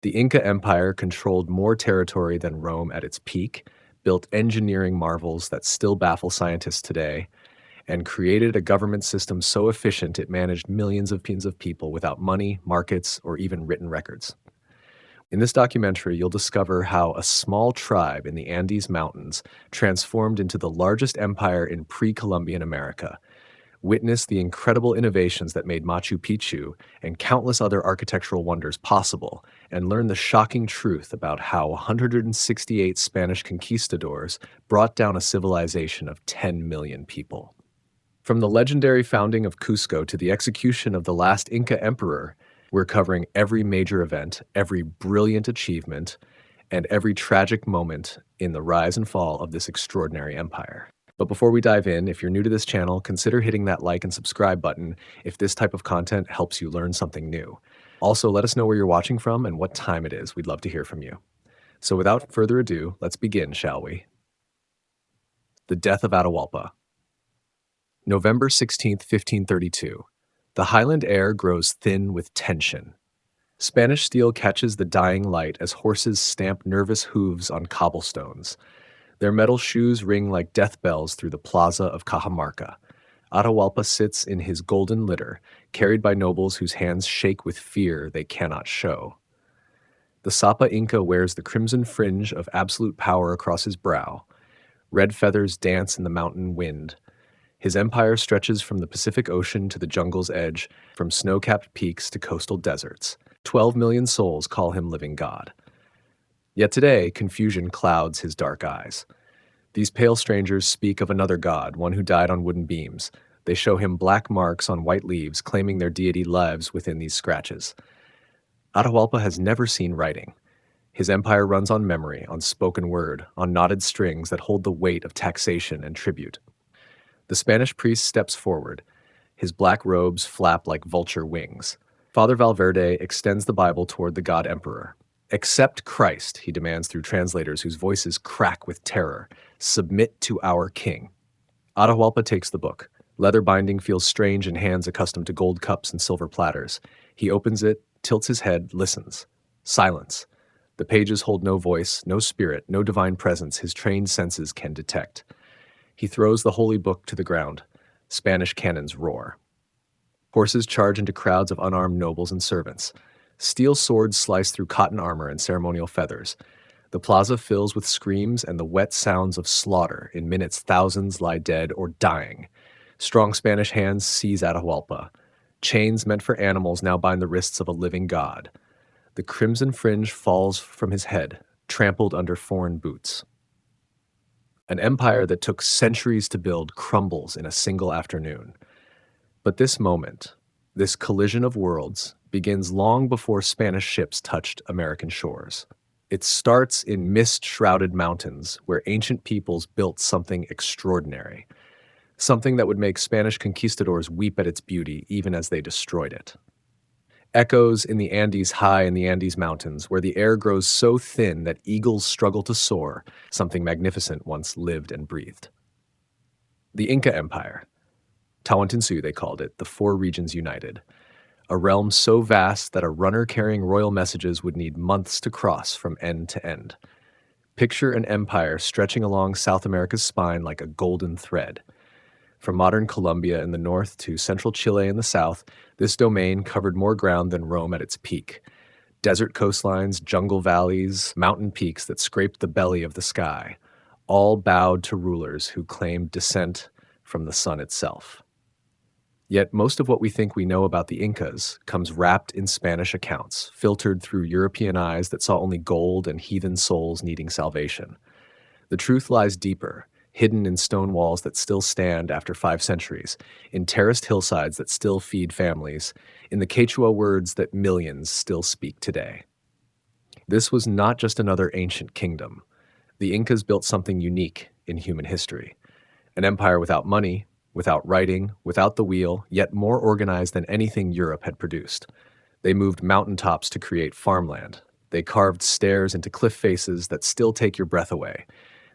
The Inca Empire controlled more territory than Rome at its peak, built engineering marvels that still baffle scientists today, and created a government system so efficient it managed millions of people without money, markets, or even written records. In this documentary, you'll discover how a small tribe in the Andes Mountains transformed into the largest empire in pre-Columbian America. Witness the incredible innovations that made Machu Picchu and countless other architectural wonders possible, and learn the shocking truth about how 168 Spanish conquistadors brought down a civilization of 10 million people. From the legendary founding of Cusco to the execution of the last Inca emperor, we're covering every major event, every brilliant achievement, and every tragic moment in the rise and fall of this extraordinary empire. But before we dive in, if you're new to this channel, consider hitting that like and subscribe button if this type of content helps you learn something new. Also, let us know where you're watching from and what time it is. We'd love to hear from you. So without further ado, let's begin, shall we? The death of Atahualpa. November 16th, 1532. The highland air grows thin with tension. Spanish steel catches the dying light as horses stamp nervous hooves on cobblestones. Their metal shoes ring like death bells through the plaza of Cajamarca. Atahualpa sits in his golden litter, carried by nobles whose hands shake with fear they cannot show. The Sapa Inca wears the crimson fringe of absolute power across his brow. Red feathers dance in the mountain wind. His empire stretches from the Pacific Ocean to the jungle's edge, from snow-capped peaks to coastal deserts. 12 million souls call him living God. Yet today, confusion clouds his dark eyes. These pale strangers speak of another god, one who died on wooden beams. They show him black marks on white leaves, claiming their deity lives within these scratches. Atahualpa has never seen writing. His empire runs on memory, on spoken word, on knotted strings that hold the weight of taxation and tribute. The Spanish priest steps forward. His black robes flap like vulture wings. Father Valverde extends the Bible toward the god emperor. Accept Christ, he demands through translators whose voices crack with terror. Submit to our king. Atahualpa takes the book. Leather binding feels strange in hands accustomed to gold cups and silver platters. He opens it, tilts his head, listens. Silence. The pages hold no voice, no spirit, no divine presence his trained senses can detect. He throws the holy book to the ground. Spanish cannons roar. Horses charge into crowds of unarmed nobles and servants. Steel swords slice through cotton armor and ceremonial feathers. The plaza fills with screams and the wet sounds of slaughter. In minutes, thousands lie dead or dying. Strong Spanish hands seize Atahualpa. Chains meant for animals now bind the wrists of a living god. The crimson fringe falls from his head, trampled under foreign boots. An empire that took centuries to build crumbles in a single afternoon. But this moment, this collision of worlds, begins long before Spanish ships touched American shores. It starts in mist-shrouded mountains where ancient peoples built something extraordinary, something that would make Spanish conquistadors weep at its beauty even as they destroyed it. Echoes in the Andes high in the Andes Mountains, where the air grows so thin that eagles struggle to soar, something magnificent once lived and breathed. The Inca Empire. Tawantinsuyu, they called it, the four regions united. A realm so vast that a runner carrying royal messages would need months to cross from end to end. Picture an empire stretching along South America's spine like a golden thread. From modern Colombia in the north to central Chile in the south, this domain covered more ground than Rome at its peak. Desert coastlines, jungle valleys, mountain peaks that scraped the belly of the sky, all bowed to rulers who claimed descent from the sun itself. Yet most of what we think we know about the Incas comes wrapped in Spanish accounts, filtered through European eyes that saw only gold and heathen souls needing salvation. The truth lies deeper, hidden in stone walls that still stand after 5 centuries, in terraced hillsides that still feed families, in the Quechua words that millions still speak today. This was not just another ancient kingdom. The Incas built something unique in human history. An empire without money, without writing, without the wheel, yet more organized than anything Europe had produced. They moved mountaintops to create farmland. They carved stairs into cliff faces that still take your breath away.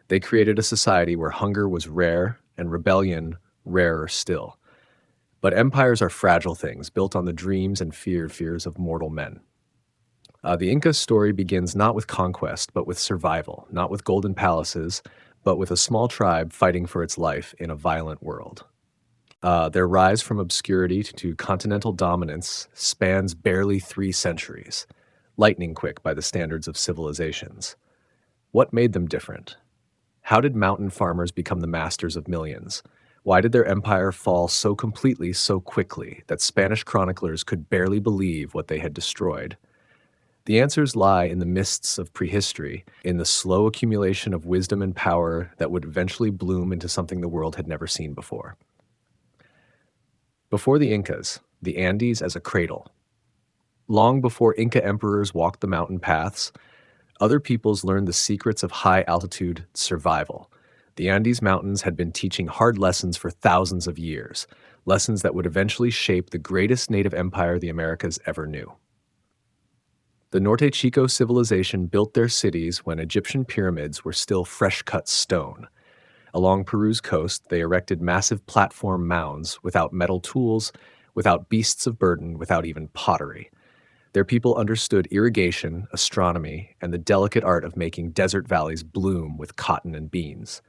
They created a society where hunger was rare and rebellion rarer still. But empires are fragile things built on the dreams and fears of mortal men. The Inca story begins not with conquest, but with survival, not with golden palaces, but with a small tribe fighting for its life in a violent world. Their rise from obscurity to continental dominance spans barely 3 centuries, lightning quick by the standards of civilizations. What made them different? How did mountain farmers become the masters of millions? Why did their empire fall so completely, so quickly, that Spanish chroniclers could barely believe what they had destroyed? The answers lie in the mists of prehistory, in the slow accumulation of wisdom and power that would eventually bloom into something the world had never seen before. Before the Incas, the Andes as a cradle. Long before Inca emperors walked the mountain paths, other peoples learned the secrets of high altitude survival. The Andes Mountains had been teaching hard lessons for thousands of years, lessons that would eventually shape the greatest native empire the Americas ever knew. The Norte Chico civilization built their cities when Egyptian pyramids were still fresh-cut stone. Along Peru's coast, they erected massive platform mounds without metal tools, without beasts of burden, without even pottery. Their people understood irrigation, astronomy, and the delicate art of making desert valleys bloom with cotton and beans.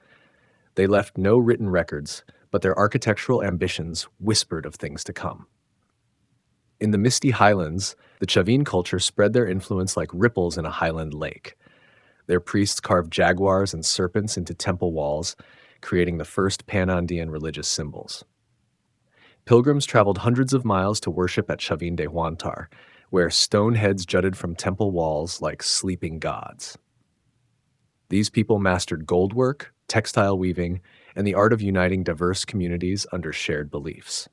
They left no written records, but their architectural ambitions whispered of things to come. In the misty highlands, the Chavin culture spread their influence like ripples in a highland lake. Their priests carved jaguars and serpents into temple walls, creating the first pan-Andean religious symbols. Pilgrims traveled hundreds of miles to worship at Chavin de Huantar, where stone heads jutted from temple walls like sleeping gods. These people mastered goldwork, textile weaving, and the art of uniting diverse communities under shared beliefs.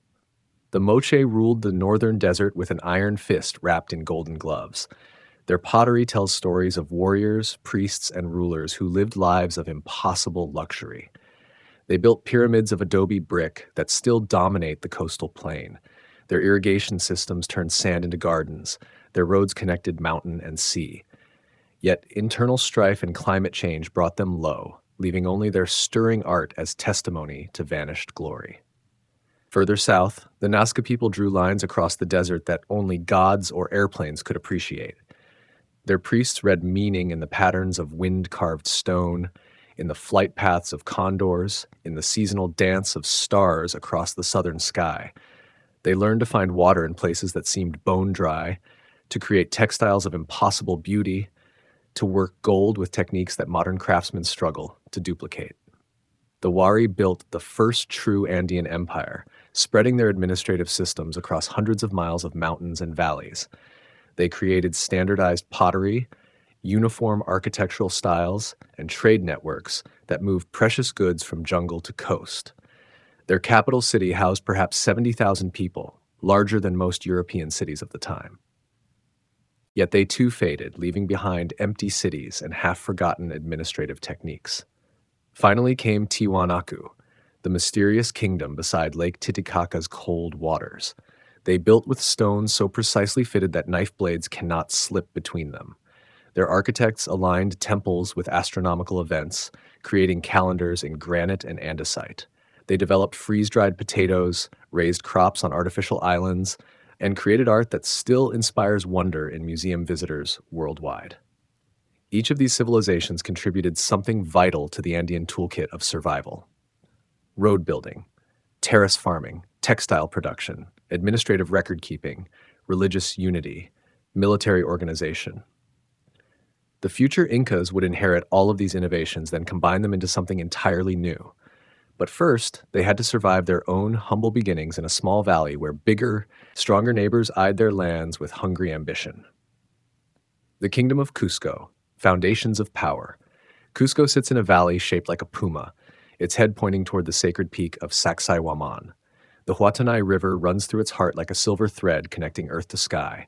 The Moche ruled the northern desert with an iron fist wrapped in golden gloves. Their pottery tells stories of warriors, priests, and rulers who lived lives of impossible luxury. They built pyramids of adobe brick that still dominate the coastal plain. Their irrigation systems turned sand into gardens. Their roads connected mountain and sea. Yet internal strife and climate change brought them low, leaving only their stirring art as testimony to vanished glory. Further south, the Nazca people drew lines across the desert that only gods or airplanes could appreciate. Their priests read meaning in the patterns of wind-carved stone, in the flight paths of condors, in the seasonal dance of stars across the southern sky. They learned to find water in places that seemed bone-dry, to create textiles of impossible beauty, to work gold with techniques that modern craftsmen struggle to duplicate. The Wari built the first true Andean empire, spreading their administrative systems across hundreds of miles of mountains and valleys. They created standardized pottery, uniform architectural styles, and trade networks that moved precious goods from jungle to coast. Their capital city housed perhaps 70,000 people, larger than most European cities of the time. Yet they too faded, leaving behind empty cities and half-forgotten administrative techniques. Finally came Tiwanaku, the mysterious kingdom beside Lake Titicaca's cold waters. They built with stones so precisely fitted that knife blades cannot slip between them. Their architects aligned temples with astronomical events, creating calendars in granite and andesite. They developed freeze-dried potatoes, raised crops on artificial islands, and created art that still inspires wonder in museum visitors worldwide. Each of these civilizations contributed something vital to the Andean toolkit of survival. Road building, terrace farming, textile production, administrative record keeping, religious unity, military organization. The future Incas would inherit all of these innovations, then combine them into something entirely new. But first, they had to survive their own humble beginnings in a small valley where bigger, stronger neighbors eyed their lands with hungry ambition. The Kingdom of Cusco, Foundations of Power. Cusco sits in a valley shaped like a puma, its head pointing toward the sacred peak of Sacsayhuaman. The Huatanay River runs through its heart like a silver thread connecting earth to sky.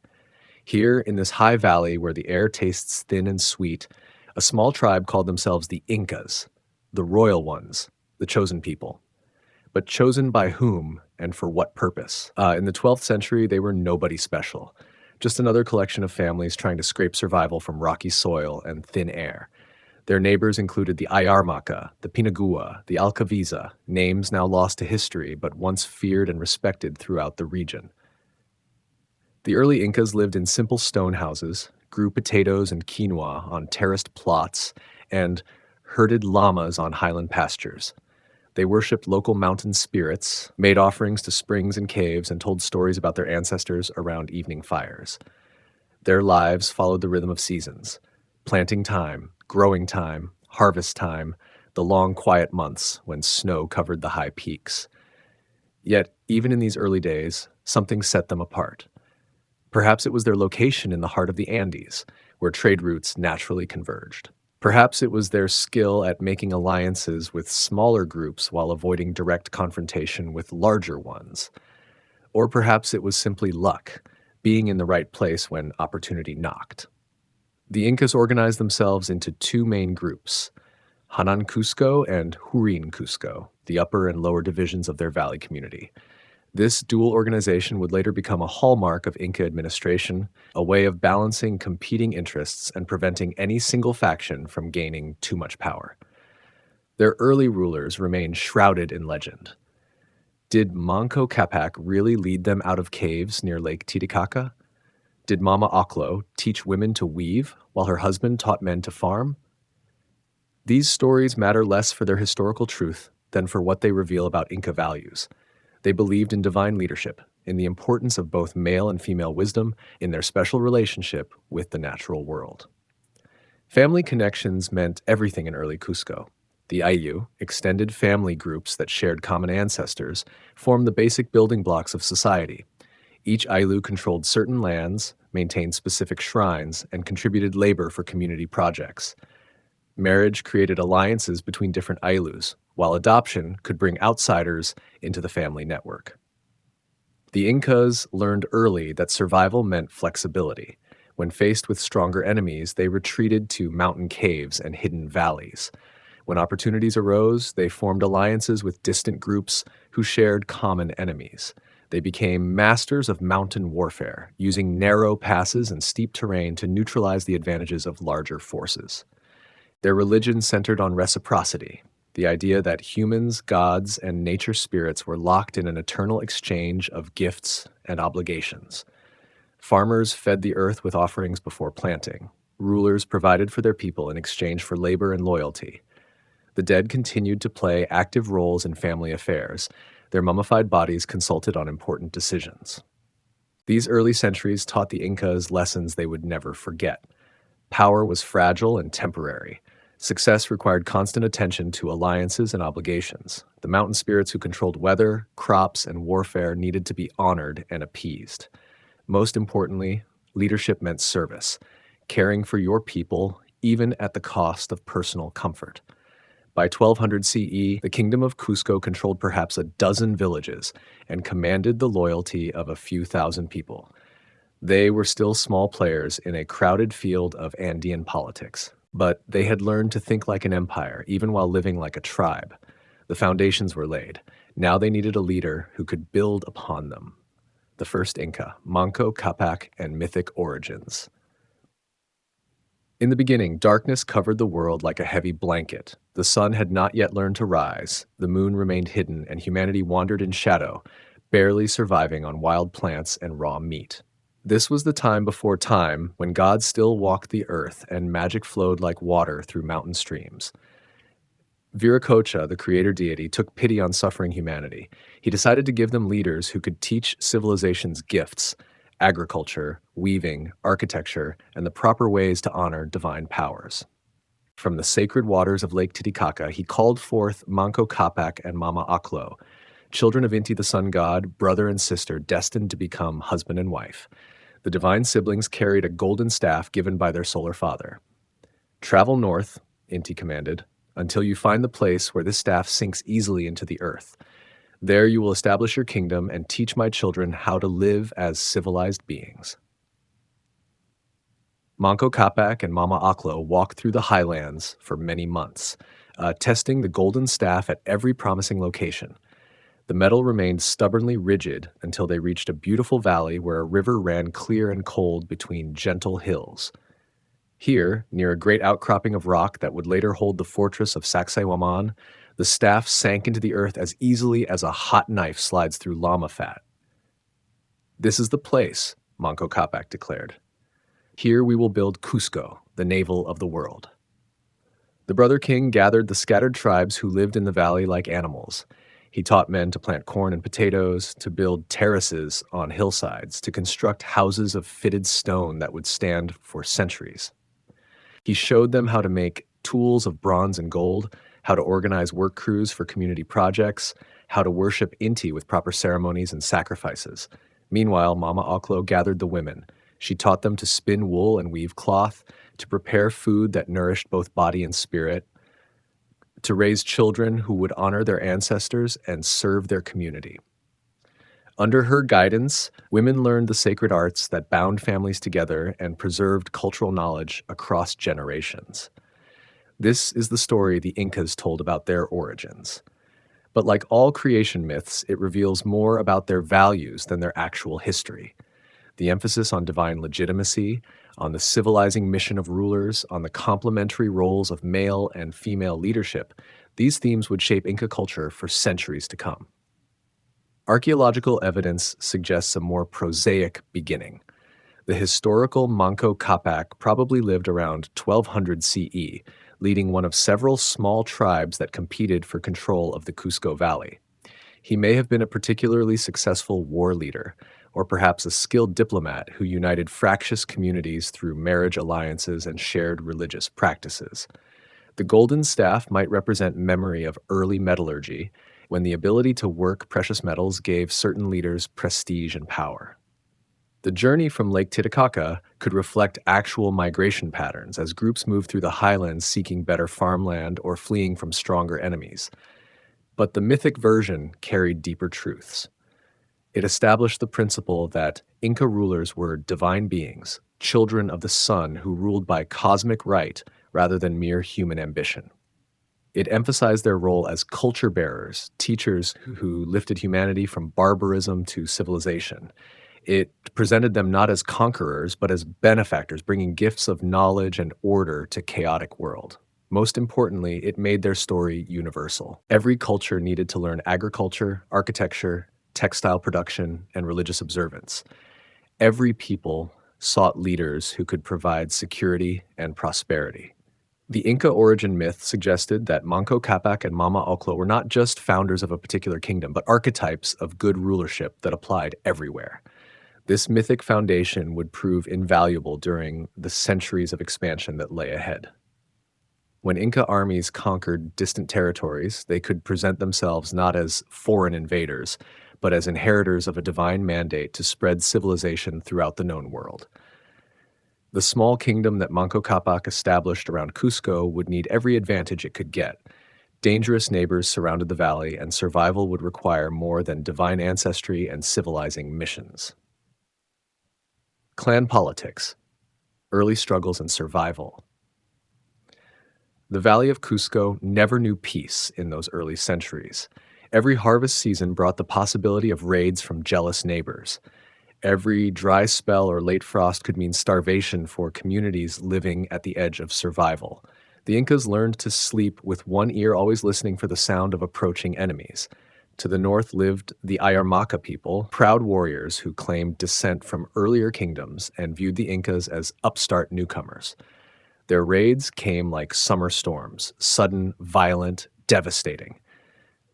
Here, in this high valley where the air tastes thin and sweet, a small tribe called themselves the Incas, the royal ones, the chosen people. But chosen by whom and for what purpose? In the 12th century, they were nobody special. Just another collection of families trying to scrape survival from rocky soil and thin air. Their neighbors included the Ayarmaca, the Pinagua, the Alcaviza, names now lost to history but once feared and respected throughout the region. The early Incas lived in simple stone houses, grew potatoes and quinoa on terraced plots, and herded llamas on highland pastures. They worshipped local mountain spirits, made offerings to springs and caves, and told stories about their ancestors around evening fires. Their lives followed the rhythm of seasons: planting time, growing time, harvest time, the long quiet months when snow covered the high peaks. Yet, even in these early days, something set them apart. Perhaps it was their location in the heart of the Andes, where trade routes naturally converged. Perhaps it was their skill at making alliances with smaller groups while avoiding direct confrontation with larger ones. Or perhaps it was simply luck, being in the right place when opportunity knocked. The Incas organized themselves into two main groups: Hanan Cusco and Hurin Cusco, the upper and lower divisions of their valley community. This dual organization would later become a hallmark of Inca administration, a way of balancing competing interests and preventing any single faction from gaining too much power. Their early rulers remain shrouded in legend. Did Manco Capac really lead them out of caves near Lake Titicaca? Did Mama Oclo teach women to weave while her husband taught men to farm? These stories matter less for their historical truth than for what they reveal about Inca values. They believed in divine leadership, in the importance of both male and female wisdom, in their special relationship with the natural world. Family connections meant everything in early Cusco. The Ayllu, extended family groups that shared common ancestors, formed the basic building blocks of society. Each Ayllu controlled certain lands, maintained specific shrines, and contributed labor for community projects. Marriage created alliances between different Ayllus, while adoption could bring outsiders into the family network. The Incas learned early that survival meant flexibility. When faced with stronger enemies, they retreated to mountain caves and hidden valleys. When opportunities arose, they formed alliances with distant groups who shared common enemies. They became masters of mountain warfare, using narrow passes and steep terrain to neutralize the advantages of larger forces. Their religion centered on reciprocity, the idea that humans, gods, and nature spirits were locked in an eternal exchange of gifts and obligations. Farmers fed the earth with offerings before planting. Rulers provided for their people in exchange for labor and loyalty. The dead continued to play active roles in family affairs. Their mummified bodies consulted on important decisions. These early centuries taught the Incas lessons they would never forget. Power was fragile and temporary. Success required constant attention to alliances and obligations. The mountain spirits who controlled weather, crops, and warfare needed to be honored and appeased. Most importantly, leadership meant service, caring for your people even at the cost of personal comfort. By 1200 CE, the kingdom of Cusco controlled perhaps a dozen villages and commanded the loyalty of a few thousand people. They were still small players in a crowded field of Andean politics, but they had learned to think like an empire, even while living like a tribe. The foundations were laid. Now they needed a leader who could build upon them. The first Inca, Manco Capac, and mythic origins. In the beginning, darkness covered the world like a heavy blanket. The sun had not yet learned to rise, the moon remained hidden, and humanity wandered in shadow, barely surviving on wild plants and raw meat. This was the time before time, when God still walked the earth and magic flowed like water through mountain streams. Viracocha, the creator deity, took pity on suffering humanity. He decided to give them leaders who could teach civilization's gifts: agriculture, weaving, architecture, and the proper ways to honor divine powers. From the sacred waters of Lake Titicaca, he called forth Manco Capac and Mama Oclo, children of Inti the sun god, brother and sister destined to become husband and wife. The divine siblings carried a golden staff given by their solar father. Travel north, Inti commanded, until you find the place where this staff sinks easily into the earth. There you will establish your kingdom and teach my children how to live as civilized beings. Manco Capac and Mama Oclo walked through the highlands for many months, testing the golden staff at every promising location. The metal remained stubbornly rigid until they reached a beautiful valley where a river ran clear and cold between gentle hills. Here, near a great outcropping of rock that would later hold the fortress of Sacsayhuaman, the staff sank into the earth as easily as a hot knife slides through llama fat. "This is the place," Manco Capac declared. Here we will build Cusco, the navel of the world. The brother king gathered the scattered tribes who lived in the valley like animals. He taught men to plant corn and potatoes, to build terraces on hillsides, to construct houses of fitted stone that would stand for centuries. He showed them how to make tools of bronze and gold, how to organize work crews for community projects, how to worship Inti with proper ceremonies and sacrifices. Meanwhile, Mama Oklo gathered the women. She taught them to spin wool and weave cloth, to prepare food that nourished both body and spirit, to raise children who would honor their ancestors and serve their community. Under her guidance, women learned the sacred arts that bound families together and preserved cultural knowledge across generations. This is the story the Incas told about their origins. But like all creation myths, it reveals more about their values than their actual history. The emphasis on divine legitimacy, on the civilizing mission of rulers, on the complementary roles of male and female leadership, these themes would shape Inca culture for centuries to come. Archaeological evidence suggests a more prosaic beginning. The historical Manco Capac probably lived around 1200 CE, leading one of several small tribes that competed for control of the Cusco Valley. He may have been a particularly successful war leader, or perhaps a skilled diplomat who united fractious communities through marriage alliances and shared religious practices. The golden staff might represent memory of early metallurgy, when the ability to work precious metals gave certain leaders prestige and power. The journey from Lake Titicaca could reflect actual migration patterns as groups moved through the highlands seeking better farmland or fleeing from stronger enemies. But the mythic version carried deeper truths. It established the principle that Inca rulers were divine beings, children of the sun who ruled by cosmic right rather than mere human ambition. It emphasized their role as culture bearers, teachers who lifted humanity from barbarism to civilization. It presented them not as conquerors, but as benefactors, bringing gifts of knowledge and order to chaotic world. Most importantly, it made their story universal. Every culture needed to learn agriculture, architecture, textile production, and religious observance. Every people sought leaders who could provide security and prosperity. The Inca origin myth suggested that Manco Capac and Mama Oclo were not just founders of a particular kingdom, but archetypes of good rulership that applied everywhere. This mythic foundation would prove invaluable during the centuries of expansion that lay ahead. When Inca armies conquered distant territories, they could present themselves not as foreign invaders, but as inheritors of a divine mandate to spread civilization throughout the known world. The small kingdom that Manco Capac established around Cusco would need every advantage it could get. Dangerous neighbors surrounded the valley, and survival would require more than divine ancestry and civilizing missions. Clan politics, early struggles and survival. The Valley of Cusco never knew peace in those early centuries. Every harvest season brought the possibility of raids from jealous neighbors. Every dry spell or late frost could mean starvation for communities living at the edge of survival. The Incas learned to sleep with one ear always listening for the sound of approaching enemies. To the north lived the Ayarmaca people, proud warriors who claimed descent from earlier kingdoms and viewed the Incas as upstart newcomers. Their raids came like summer storms, sudden, violent, devastating.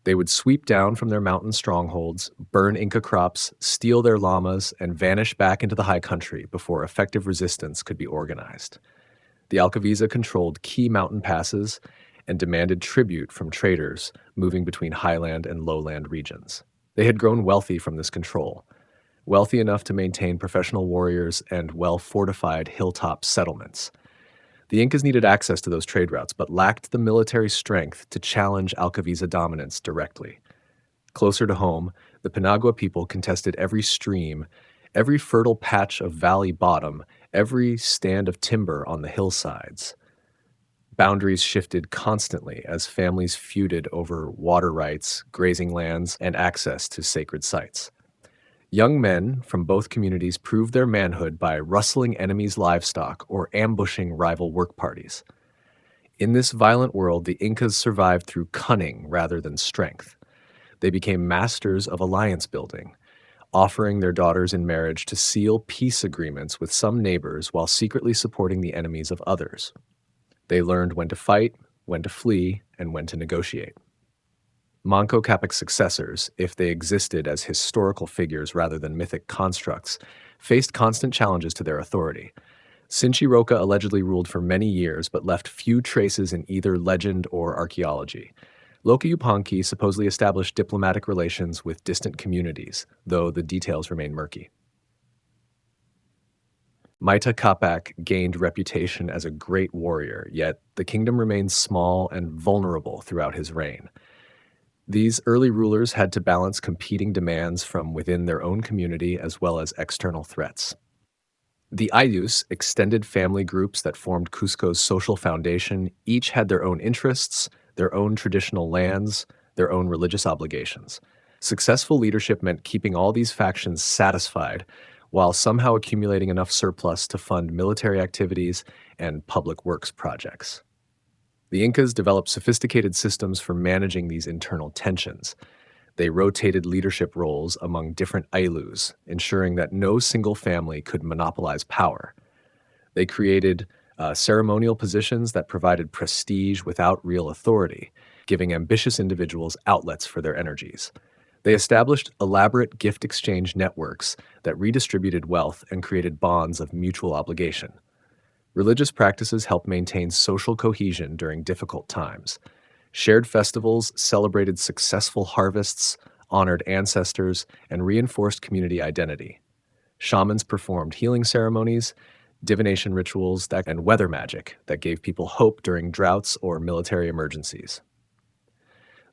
They would sweep down from their mountain strongholds, burn Inca crops, steal their llamas, and vanish back into the high country before effective resistance could be organized. The Alcavisa controlled key mountain passes and demanded tribute from traders moving between highland and lowland regions. They had grown wealthy from this control, wealthy enough to maintain professional warriors and well-fortified hilltop settlements. The Incas needed access to those trade routes, but lacked the military strength to challenge Alcavisa dominance directly. Closer to home, the Panagua people contested every stream, every fertile patch of valley bottom, every stand of timber on the hillsides. Boundaries shifted constantly as families feuded over water rights, grazing lands, and access to sacred sites. Young men from both communities proved their manhood by rustling enemies' livestock or ambushing rival work parties. In this violent world, the Incas survived through cunning rather than strength. They became masters of alliance building, offering their daughters in marriage to seal peace agreements with some neighbors while secretly supporting the enemies of others. They learned when to fight, when to flee, and when to negotiate. Manco Capac's successors, if they existed as historical figures rather than mythic constructs, faced constant challenges to their authority. Sinchi Roca allegedly ruled for many years but left few traces in either legend or archaeology. Loka Yupanqui supposedly established diplomatic relations with distant communities, though the details remain murky. Maita Capac gained reputation as a great warrior, yet the kingdom remained small and vulnerable throughout his reign. These early rulers had to balance competing demands from within their own community as well as external threats. The Ayllus, extended family groups that formed Cusco's social foundation, each had their own interests, their own traditional lands, their own religious obligations. Successful leadership meant keeping all these factions satisfied while somehow accumulating enough surplus to fund military activities and public works projects. The Incas developed sophisticated systems for managing these internal tensions. They rotated leadership roles among different Ayllus, ensuring that no single family could monopolize power. They created ceremonial positions that provided prestige without real authority, giving ambitious individuals outlets for their energies. They established elaborate gift exchange networks that redistributed wealth and created bonds of mutual obligation. Religious practices helped maintain social cohesion during difficult times. Shared festivals celebrated successful harvests, honored ancestors, and reinforced community identity. Shamans performed healing ceremonies, divination rituals, and weather magic that gave people hope during droughts or military emergencies.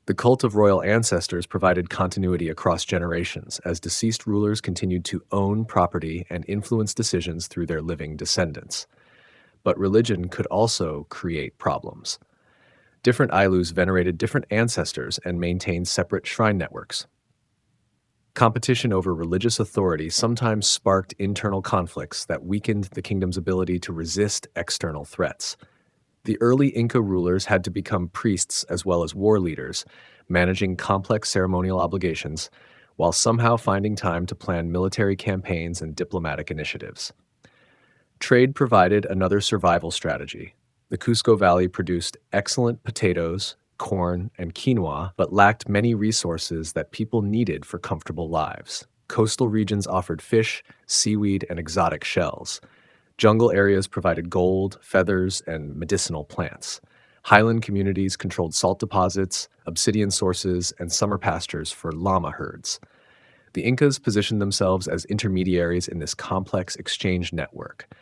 The cult of royal ancestors provided continuity across generations as deceased rulers continued to own property and influence decisions through their living descendants. But religion could also create problems. Different Ayllus venerated different ancestors and maintained separate shrine networks. Competition over religious authority sometimes sparked internal conflicts that weakened the kingdom's ability to resist external threats. The early Inca rulers had to become priests as well as war leaders, managing complex ceremonial obligations, while somehow finding time to plan military campaigns and diplomatic initiatives. Trade provided another survival strategy. The Cusco Valley produced excellent potatoes, corn, and quinoa, but lacked many resources that people needed for comfortable lives. Coastal regions offered fish, seaweed, and exotic shells. Jungle areas provided gold, feathers, and medicinal plants. Highland communities controlled salt deposits, obsidian sources, and summer pastures for llama herds. The Incas positioned themselves as intermediaries in this complex exchange network.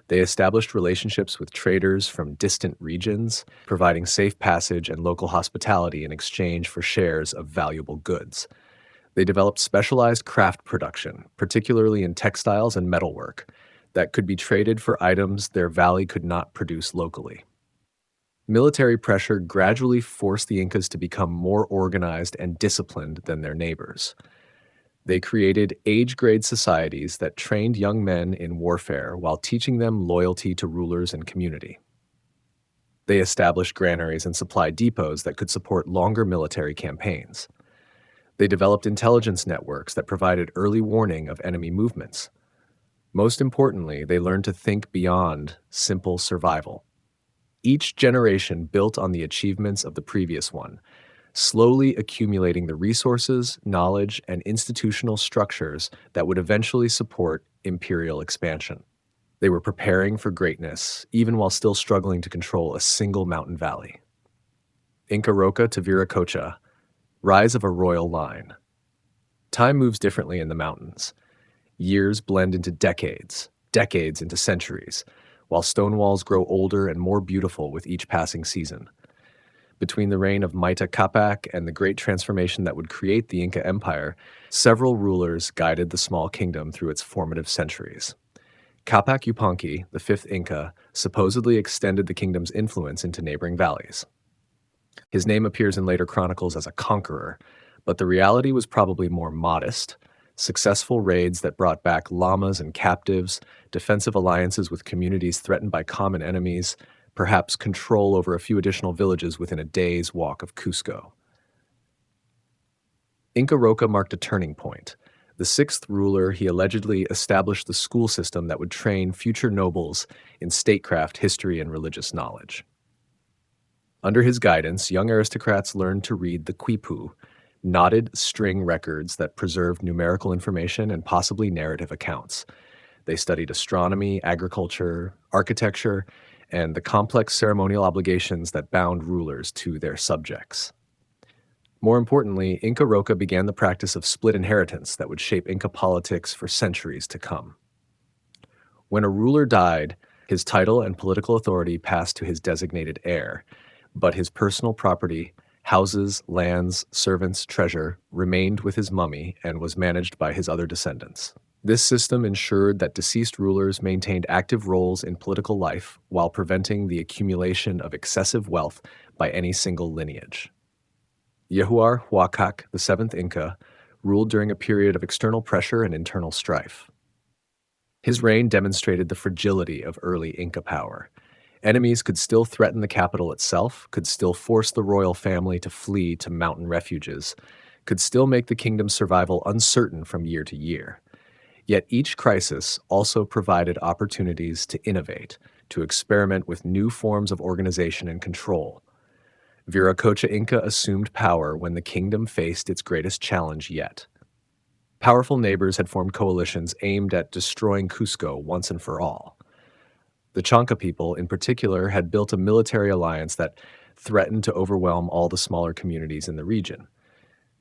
They established relationships with traders from distant regions, providing safe passage and local hospitality in exchange for shares of valuable goods. They developed specialized craft production, particularly in textiles and metalwork, that could be traded for items their valley could not produce locally. Military pressure gradually forced the Incas to become more organized and disciplined than their neighbors. They created age-grade societies that trained young men in warfare while teaching them loyalty to rulers and community. They established granaries and supply depots that could support longer military campaigns. They developed intelligence networks that provided early warning of enemy movements. Most importantly, they learned to think beyond simple survival. Each generation built on the achievements of the previous one, slowly accumulating the resources, knowledge, and institutional structures that would eventually support imperial expansion. They were preparing for greatness, even while still struggling to control a single mountain valley. Inca Roca to Viracocha, rise of a royal line. Time moves differently in the mountains. Years blend into decades, decades into centuries, while stone walls grow older and more beautiful with each passing season. Between the reign of Maita Capac and the great transformation that would create the Inca Empire, several rulers guided the small kingdom through its formative centuries. Capac Yupanqui, the fifth Inca, supposedly extended the kingdom's influence into neighboring valleys. His name appears in later chronicles as a conqueror, but the reality was probably more modest. Successful raids that brought back llamas and captives, defensive alliances with communities threatened by common enemies, perhaps control over a few additional villages within a day's walk of Cusco. Inca Roca marked a turning point. The sixth ruler, he allegedly established the school system that would train future nobles in statecraft, history, and religious knowledge. Under his guidance, young aristocrats learned to read the quipu, knotted string records that preserved numerical information and possibly narrative accounts. They studied astronomy, agriculture, architecture, and the complex ceremonial obligations that bound rulers to their subjects. More importantly, Inca Roca began the practice of split inheritance that would shape Inca politics for centuries to come. When a ruler died, his title and political authority passed to his designated heir, but his personal property, houses, lands, servants, treasure, remained with his mummy and was managed by his other descendants. This system ensured that deceased rulers maintained active roles in political life while preventing the accumulation of excessive wealth by any single lineage. Yehuar Huacac, the seventh Inca, ruled during a period of external pressure and internal strife. His reign demonstrated the fragility of early Inca power. Enemies could still threaten the capital itself, could still force the royal family to flee to mountain refuges, could still make the kingdom's survival uncertain from year to year. Yet each crisis also provided opportunities to innovate, to experiment with new forms of organization and control. Viracocha Inca assumed power when the kingdom faced its greatest challenge yet. Powerful neighbors had formed coalitions aimed at destroying Cusco once and for all. The Chanca people, in particular, had built a military alliance that threatened to overwhelm all the smaller communities in the region.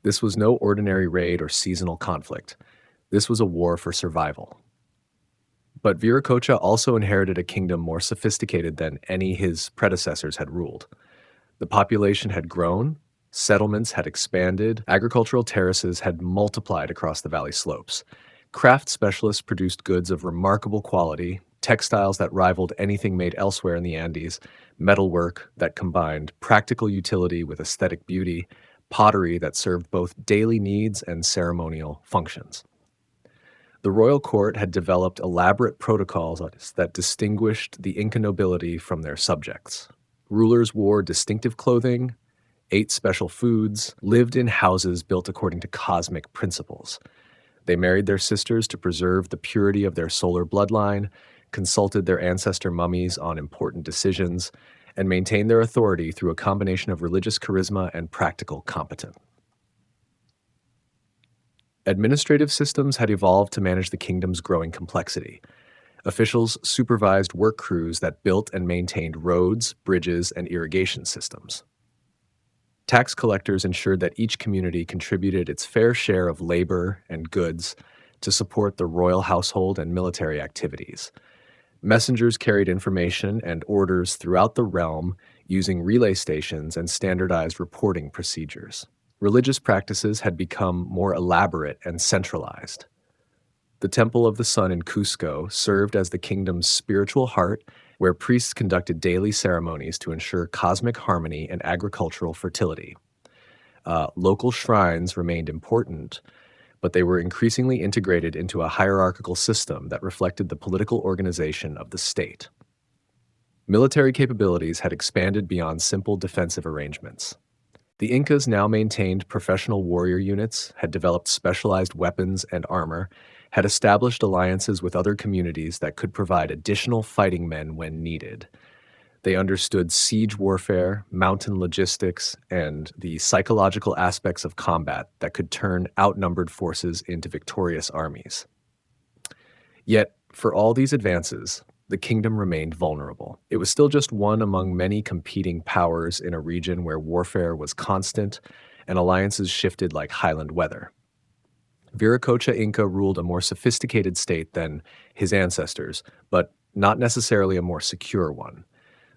This was no ordinary raid or seasonal conflict. This was a war for survival. But Viracocha also inherited a kingdom more sophisticated than any his predecessors had ruled. The population had grown, settlements had expanded, agricultural terraces had multiplied across the valley slopes. Craft specialists produced goods of remarkable quality, textiles that rivaled anything made elsewhere in the Andes, metalwork that combined practical utility with aesthetic beauty, pottery that served both daily needs and ceremonial functions. The royal court had developed elaborate protocols that distinguished the Inca nobility from their subjects. Rulers wore distinctive clothing, ate special foods, lived in houses built according to cosmic principles. They married their sisters to preserve the purity of their solar bloodline, consulted their ancestor mummies on important decisions, and maintained their authority through a combination of religious charisma and practical competence. Administrative systems had evolved to manage the kingdom's growing complexity. Officials supervised work crews that built and maintained roads, bridges, and irrigation systems. Tax collectors ensured that each community contributed its fair share of labor and goods to support the royal household and military activities. Messengers carried information and orders throughout the realm using relay stations and standardized reporting procedures. Religious practices had become more elaborate and centralized. The Temple of the Sun in Cusco served as the kingdom's spiritual heart, where priests conducted daily ceremonies to ensure cosmic harmony and agricultural fertility. Local shrines remained important, but they were increasingly integrated into a hierarchical system that reflected the political organization of the state. Military capabilities had expanded beyond simple defensive arrangements. The Incas now maintained professional warrior units, had developed specialized weapons and armor, had established alliances with other communities that could provide additional fighting men when needed. They understood siege warfare, mountain logistics, and the psychological aspects of combat that could turn outnumbered forces into victorious armies. Yet, for all these advances, the kingdom remained vulnerable. It was still just one among many competing powers in a region where warfare was constant and alliances shifted like highland weather. Viracocha Inca ruled a more sophisticated state than his ancestors, but not necessarily a more secure one.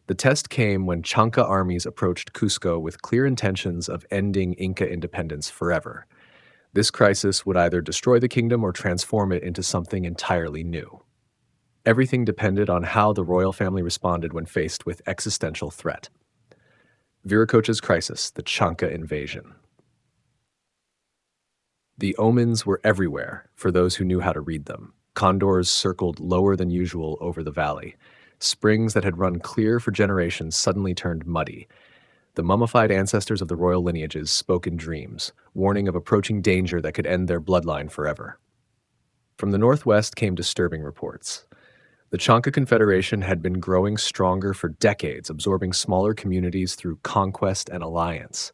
The test came when Chanca armies approached Cusco with clear intentions of ending Inca independence forever. This crisis would either destroy the kingdom or transform it into something entirely new. Everything depended on how the royal family responded when faced with existential threat. Viracocha's crisis, the Chanca invasion. The omens were everywhere for those who knew how to read them. Condors circled lower than usual over the valley. Springs that had run clear for generations suddenly turned muddy. The mummified ancestors of the royal lineages spoke in dreams, warning of approaching danger that could end their bloodline forever. From the northwest came disturbing reports. The Chanca Confederation had been growing stronger for decades, absorbing smaller communities through conquest and alliance.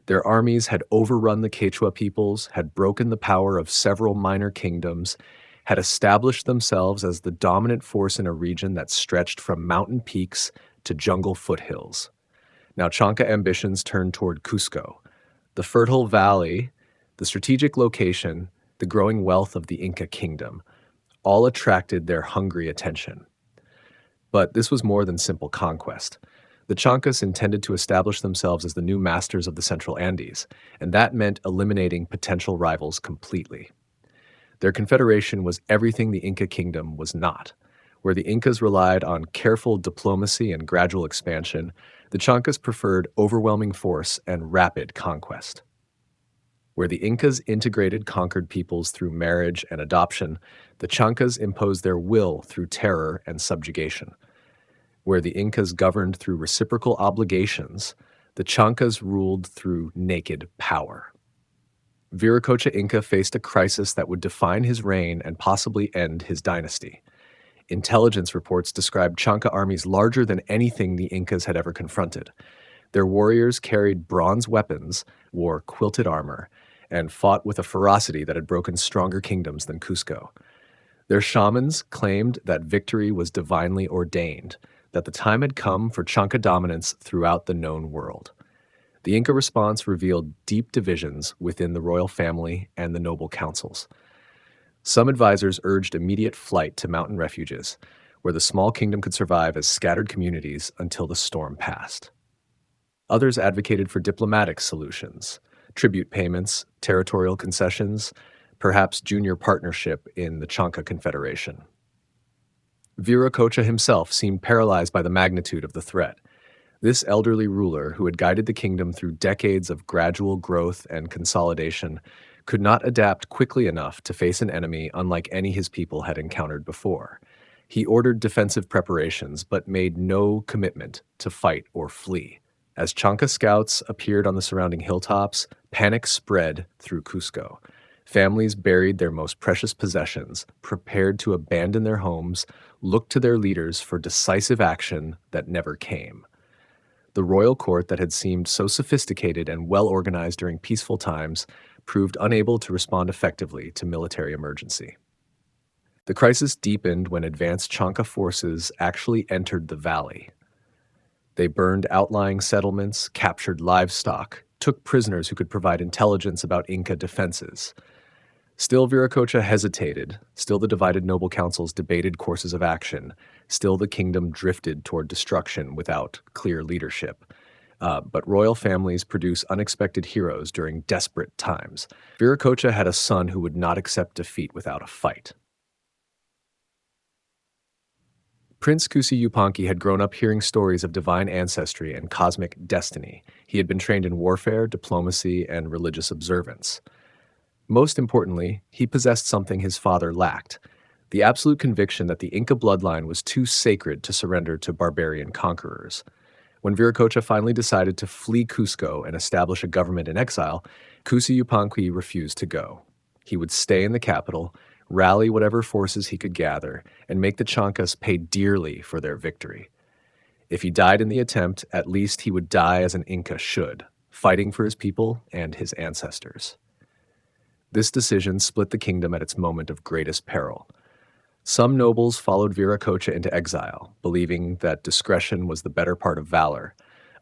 Their armies had overrun the Quechua peoples, had broken the power of several minor kingdoms, had established themselves as the dominant force in a region that stretched from mountain peaks to jungle foothills. Now, Chanca ambitions turned toward Cusco, the fertile valley, the strategic location, the growing wealth of the Inca kingdom, all attracted their hungry attention. But this was more than simple conquest. The Chancas intended to establish themselves as the new masters of the Central Andes, and that meant eliminating potential rivals completely. Their confederation was everything the Inca kingdom was not. Where the Incas relied on careful diplomacy and gradual expansion, the Chancas preferred overwhelming force and rapid conquest. Where the Incas integrated conquered peoples through marriage and adoption, the Chancas imposed their will through terror and subjugation. Where the Incas governed through reciprocal obligations, the Chancas ruled through naked power. Viracocha Inca faced a crisis that would define his reign and possibly end his dynasty. Intelligence reports described Chanca armies larger than anything the Incas had ever confronted. Their warriors carried bronze weapons, wore quilted armor, and fought with a ferocity that had broken stronger kingdoms than Cusco. Their shamans claimed that victory was divinely ordained, that the time had come for Chanca dominance throughout the known world. The Inca response revealed deep divisions within the royal family and the noble councils. Some advisors urged immediate flight to mountain refuges, where the small kingdom could survive as scattered communities until the storm passed. Others advocated for diplomatic solutions, tribute payments, territorial concessions, perhaps junior partnership in the Chanca Confederation. Viracocha himself seemed paralyzed by the magnitude of the threat. This elderly ruler, who had guided the kingdom through decades of gradual growth and consolidation, could not adapt quickly enough to face an enemy unlike any his people had encountered before. He ordered defensive preparations, but made no commitment to fight or flee. As Chanca scouts appeared on the surrounding hilltops, panic spread through Cusco. Families buried their most precious possessions, prepared to abandon their homes, looked to their leaders for decisive action that never came. The royal court that had seemed so sophisticated and well organized during peaceful times proved unable to respond effectively to military emergency. The crisis deepened when advanced Chanca forces actually entered the valley. They burned outlying settlements, captured livestock, took prisoners who could provide intelligence about Inca defenses. Still, Viracocha hesitated. Still, the divided noble councils debated courses of action. Still, the kingdom drifted toward destruction without clear leadership. But royal families produce unexpected heroes during desperate times. Viracocha had a son who would not accept defeat without a fight. Prince Kusi Yupanqui had grown up hearing stories of divine ancestry and cosmic destiny. He had been trained in warfare, diplomacy, and religious observance. Most importantly, he possessed something his father lacked: the absolute conviction that the Inca bloodline was too sacred to surrender to barbarian conquerors. When Viracocha finally decided to flee Cusco and establish a government in exile, Kusi Yupanqui refused to go. He would stay in the capital, rally whatever forces he could gather, and make the Chancas pay dearly for their victory. If he died in the attempt, at least he would die as an Inca should, fighting for his people and his ancestors. This decision split the kingdom at its moment of greatest peril. Some nobles followed Viracocha into exile, believing that discretion was the better part of valor.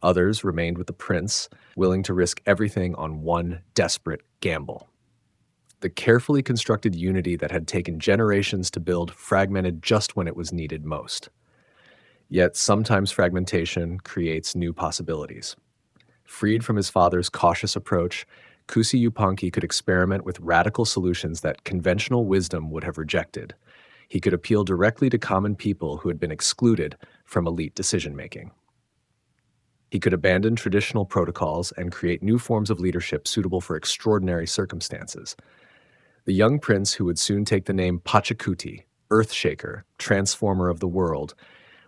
Others remained with the prince, willing to risk everything on one desperate gamble. The carefully constructed unity that had taken generations to build fragmented just when it was needed most. Yet sometimes fragmentation creates new possibilities. Freed from his father's cautious approach, Kusi Yupanqui could experiment with radical solutions that conventional wisdom would have rejected. He could appeal directly to common people who had been excluded from elite decision-making. He could abandon traditional protocols and create new forms of leadership suitable for extraordinary circumstances. The young prince, who would soon take the name Pachacuti, Earthshaker, Transformer of the World,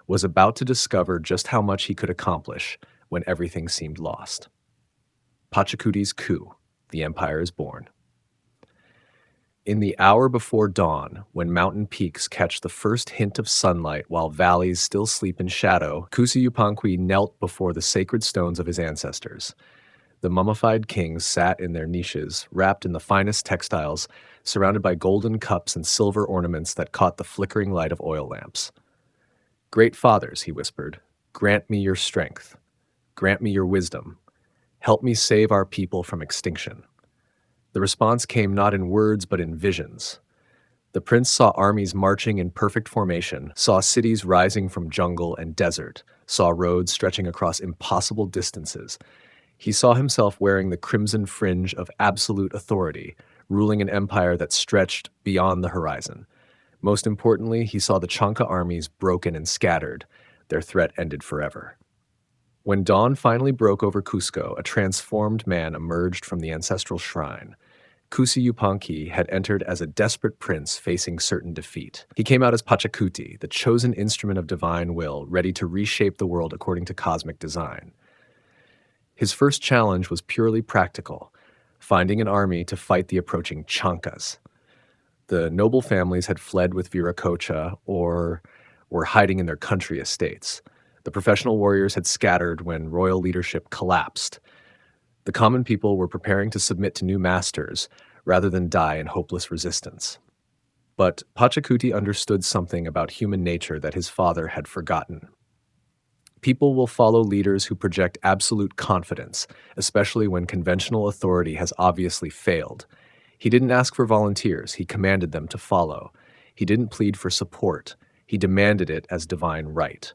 was about to discover just how much he could accomplish when everything seemed lost. Pachacuti's coup. The empire is born. In the hour before dawn, when mountain peaks catch the first hint of sunlight while valleys still sleep in shadow, Kusiyupanqui knelt before the sacred stones of his ancestors. The mummified kings sat in their niches, wrapped in the finest textiles, surrounded by golden cups and silver ornaments that caught the flickering light of oil lamps. "Great fathers," he whispered, "grant me your strength. Grant me your wisdom. Help me save our people from extinction." The response came not in words but in visions. The prince saw armies marching in perfect formation, saw cities rising from jungle and desert, saw roads stretching across impossible distances. He saw himself wearing the crimson fringe of absolute authority, ruling an empire that stretched beyond the horizon. Most importantly, he saw the Chanca armies broken and scattered, their threat ended forever. When dawn finally broke over Cusco, a transformed man emerged from the ancestral shrine. Kusi Yupanqui had entered as a desperate prince facing certain defeat. He came out as Pachacuti, the chosen instrument of divine will, ready to reshape the world according to cosmic design. His first challenge was purely practical, finding an army to fight the approaching Chancas. The noble families had fled with Viracocha or were hiding in their country estates. The professional warriors had scattered when royal leadership collapsed. The common people were preparing to submit to new masters rather than die in hopeless resistance. But Pachacuti understood something about human nature that his father had forgotten. People will follow leaders who project absolute confidence, especially when conventional authority has obviously failed. He didn't ask for volunteers, he commanded them to follow. He didn't plead for support, he demanded it as divine right.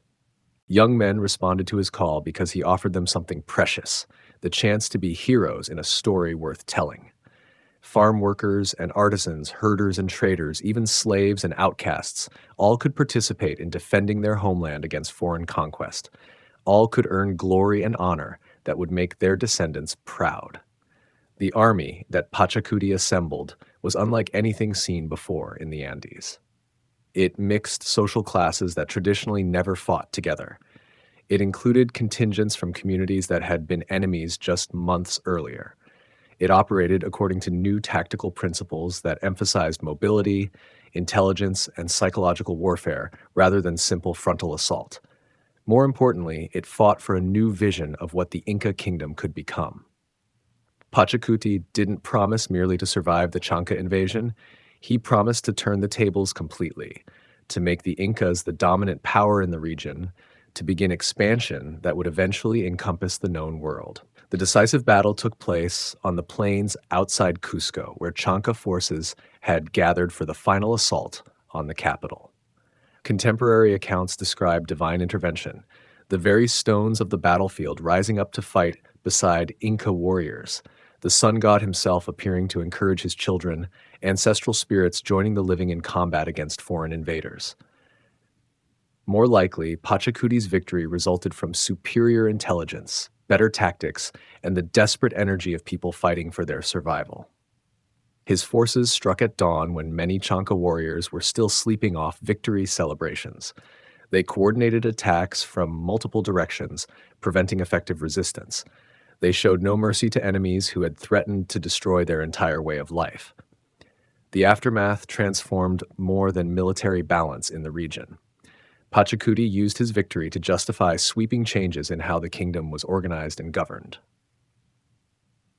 Young men responded to his call because he offered them something precious, the chance to be heroes in a story worth telling. Farm workers and artisans, herders and traders, even slaves and outcasts, all could participate in defending their homeland against foreign conquest. All could earn glory and honor that would make their descendants proud. The army that Pachacuti assembled was unlike anything seen before in the Andes. It mixed social classes that traditionally never fought together. It included contingents from communities that had been enemies just months earlier. It operated according to new tactical principles that emphasized mobility, intelligence, and psychological warfare rather than simple frontal assault. More importantly, it fought for a new vision of what the Inca kingdom could become. Pachacuti didn't promise merely to survive the Chanca invasion. He promised to turn the tables completely, to make the Incas the dominant power in the region, to begin expansion that would eventually encompass the known world. The decisive battle took place on the plains outside Cusco, where Chanca forces had gathered for the final assault on the capital. Contemporary accounts describe divine intervention, the very stones of the battlefield rising up to fight beside Inca warriors, the sun god himself appearing to encourage his children, ancestral spirits joining the living in combat against foreign invaders. More likely, Pachacuti's victory resulted from superior intelligence, better tactics, and the desperate energy of people fighting for their survival. His forces struck at dawn when many Chanca warriors were still sleeping off victory celebrations. They coordinated attacks from multiple directions, preventing effective resistance. They showed no mercy to enemies who had threatened to destroy their entire way of life. The aftermath transformed more than military balance in the region. Pachacuti used his victory to justify sweeping changes in how the kingdom was organized and governed.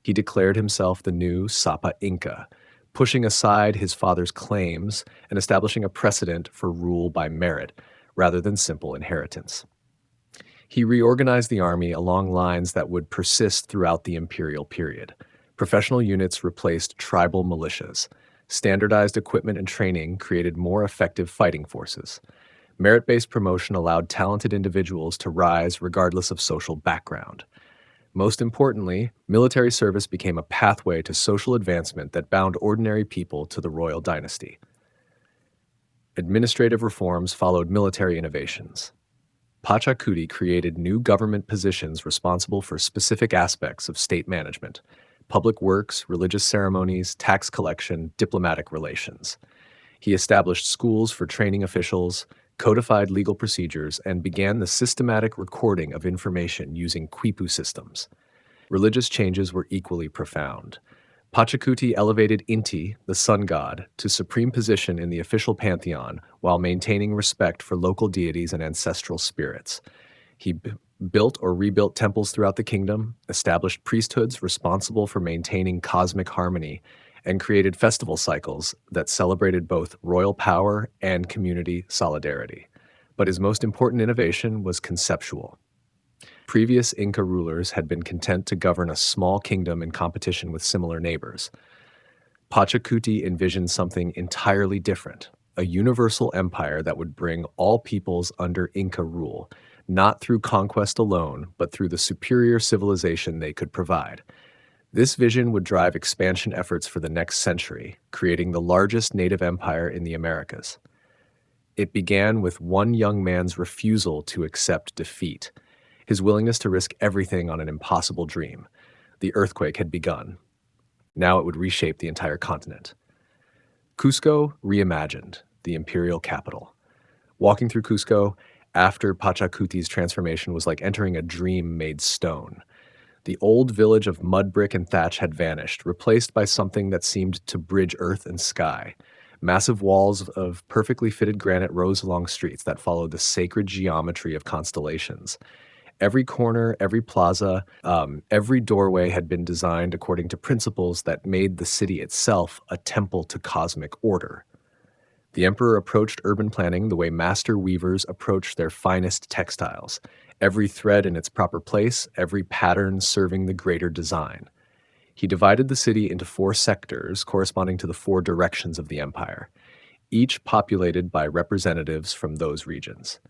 He declared himself the new Sapa Inca, pushing aside his father's claims and establishing a precedent for rule by merit rather than simple inheritance. He reorganized the army along lines that would persist throughout the imperial period. Professional units replaced tribal militias. Standardized equipment and training created more effective fighting forces. Merit-based promotion allowed talented individuals to rise regardless of social background. Most importantly, military service became a pathway to social advancement that bound ordinary people to the royal dynasty. Administrative reforms followed military innovations. Pachacuti created new government positions responsible for specific aspects of state management: public works, religious ceremonies, tax collection, diplomatic relations. He established schools for training officials, codified legal procedures, and began the systematic recording of information using quipu systems. Religious changes were equally profound. Pachacuti elevated Inti, the sun god, to supreme position in the official pantheon while maintaining respect for local deities and ancestral spirits. He built or rebuilt temples throughout the kingdom, established priesthoods responsible for maintaining cosmic harmony, and created festival cycles that celebrated both royal power and community solidarity. But his most important innovation was conceptual. Previous Inca rulers had been content to govern a small kingdom in competition with similar neighbors. Pachacuti envisioned something entirely different, a universal empire that would bring all peoples under Inca rule, not through conquest alone, but through the superior civilization they could provide. This vision would drive expansion efforts for the next century, creating the largest native empire in the Americas. It began with one young man's refusal to accept defeat, his willingness to risk everything on an impossible dream. The earthquake had begun. Now it would reshape the entire continent. Cusco reimagined, the imperial capital. Walking through Cusco after Pachacuti's transformation was like entering a dream made stone. The old village of mud brick and thatch had vanished, replaced by something that seemed to bridge earth and sky. Massive walls of perfectly fitted granite rose along streets that followed the sacred geometry of constellations. Every corner, every plaza, every doorway had been designed according to principles that made the city itself a temple to cosmic order. The emperor approached urban planning the way master weavers approach their finest textiles, every thread in its proper place, every pattern serving the greater design. He divided the city into 4 sectors corresponding to the 4 directions of the empire, each populated by representatives from those regions.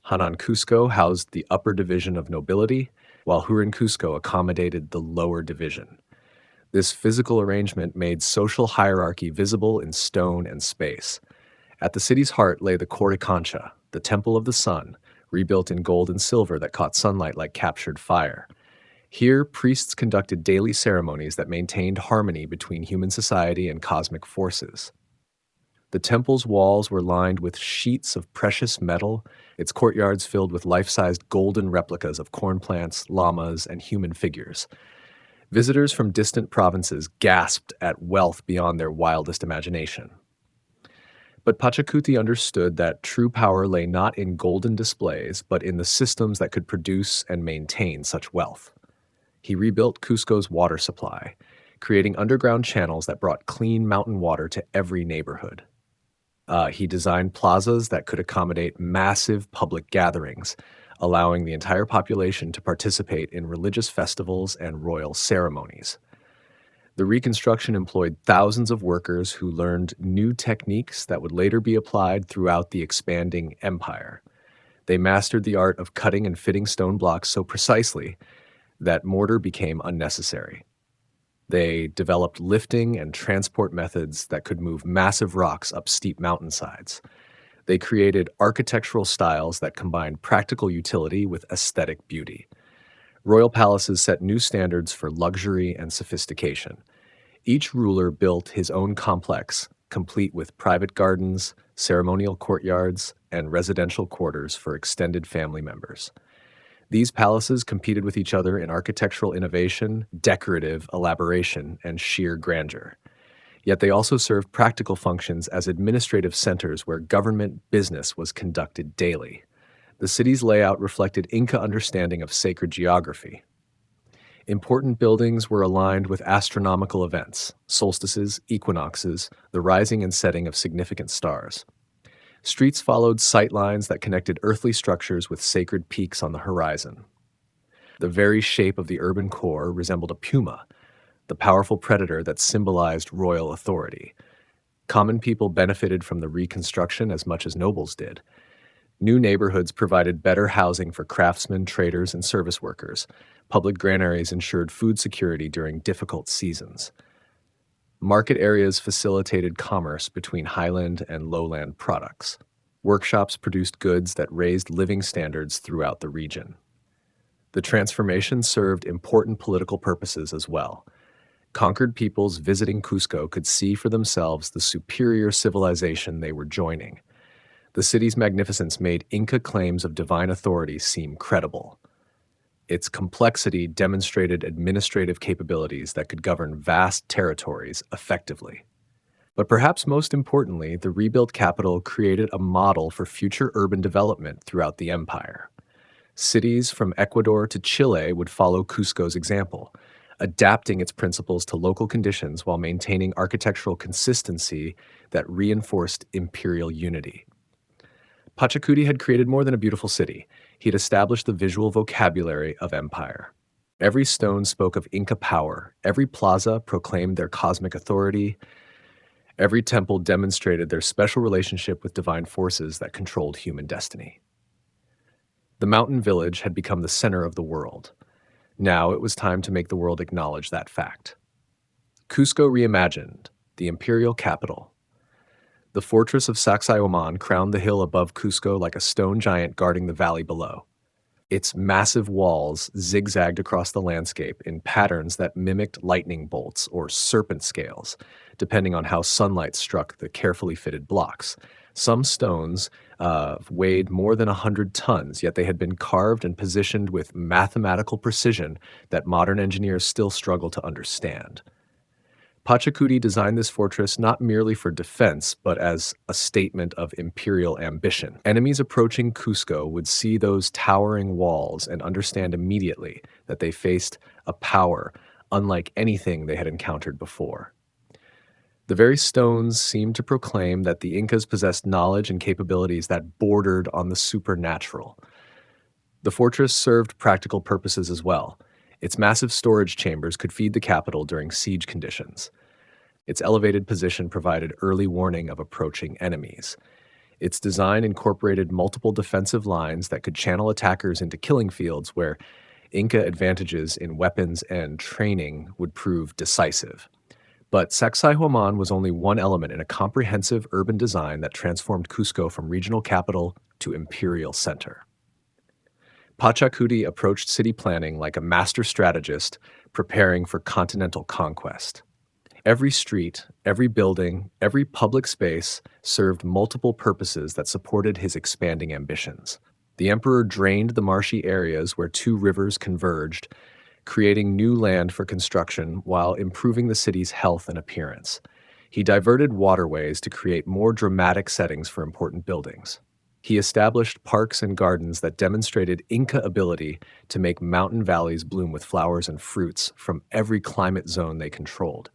Hanan Cusco housed the upper division of nobility, while Hurin Cusco accommodated the lower division. This physical arrangement made social hierarchy visible in stone and space. At the city's heart lay the Coricancha, the Temple of the Sun, rebuilt in gold and silver that caught sunlight like captured fire. Here, priests conducted daily ceremonies that maintained harmony between human society and cosmic forces. The temple's walls were lined with sheets of precious metal, its courtyards filled with life-sized golden replicas of corn plants, llamas, and human figures. Visitors from distant provinces gasped at wealth beyond their wildest imagination. But Pachacuti understood that true power lay not in golden displays, but in the systems that could produce and maintain such wealth. He rebuilt Cusco's water supply, creating underground channels that brought clean mountain water to every neighborhood. He designed plazas that could accommodate massive public gatherings, allowing the entire population to participate in religious festivals and royal ceremonies. The reconstruction employed thousands of workers who learned new techniques that would later be applied throughout the expanding empire. They mastered the art of cutting and fitting stone blocks so precisely that mortar became unnecessary. They developed lifting and transport methods that could move massive rocks up steep mountainsides. They created architectural styles that combined practical utility with aesthetic beauty. Royal palaces set new standards for luxury and sophistication. Each ruler built his own complex, complete with private gardens, ceremonial courtyards, and residential quarters for extended family members. These palaces competed with each other in architectural innovation, decorative elaboration, and sheer grandeur. Yet they also served practical functions as administrative centers where government business was conducted daily. The city's layout reflected Inca understanding of sacred geography. Important buildings were aligned with astronomical events, solstices, equinoxes, the rising and setting of significant stars. Streets followed sight lines that connected earthly structures with sacred peaks on the horizon. The very shape of the urban core resembled a puma, the powerful predator that symbolized royal authority. Common people benefited from the reconstruction as much as nobles did. New neighborhoods provided better housing for craftsmen, traders, and service workers. Public granaries ensured food security during difficult seasons. Market areas facilitated commerce between highland and lowland products. Workshops produced goods that raised living standards throughout the region. The transformation served important political purposes as well. Conquered peoples visiting Cusco could see for themselves the superior civilization they were joining. The city's magnificence made Inca claims of divine authority seem credible. Its complexity demonstrated administrative capabilities that could govern vast territories effectively. But perhaps most importantly, the rebuilt capital created a model for future urban development throughout the empire. Cities from Ecuador to Chile would follow Cusco's example, adapting its principles to local conditions while maintaining architectural consistency that reinforced imperial unity. Pachacuti had created more than a beautiful city. He had established the visual vocabulary of empire. Every stone spoke of Inca power, every plaza proclaimed their cosmic authority, every temple demonstrated their special relationship with divine forces that controlled human destiny. The mountain village had become the center of the world. Now it was time to make the world acknowledge that fact. Cusco reimagined, the imperial capital. The fortress of Sacsayhuaman crowned the hill above Cusco like a stone giant guarding the valley below. Its massive walls zigzagged across the landscape in patterns that mimicked lightning bolts or serpent scales, depending on how sunlight struck the carefully fitted blocks. Some stones weighed more than 100 tons, yet they had been carved and positioned with mathematical precision that modern engineers still struggle to understand. Pachacuti designed this fortress not merely for defense, but as a statement of imperial ambition. Enemies approaching Cusco would see those towering walls and understand immediately that they faced a power unlike anything they had encountered before. The very stones seemed to proclaim that the Incas possessed knowledge and capabilities that bordered on the supernatural. The fortress served practical purposes as well. Its massive storage chambers could feed the capital during siege conditions. Its elevated position provided early warning of approaching enemies. Its design incorporated multiple defensive lines that could channel attackers into killing fields where Inca advantages in weapons and training would prove decisive. But Sacsayhuaman was only one element in a comprehensive urban design that transformed Cusco from regional capital to imperial center. Pachacuti approached city planning like a master strategist preparing for continental conquest. Every street, every building, every public space served multiple purposes that supported his expanding ambitions. The emperor drained the marshy areas where two rivers converged, creating new land for construction while improving the city's health and appearance. He diverted waterways to create more dramatic settings for important buildings. He established parks and gardens that demonstrated Inca ability to make mountain valleys bloom with flowers and fruits from every climate zone they controlled.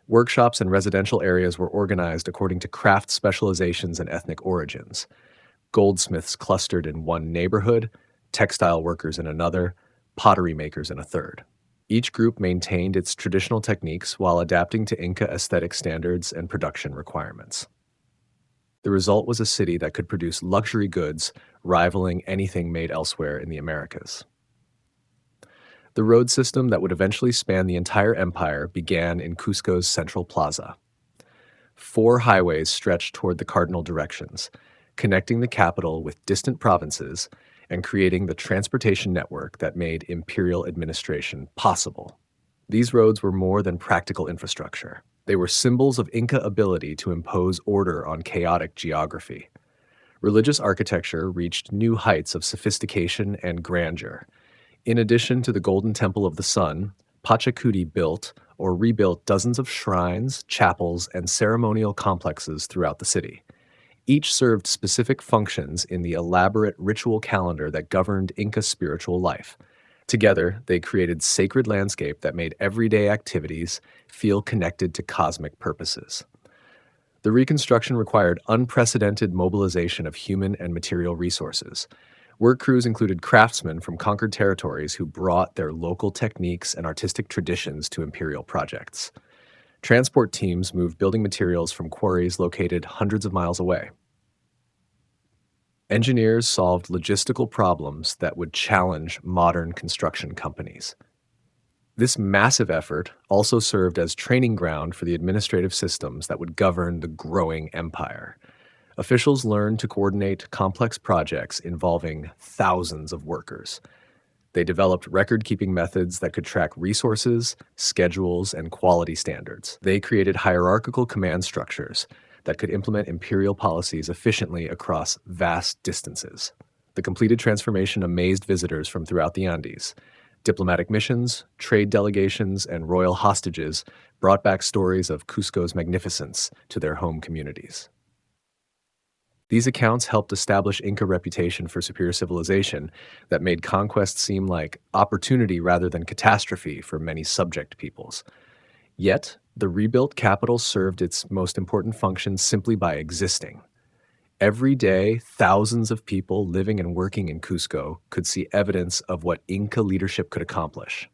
Workshops and residential areas were organized according to craft specializations and ethnic origins. Goldsmiths clustered in one neighborhood, textile workers in another, pottery makers in a third. Each group maintained its traditional techniques while adapting to Inca aesthetic standards and production requirements. The result was a city that could produce luxury goods rivaling anything made elsewhere in the Americas. The road system that would eventually span the entire empire began in Cusco's central plaza. 4 highways stretched toward the cardinal directions, connecting the capital with distant provinces and creating the transportation network that made imperial administration possible. These roads were more than practical infrastructure. They were symbols of Inca ability to impose order on chaotic geography. Religious architecture reached new heights of sophistication and grandeur. In addition to the Golden Temple of the Sun, Pachacuti built or rebuilt dozens of shrines, chapels, and ceremonial complexes throughout the city. Each served specific functions in the elaborate ritual calendar that governed Inca spiritual life. Together, they created sacred landscape that made everyday activities feel connected to cosmic purposes. The reconstruction required unprecedented mobilization of human and material resources. Work crews included craftsmen from conquered territories who brought their local techniques and artistic traditions to imperial projects. Transport teams moved building materials from quarries located hundreds of miles away. Engineers solved logistical problems that would challenge modern construction companies. This massive effort also served as training ground for the administrative systems that would govern the growing empire. Officials learned to coordinate complex projects involving thousands of workers. They developed record-keeping methods that could track resources, schedules, and quality standards. They created hierarchical command structures that could implement imperial policies efficiently across vast distances. The completed transformation amazed visitors from throughout the Andes. Diplomatic missions, trade delegations, and royal hostages brought back stories of Cusco's magnificence to their home communities. These accounts helped establish Inca reputation for superior civilization that made conquest seem like opportunity rather than catastrophe for many subject peoples. Yet, the rebuilt capital served its most important function simply by existing. Every day, thousands of people living and working in Cusco could see evidence of what Inca leadership could accomplish.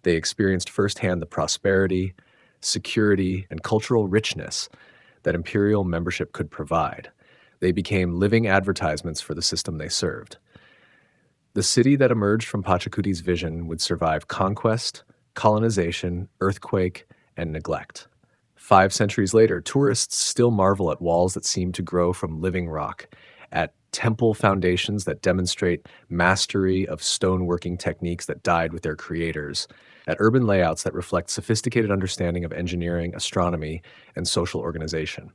They experienced firsthand the prosperity, security, and cultural richness that imperial membership could provide. They became living advertisements for the system they served. The city that emerged from Pachacuti's vision would survive conquest, colonization, earthquake, and neglect. 5 centuries later, tourists still marvel at walls that seem to grow from living rock, at temple foundations that demonstrate mastery of stoneworking techniques that died with their creators, at urban layouts that reflect sophisticated understanding of engineering, astronomy, and social organization.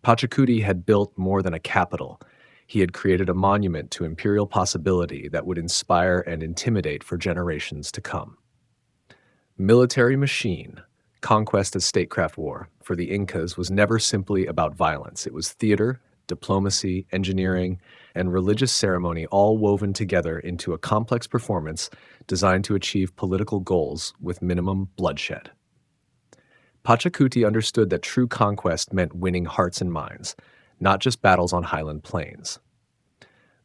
Pachacuti had built more than a capital. He had created a monument to imperial possibility that would inspire and intimidate for generations to come. Military machine, conquest as statecraft war, for the Incas was never simply about violence. It was theater, diplomacy, engineering, and religious ceremony all woven together into a complex performance designed to achieve political goals with minimum bloodshed. Pachacuti understood that true conquest meant winning hearts and minds, not just battles on highland plains.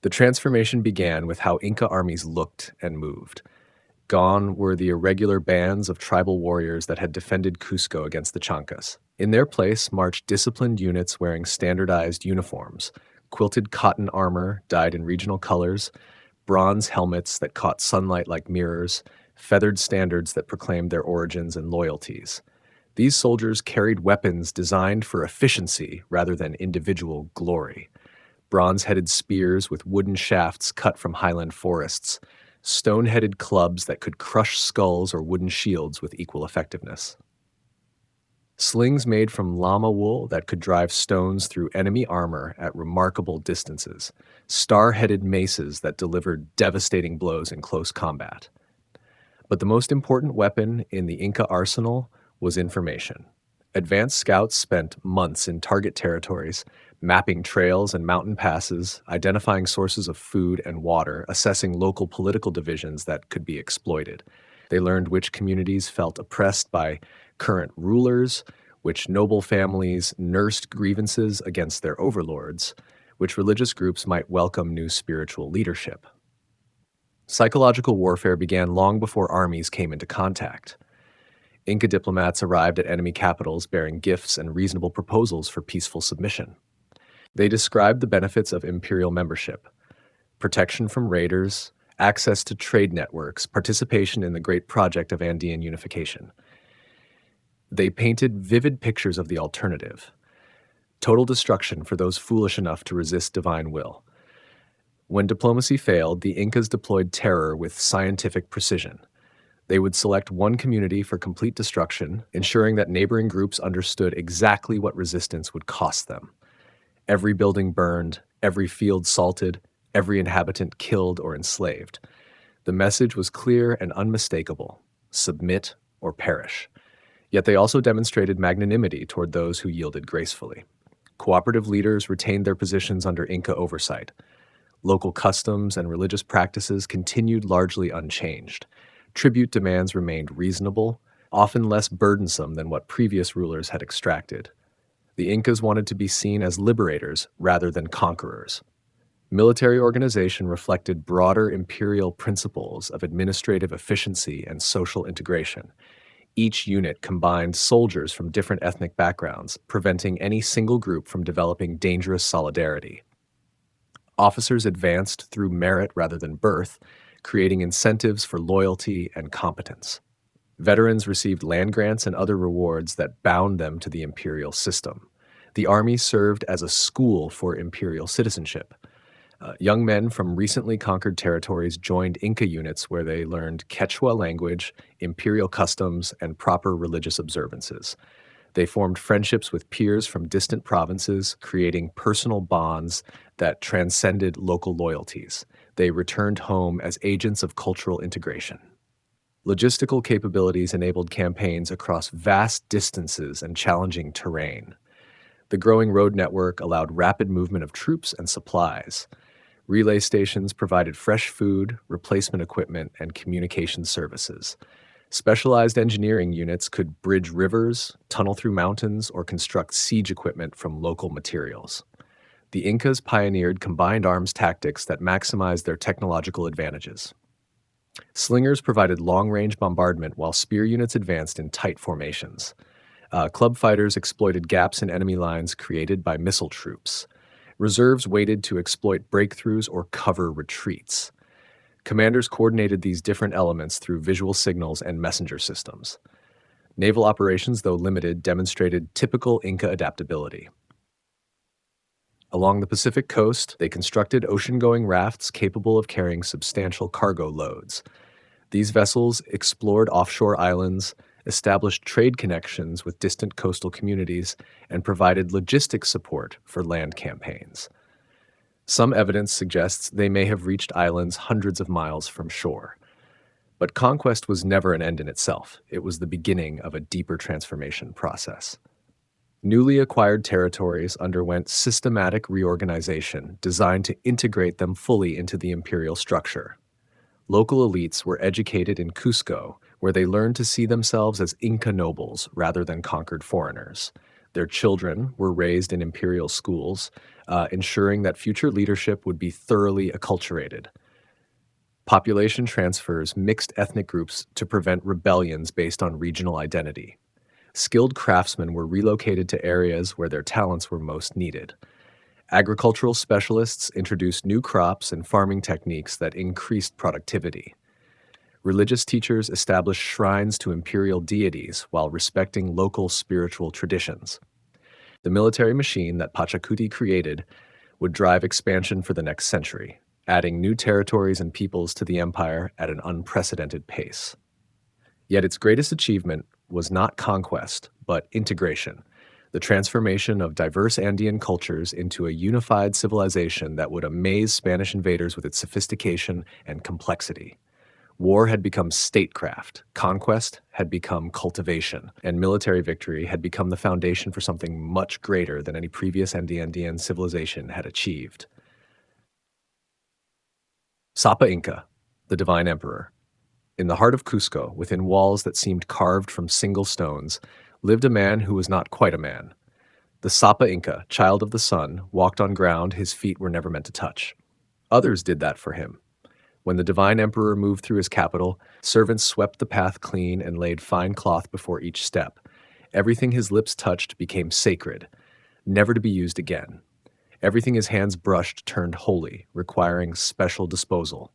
The transformation began with how Inca armies looked and moved. Gone were the irregular bands of tribal warriors that had defended Cusco against the Chancas. In their place marched disciplined units wearing standardized uniforms, quilted cotton armor dyed in regional colors, bronze helmets that caught sunlight like mirrors, feathered standards that proclaimed their origins and loyalties. These soldiers carried weapons designed for efficiency rather than individual glory. Bronze-headed spears with wooden shafts cut from highland forests, stone-headed clubs that could crush skulls or wooden shields with equal effectiveness. Slings made from llama wool that could drive stones through enemy armor at remarkable distances. Star-headed maces that delivered devastating blows in close combat. But the most important weapon in the Inca arsenal was information. Advanced scouts spent months in target territories, mapping trails and mountain passes, identifying sources of food and water, assessing local political divisions that could be exploited. They learned which communities felt oppressed by current rulers, which noble families nursed grievances against their overlords, which religious groups might welcome new spiritual leadership. Psychological warfare began long before armies came into contact. Inca diplomats arrived at enemy capitals bearing gifts and reasonable proposals for peaceful submission. They described the benefits of imperial membership: protection from raiders, access to trade networks, participation in the great project of Andean unification. They painted vivid pictures of the alternative: total destruction for those foolish enough to resist divine will. When diplomacy failed, the Incas deployed terror with scientific precision. They would select one community for complete destruction, ensuring that neighboring groups understood exactly what resistance would cost them. Every building burned, every field salted, every inhabitant killed or enslaved. The message was clear and unmistakable: submit or perish. Yet they also demonstrated magnanimity toward those who yielded gracefully. Cooperative leaders retained their positions under Inca oversight. Local customs and religious practices continued largely unchanged. Tribute demands remained reasonable, often less burdensome than what previous rulers had extracted. The Incas wanted to be seen as liberators rather than conquerors. Military organization reflected broader imperial principles of administrative efficiency and social integration. Each unit combined soldiers from different ethnic backgrounds, preventing any single group from developing dangerous solidarity. Officers advanced through merit rather than birth, creating incentives for loyalty and competence. Veterans received land grants and other rewards that bound them to the imperial system. The army served as a school for imperial citizenship. Young men from recently conquered territories joined Inca units where they learned Quechua language, imperial customs, and proper religious observances. They formed friendships with peers from distant provinces, creating personal bonds that transcended local loyalties. They returned home as agents of cultural integration. Logistical capabilities enabled campaigns across vast distances and challenging terrain. The growing road network allowed rapid movement of troops and supplies. Relay stations provided fresh food, replacement equipment, and communication services. Specialized engineering units could bridge rivers, tunnel through mountains, or construct siege equipment from local materials. The Incas pioneered combined arms tactics that maximized their technological advantages. Slingers provided long-range bombardment while spear units advanced in tight formations. Club fighters exploited gaps in enemy lines created by missile troops. Reserves waited to exploit breakthroughs or cover retreats. Commanders coordinated these different elements through visual signals and messenger systems. Naval operations, though limited, demonstrated typical Inca adaptability. Along the Pacific coast, they constructed ocean-going rafts capable of carrying substantial cargo loads. These vessels explored offshore islands, established trade connections with distant coastal communities, and provided logistics support for land campaigns. Some evidence suggests they may have reached islands hundreds of miles from shore. But conquest was never an end in itself. It was the beginning of a deeper transformation process. Newly acquired territories underwent systematic reorganization designed to integrate them fully into the imperial structure. Local elites were educated in Cusco, where they learned to see themselves as Inca nobles rather than conquered foreigners. Their children were raised in imperial schools, ensuring that future leadership would be thoroughly acculturated. Population transfers mixed ethnic groups to prevent rebellions based on regional identity. Skilled craftsmen were relocated to areas where their talents were most needed. Agricultural specialists introduced new crops and farming techniques that increased productivity. Religious teachers established shrines to imperial deities while respecting local spiritual traditions. The military machine that Pachacuti created would drive expansion for the next century, adding new territories and peoples to the empire at an unprecedented pace. Yet its greatest achievement was not conquest, but integration, the transformation of diverse Andean cultures into a unified civilization that would amaze Spanish invaders with its sophistication and complexity. War had become statecraft, conquest had become cultivation, and military victory had become the foundation for something much greater than any previous Andean civilization had achieved. Sapa Inca, the Divine Emperor. In the heart of Cusco, within walls that seemed carved from single stones, lived a man who was not quite a man. The Sapa Inca, child of the sun, walked on ground his feet were never meant to touch. Others did that for him. When the divine emperor moved through his capital, servants swept the path clean and laid fine cloth before each step. Everything his lips touched became sacred, never to be used again. Everything his hands brushed turned holy, requiring special disposal.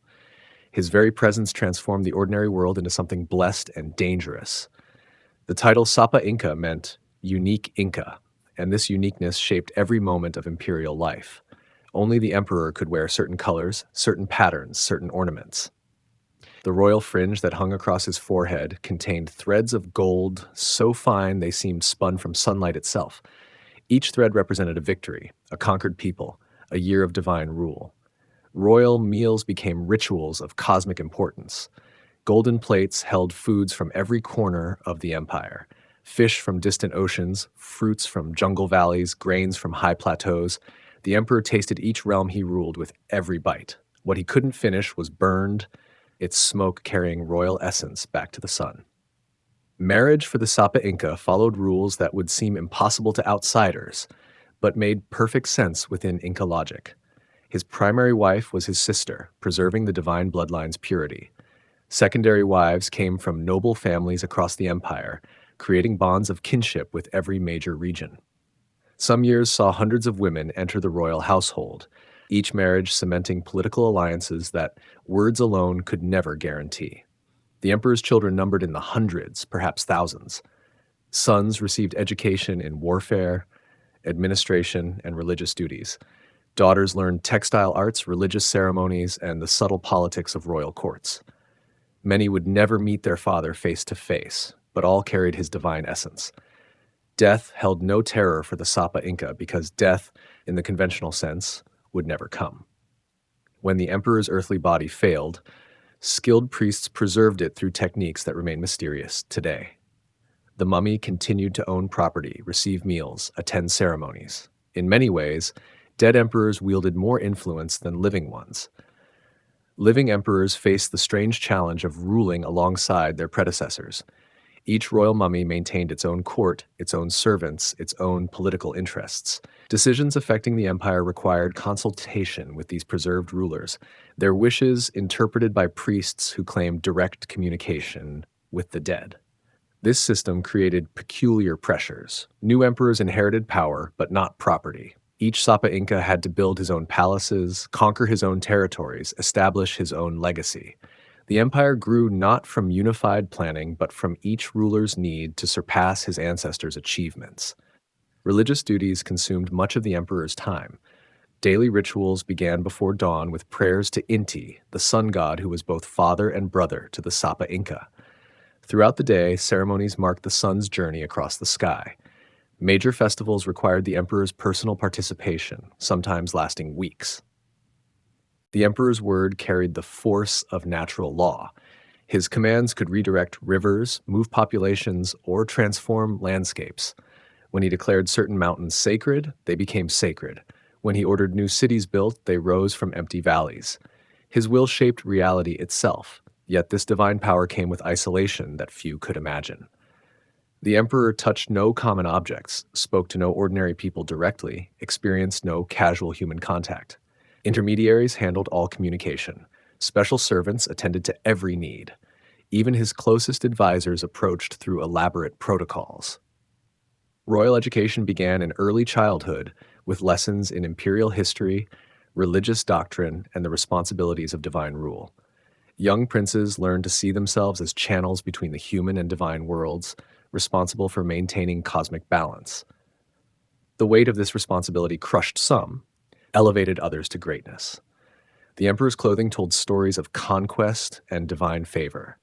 His very presence transformed the ordinary world into something blessed and dangerous. The title Sapa Inca meant unique Inca, and this uniqueness shaped every moment of imperial life. Only the emperor could wear certain colors, certain patterns, certain ornaments. The royal fringe that hung across his forehead contained threads of gold so fine they seemed spun from sunlight itself. Each thread represented a victory, a conquered people, a year of divine rule. Royal meals became rituals of cosmic importance. Golden plates held foods from every corner of the empire. Fish from distant oceans, fruits from jungle valleys, grains from high plateaus. The emperor tasted each realm he ruled with every bite. What he couldn't finish was burned, its smoke carrying royal essence back to the sun. Marriage for the Sapa Inca followed rules that would seem impossible to outsiders, but made perfect sense within Inca logic. His primary wife was his sister, preserving the divine bloodline's purity. Secondary wives came from noble families across the empire, creating bonds of kinship with every major region. Some years saw hundreds of women enter the royal household, each marriage cementing political alliances that words alone could never guarantee. The emperor's children numbered in the hundreds, perhaps thousands. Sons received education in warfare, administration, and religious duties. Daughters learned textile arts, religious ceremonies, and the subtle politics of royal courts. Many would never meet their father face to face, but all carried his divine essence. Death held no terror for the Sapa Inca because death, in the conventional sense, would never come. When the emperor's earthly body failed, skilled priests preserved it through techniques that remain mysterious today. The mummy continued to own property, receive meals, attend ceremonies. In many ways, dead emperors wielded more influence than living ones. Living emperors faced the strange challenge of ruling alongside their predecessors. Each royal mummy maintained its own court, its own servants, its own political interests. Decisions affecting the empire required consultation with these preserved rulers, their wishes interpreted by priests who claimed direct communication with the dead. This system created peculiar pressures. New emperors inherited power, but not property. Each Sapa Inca had to build his own palaces, conquer his own territories, establish his own legacy. The empire grew not from unified planning, but from each ruler's need to surpass his ancestors' achievements. Religious duties consumed much of the emperor's time. Daily rituals began before dawn with prayers to Inti, the sun god who was both father and brother to the Sapa Inca. Throughout the day, ceremonies marked the sun's journey across the sky. Major festivals required the emperor's personal participation, sometimes lasting weeks. The emperor's word carried the force of natural law. His commands could redirect rivers, move populations, or transform landscapes. When he declared certain mountains sacred, they became sacred. When he ordered new cities built, they rose from empty valleys. His will shaped reality itself, yet this divine power came with isolation that few could imagine. The emperor touched no common objects, spoke to no ordinary people directly, experienced no casual human contact. Intermediaries handled all communication. Special servants attended to every need. Even his closest advisors approached through elaborate protocols. Royal education began in early childhood with lessons in imperial history, religious doctrine, and the responsibilities of divine rule. Young princes learned to see themselves as channels between the human and divine worlds, responsible for maintaining cosmic balance. The weight of this responsibility crushed some, elevated others to greatness. The emperor's clothing told stories of conquest and divine favor.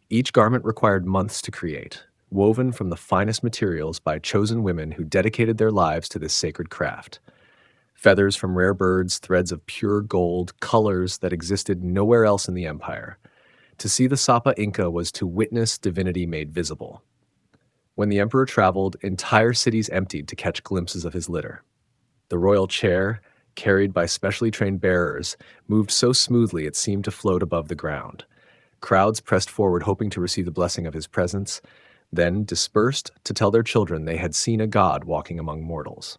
Each garment required months to create, woven from the finest materials by chosen women who dedicated their lives to this sacred craft. Feathers from rare birds, threads of pure gold, colors that existed nowhere else in the empire. To see the Sapa Inca was to witness divinity made visible. When the emperor traveled, entire cities emptied to catch glimpses of his litter. The royal chair, carried by specially trained bearers, moved so smoothly it seemed to float above the ground. Crowds pressed forward hoping to receive the blessing of his presence, then dispersed to tell their children they had seen a god walking among mortals.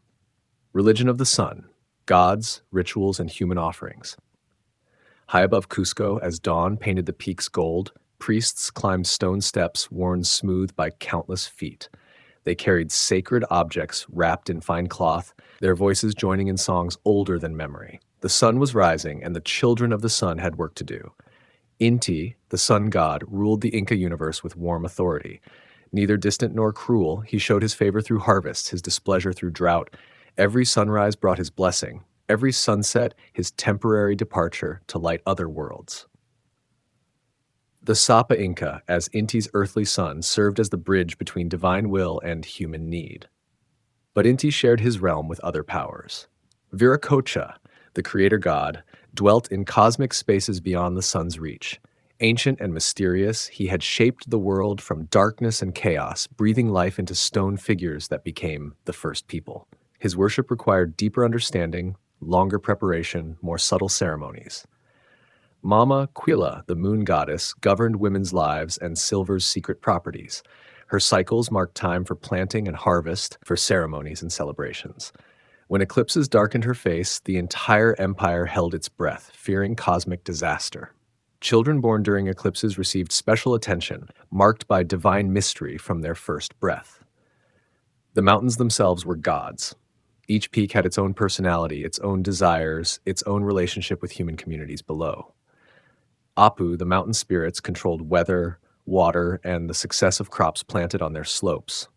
Religion of the sun, gods, rituals, and human offerings. High above Cusco, as dawn painted the peaks gold, priests climbed stone steps worn smooth by countless feet. They carried sacred objects wrapped in fine cloth, their voices joining in songs older than memory. The sun was rising, and the children of the sun had work to do. Inti, the sun god, ruled the Inca universe with warm authority. Neither distant nor cruel, he showed his favor through harvest, his displeasure through drought. Every sunrise brought his blessing, every sunset his temporary departure to light other worlds. The Sapa Inca, as Inti's earthly son, served as the bridge between divine will and human need. But Inti shared his realm with other powers. Viracocha, the creator god, dwelt in cosmic spaces beyond the sun's reach. Ancient and mysterious, he had shaped the world from darkness and chaos, breathing life into stone figures that became the first people. His worship required deeper understanding, longer preparation, more subtle ceremonies. Mama Quila, the moon goddess, governed women's lives and silver's secret properties. Her cycles marked time for planting and harvest, for ceremonies and celebrations. When eclipses darkened her face, the entire empire held its breath, fearing cosmic disaster. Children born during eclipses received special attention, marked by divine mystery from their first breath. The mountains themselves were gods. Each peak had its own personality, its own desires, its own relationship with human communities below. Apu, the mountain spirits, controlled weather, water, and the success of crops planted on their slopes.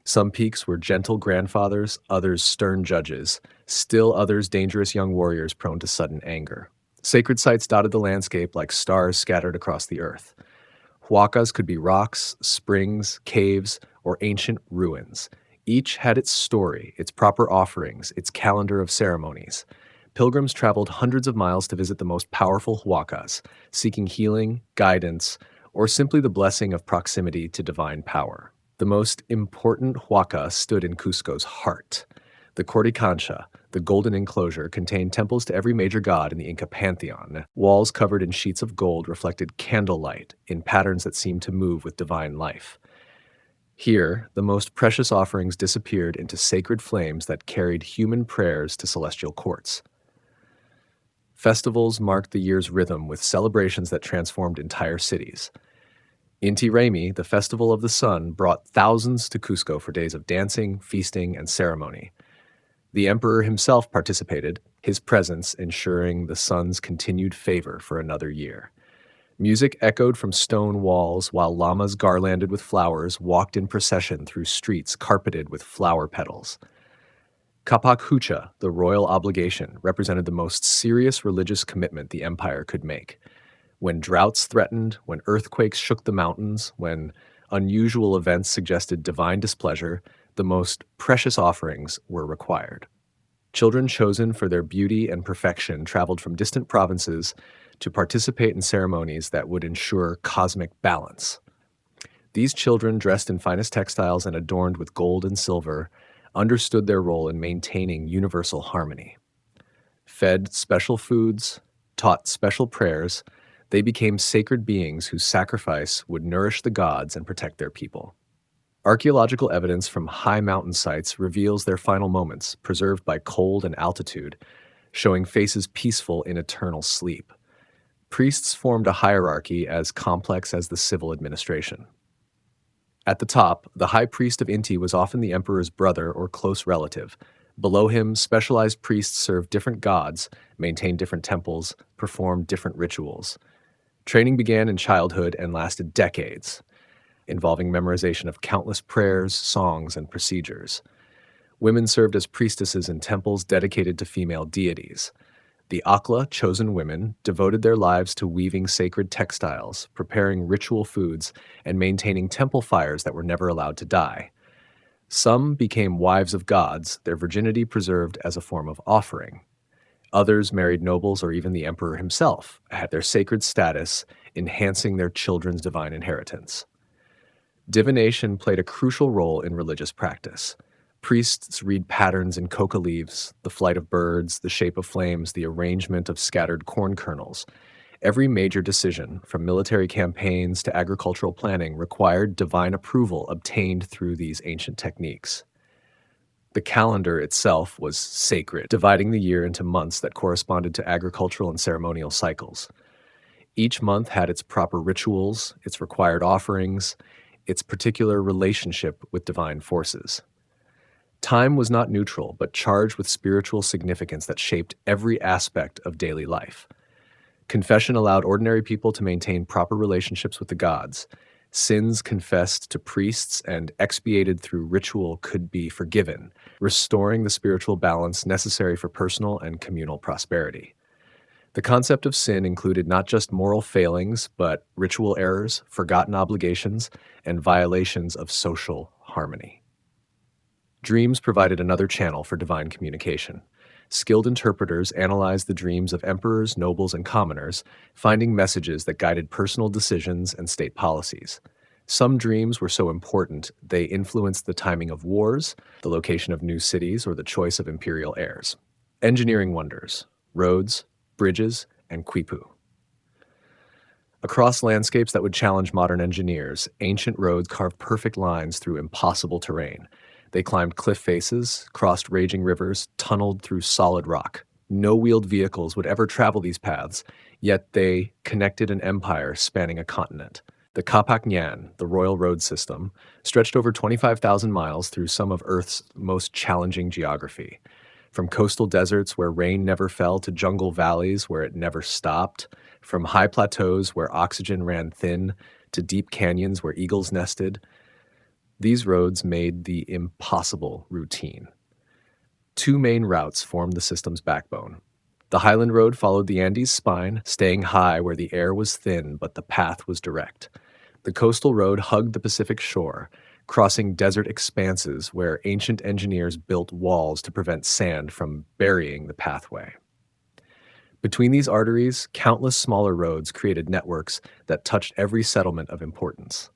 Some peaks were gentle grandfathers, others stern judges, still others dangerous young warriors prone to sudden anger. Sacred sites dotted the landscape like stars scattered across the earth. Huacas could be rocks, springs, caves, or ancient ruins. Each had its story, its proper offerings, its calendar of ceremonies. Pilgrims traveled hundreds of miles to visit the most powerful huacas, seeking healing, guidance, or simply the blessing of proximity to divine power. The most important huaca stood in Cusco's heart. The Corticancha, the golden enclosure, contained temples to every major god in the Inca pantheon. Walls covered in sheets of gold reflected candlelight in patterns that seemed to move with divine life. Here, the most precious offerings disappeared into sacred flames that carried human prayers to celestial courts. Festivals marked the year's rhythm with celebrations that transformed entire cities. Inti Raymi, the festival of the sun, brought thousands to Cusco for days of dancing, feasting, and ceremony. The emperor himself participated, his presence ensuring the sun's continued favor for another year. Music echoed from stone walls while llamas garlanded with flowers walked in procession through streets carpeted with flower petals. Kapak Hucha, the royal obligation, represented the most serious religious commitment the empire could make. When droughts threatened, when earthquakes shook the mountains, when unusual events suggested divine displeasure, the most precious offerings were required. Children chosen for their beauty and perfection traveled from distant provinces to participate in ceremonies that would ensure cosmic balance. These children, dressed in finest textiles and adorned with gold and silver, understood their role in maintaining universal harmony. Fed special foods, taught special prayers, they became sacred beings whose sacrifice would nourish the gods and protect their people. Archaeological evidence from high mountain sites reveals their final moments, preserved by cold and altitude, showing faces peaceful in eternal sleep. Priests formed a hierarchy as complex as the civil administration. At the top, the high priest of Inti was often the emperor's brother or close relative. Below him, specialized priests served different gods, maintained different temples, performed different rituals. Training began in childhood and lasted decades, involving memorization of countless prayers, songs, and procedures. Women served as priestesses in temples dedicated to female deities. The Akla, chosen women, devoted their lives to weaving sacred textiles, preparing ritual foods, and maintaining temple fires that were never allowed to die. Some became wives of gods, their virginity preserved as a form of offering. Others married nobles or even the emperor himself, had their sacred status enhancing their children's divine inheritance. Divination played a crucial role in religious practice. Priests read patterns in coca leaves, the flight of birds, the shape of flames, the arrangement of scattered corn kernels. Every major decision, from military campaigns to agricultural planning, required divine approval obtained through these ancient techniques. The calendar itself was sacred, dividing the year into months that corresponded to agricultural and ceremonial cycles. Each month had its proper rituals, its required offerings, its particular relationship with divine forces. Time was not neutral, but charged with spiritual significance that shaped every aspect of daily life. Confession allowed ordinary people to maintain proper relationships with the gods. Sins confessed to priests and expiated through ritual could be forgiven, restoring the spiritual balance necessary for personal and communal prosperity. The concept of sin included not just moral failings, but ritual errors, forgotten obligations, and violations of social harmony. Dreams provided another channel for divine communication. Skilled interpreters analyzed the dreams of emperors, nobles, and commoners, finding messages that guided personal decisions and state policies. Some dreams were so important they influenced the timing of wars, the location of new cities, or the choice of imperial heirs. Engineering wonders, roads, bridges, and quipu. Across landscapes that would challenge modern engineers, ancient roads carved perfect lines through impossible terrain. They climbed cliff faces, crossed raging rivers, tunneled through solid rock. No wheeled vehicles would ever travel these paths, yet they connected an empire spanning a continent. The Kapak Nyan, the royal road system, stretched over 25,000 miles through some of Earth's most challenging geography. From coastal deserts where rain never fell to jungle valleys where it never stopped, from high plateaus where oxygen ran thin to deep canyons where eagles nested, these roads made the impossible routine. Two main routes formed the system's backbone. The Highland Road followed the Andes spine, staying high where the air was thin but the path was direct. The The coastal road hugged the Pacific shore, crossing desert expanses where ancient engineers built walls to prevent sand from burying the pathway. Between these arteries, countless smaller roads created networks that touched every settlement of importance.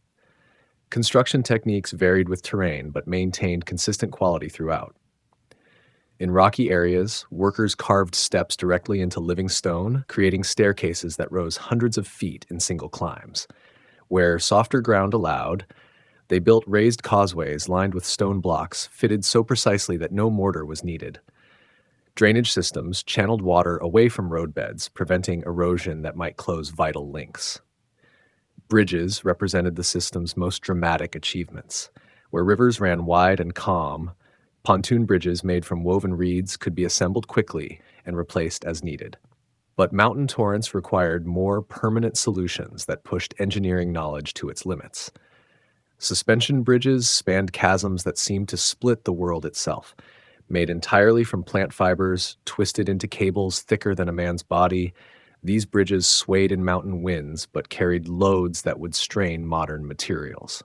Construction techniques varied with terrain but maintained consistent quality throughout. In rocky areas, workers carved steps directly into living stone, creating staircases that rose hundreds of feet in single climbs. Where softer ground allowed, they built raised causeways lined with stone blocks fitted so precisely that no mortar was needed. Drainage systems channeled water away from roadbeds, preventing erosion that might close vital links. Bridges represented the system's most dramatic achievements. Where rivers ran wide and calm, pontoon bridges made from woven reeds could be assembled quickly and replaced as needed. But mountain torrents required more permanent solutions that pushed engineering knowledge to its limits. Suspension bridges spanned chasms that seemed to split the world itself. Made entirely from plant fibers, twisted into cables thicker than a man's body, these bridges swayed in mountain winds but carried loads that would strain modern materials.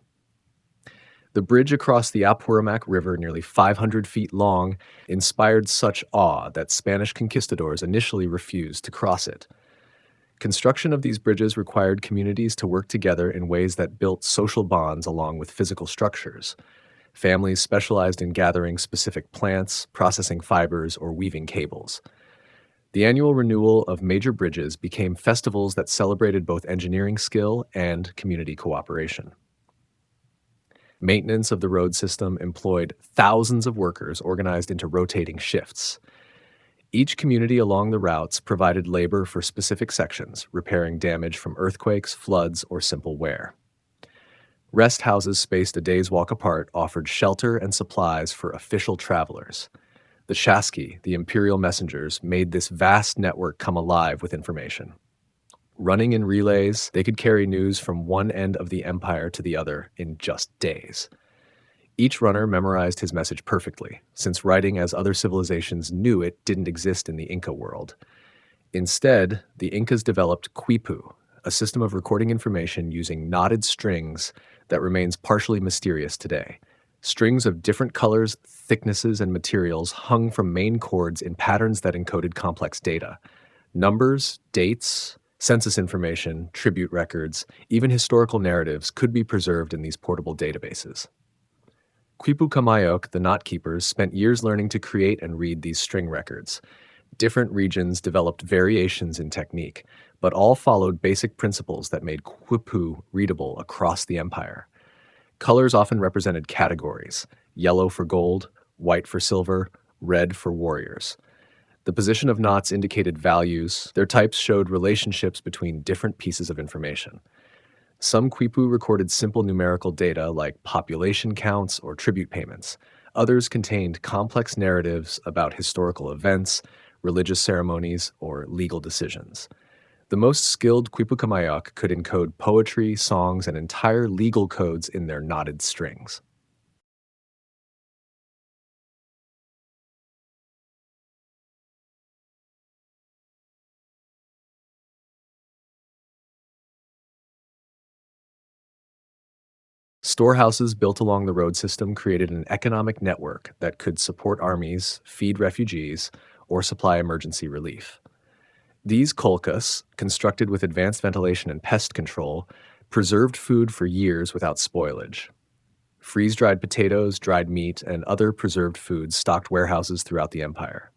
The bridge across the Apurimac River, nearly 500 feet long, inspired such awe that Spanish conquistadors initially refused to cross it. Construction of these bridges required communities to work together in ways that built social bonds along with physical structures. Families specialized in gathering specific plants, processing fibers, or weaving cables. The annual renewal of major bridges became festivals that celebrated both engineering skill and community cooperation. Maintenance of the road system employed thousands of workers organized into rotating shifts. Each community along the routes provided labor for specific sections, repairing damage from earthquakes, floods, or simple wear. Rest houses spaced a day's walk apart offered shelter and supplies for official travelers. The Shaski, the imperial messengers, made this vast network come alive with information. Running in relays, they could carry news from one end of the empire to the other in just days. Each runner memorized his message perfectly, since writing as other civilizations knew it didn't exist in the Inca world. Instead, the Incas developed quipu, a system of recording information using knotted strings that remains partially mysterious today. Strings of different colors, thicknesses, and materials hung from main cords in patterns that encoded complex data. Numbers, dates, census information, tribute records, even historical narratives could be preserved in these portable databases. Quipu Kamayok, the knot keepers, spent years learning to create and read these string records. Different regions developed variations in technique, but all followed basic principles that made Quipu readable across the empire. Colors often represented categories: yellow for gold, white for silver, red for warriors. The position of knots indicated values. Their types showed relationships between different pieces of information. Some quipu recorded simple numerical data like population counts or tribute payments. Others contained complex narratives about historical events, religious ceremonies, or legal decisions. The most skilled quipu Kamayok could encode poetry, songs, and entire legal codes in their knotted strings. Storehouses built along the road system created an economic network that could support armies, feed refugees, or supply emergency relief. These kolkas, constructed with advanced ventilation and pest control, preserved food for years without spoilage. Freeze-dried potatoes, dried meat, and other preserved foods stocked warehouses throughout the empire.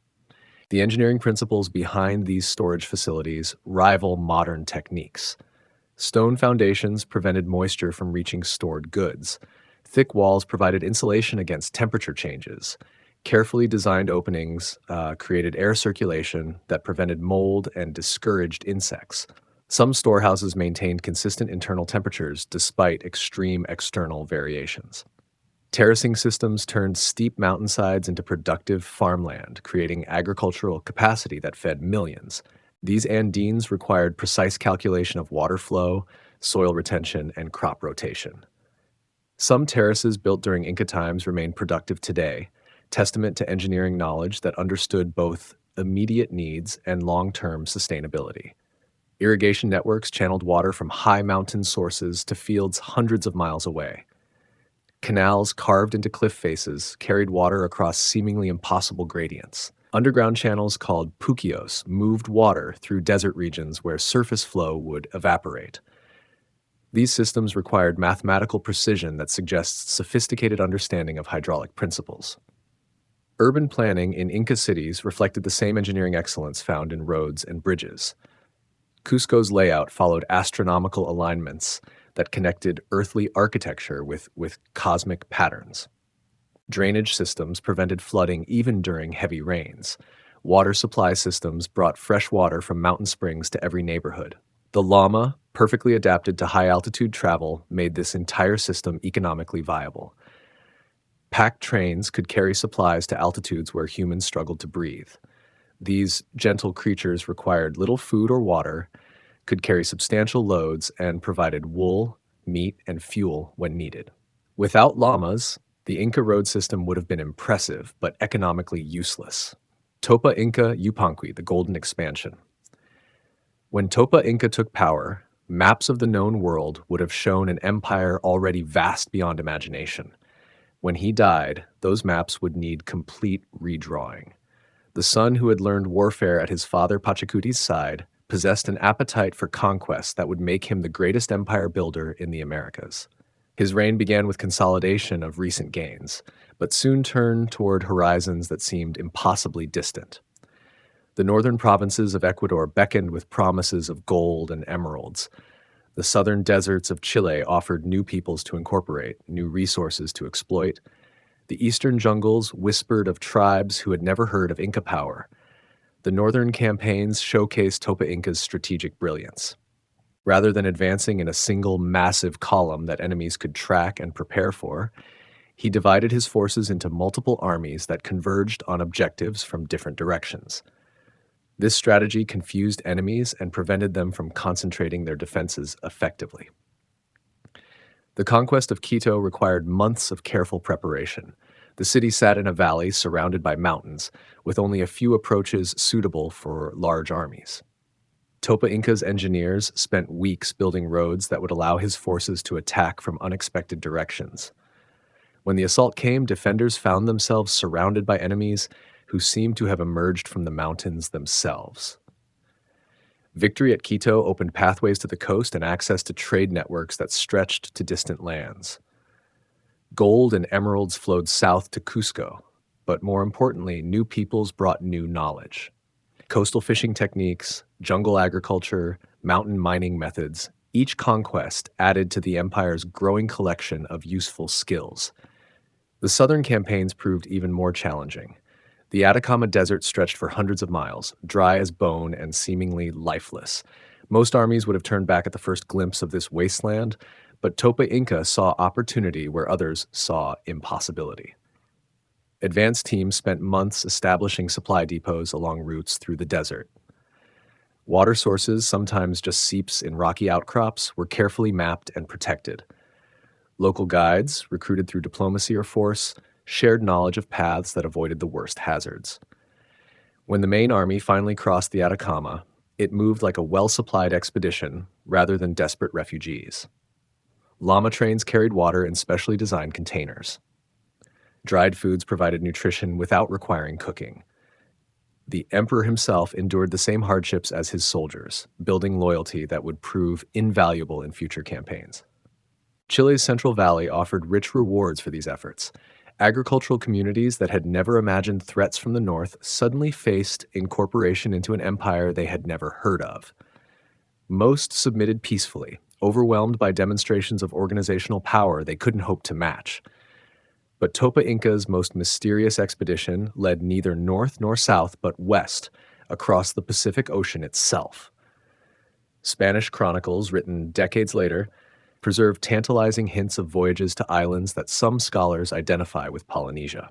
The engineering principles behind these storage facilities rival modern techniques. Stone foundations prevented moisture from reaching stored goods. Thick walls provided insulation against temperature changes. Carefully designed openings created air circulation that prevented mold and discouraged insects. Some storehouses maintained consistent internal temperatures despite extreme external variations. Terracing systems turned steep mountainsides into productive farmland, creating agricultural capacity that fed millions. These Andeans required precise calculation of water flow, soil retention, and crop rotation. Some terraces built during Inca times remain productive today, testament to engineering knowledge that understood both immediate needs and long-term sustainability. Irrigation networks channeled water from high mountain sources to fields hundreds of miles away. Canals carved into cliff faces carried water across seemingly impossible gradients. Underground channels called puquios moved water through desert regions where surface flow would evaporate. These systems required mathematical precision that suggests sophisticated understanding of hydraulic principles. Urban planning in Inca cities reflected the same engineering excellence found in roads and bridges. Cusco's layout followed astronomical alignments that connected earthly architecture with cosmic patterns. Drainage systems prevented flooding even during heavy rains. Water supply systems brought fresh water from mountain springs to every neighborhood. The llama, perfectly adapted to high-altitude travel, made this entire system economically viable. Packed trains could carry supplies to altitudes where humans struggled to breathe. These gentle creatures required little food or water, could carry substantial loads, and provided wool, meat, and fuel when needed. Without llamas, the Inca road system would have been impressive, but economically useless. Topa Inca Yupanqui, the Golden Expansion. When Topa Inca took power, maps of the known world would have shown an empire already vast beyond imagination. When he died, those maps would need complete redrawing. The son who had learned warfare at his father Pachacuti's side possessed an appetite for conquest that would make him the greatest empire builder in the Americas. His reign began with consolidation of recent gains, but soon turned toward horizons that seemed impossibly distant. The northern provinces of Ecuador beckoned with promises of gold and emeralds. The southern deserts of Chile offered new peoples to incorporate, new resources to exploit. The eastern jungles whispered of tribes who had never heard of Inca power. The northern campaigns showcased Topa Inca's strategic brilliance. Rather than advancing in a single massive column that enemies could track and prepare for, he divided his forces into multiple armies that converged on objectives from different directions. This strategy confused enemies and prevented them from concentrating their defenses effectively. The conquest of Quito required months of careful preparation. The city sat in a valley surrounded by mountains, with only a few approaches suitable for large armies. Topa Inca's engineers spent weeks building roads that would allow his forces to attack from unexpected directions. When the assault came, defenders found themselves surrounded by enemies who seemed to have emerged from the mountains themselves. Victory at Quito opened pathways to the coast and access to trade networks that stretched to distant lands. Gold and emeralds flowed south to Cusco, but more importantly, new peoples brought new knowledge. Coastal fishing techniques, jungle agriculture, mountain mining methods, each conquest added to the empire's growing collection of useful skills. The southern campaigns proved even more challenging. The Atacama Desert stretched for hundreds of miles, dry as bone and seemingly lifeless. Most armies would have turned back at the first glimpse of this wasteland, but Topa Inca saw opportunity where others saw impossibility. Advanced teams spent months establishing supply depots along routes through the desert. Water sources, sometimes just seeps in rocky outcrops, were carefully mapped and protected. Local guides, recruited through diplomacy or force, shared knowledge of paths that avoided the worst hazards. When the main army finally crossed the Atacama, it moved like a well-supplied expedition rather than desperate refugees. Llama trains carried water in specially designed containers. Dried foods provided nutrition without requiring cooking. The emperor himself endured the same hardships as his soldiers, building loyalty that would prove invaluable in future campaigns. Chile's Central Valley offered rich rewards for these efforts. Agricultural communities that had never imagined threats from the north suddenly faced incorporation into an empire they had never heard of. Most submitted peacefully, overwhelmed by demonstrations of organizational power they couldn't hope to match. But Topa Inca's most mysterious expedition led neither north nor south but west, across the Pacific Ocean itself. Spanish chronicles, written decades later, preserve tantalizing hints of voyages to islands that some scholars identify with Polynesia.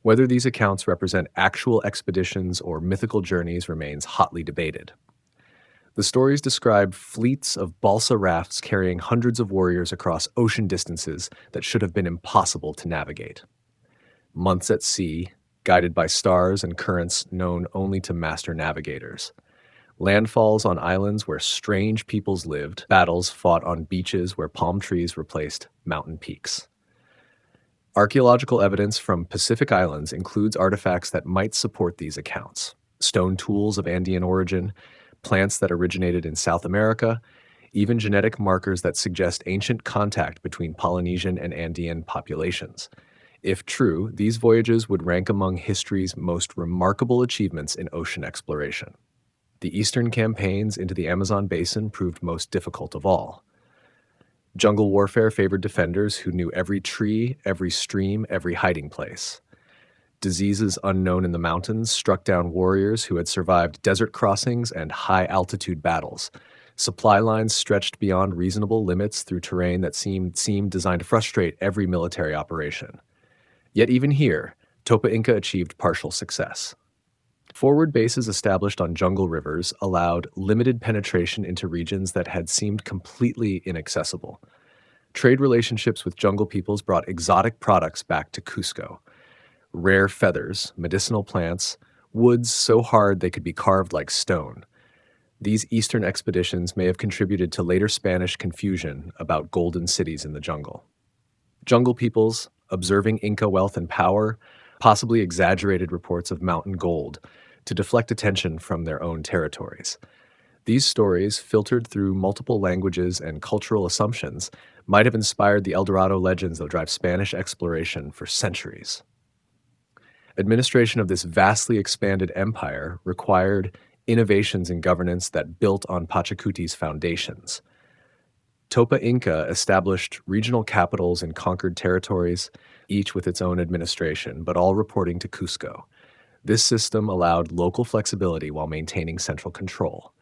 Whether these accounts represent actual expeditions or mythical journeys remains hotly debated. The stories describe fleets of balsa rafts carrying hundreds of warriors across ocean distances that should have been impossible to navigate. Months at sea, guided by stars and currents known only to master navigators. Landfalls on islands where strange peoples lived, battles fought on beaches where palm trees replaced mountain peaks. Archaeological evidence from Pacific Islands includes artifacts that might support these accounts: stone tools of Andean origin, plants that originated in South America, even genetic markers that suggest ancient contact between Polynesian and Andean populations. If true, these voyages would rank among history's most remarkable achievements in ocean exploration. The eastern campaigns into the Amazon basin proved most difficult of all. Jungle warfare favored defenders who knew every tree, every stream, every hiding place. Diseases unknown in the mountains struck down warriors who had survived desert crossings and high-altitude battles. Supply lines stretched beyond reasonable limits through terrain that seemed designed to frustrate every military operation. Yet even here, Topa Inca achieved partial success. Forward bases established on jungle rivers allowed limited penetration into regions that had seemed completely inaccessible. Trade relationships with jungle peoples brought exotic products back to Cusco: rare feathers, medicinal plants, woods so hard they could be carved like stone. These eastern expeditions may have contributed to later Spanish confusion about golden cities in the jungle. Jungle peoples, observing Inca wealth and power, possibly exaggerated reports of mountain gold to deflect attention from their own territories. These stories, filtered through multiple languages and cultural assumptions, might have inspired the El Dorado legends that drive Spanish exploration for centuries. Administration of this vastly expanded empire required innovations in governance that built on Pachacuti's foundations. Topa Inca established regional capitals in conquered territories, each with its own administration, but all reporting to Cusco. This system allowed local flexibility while maintaining central control.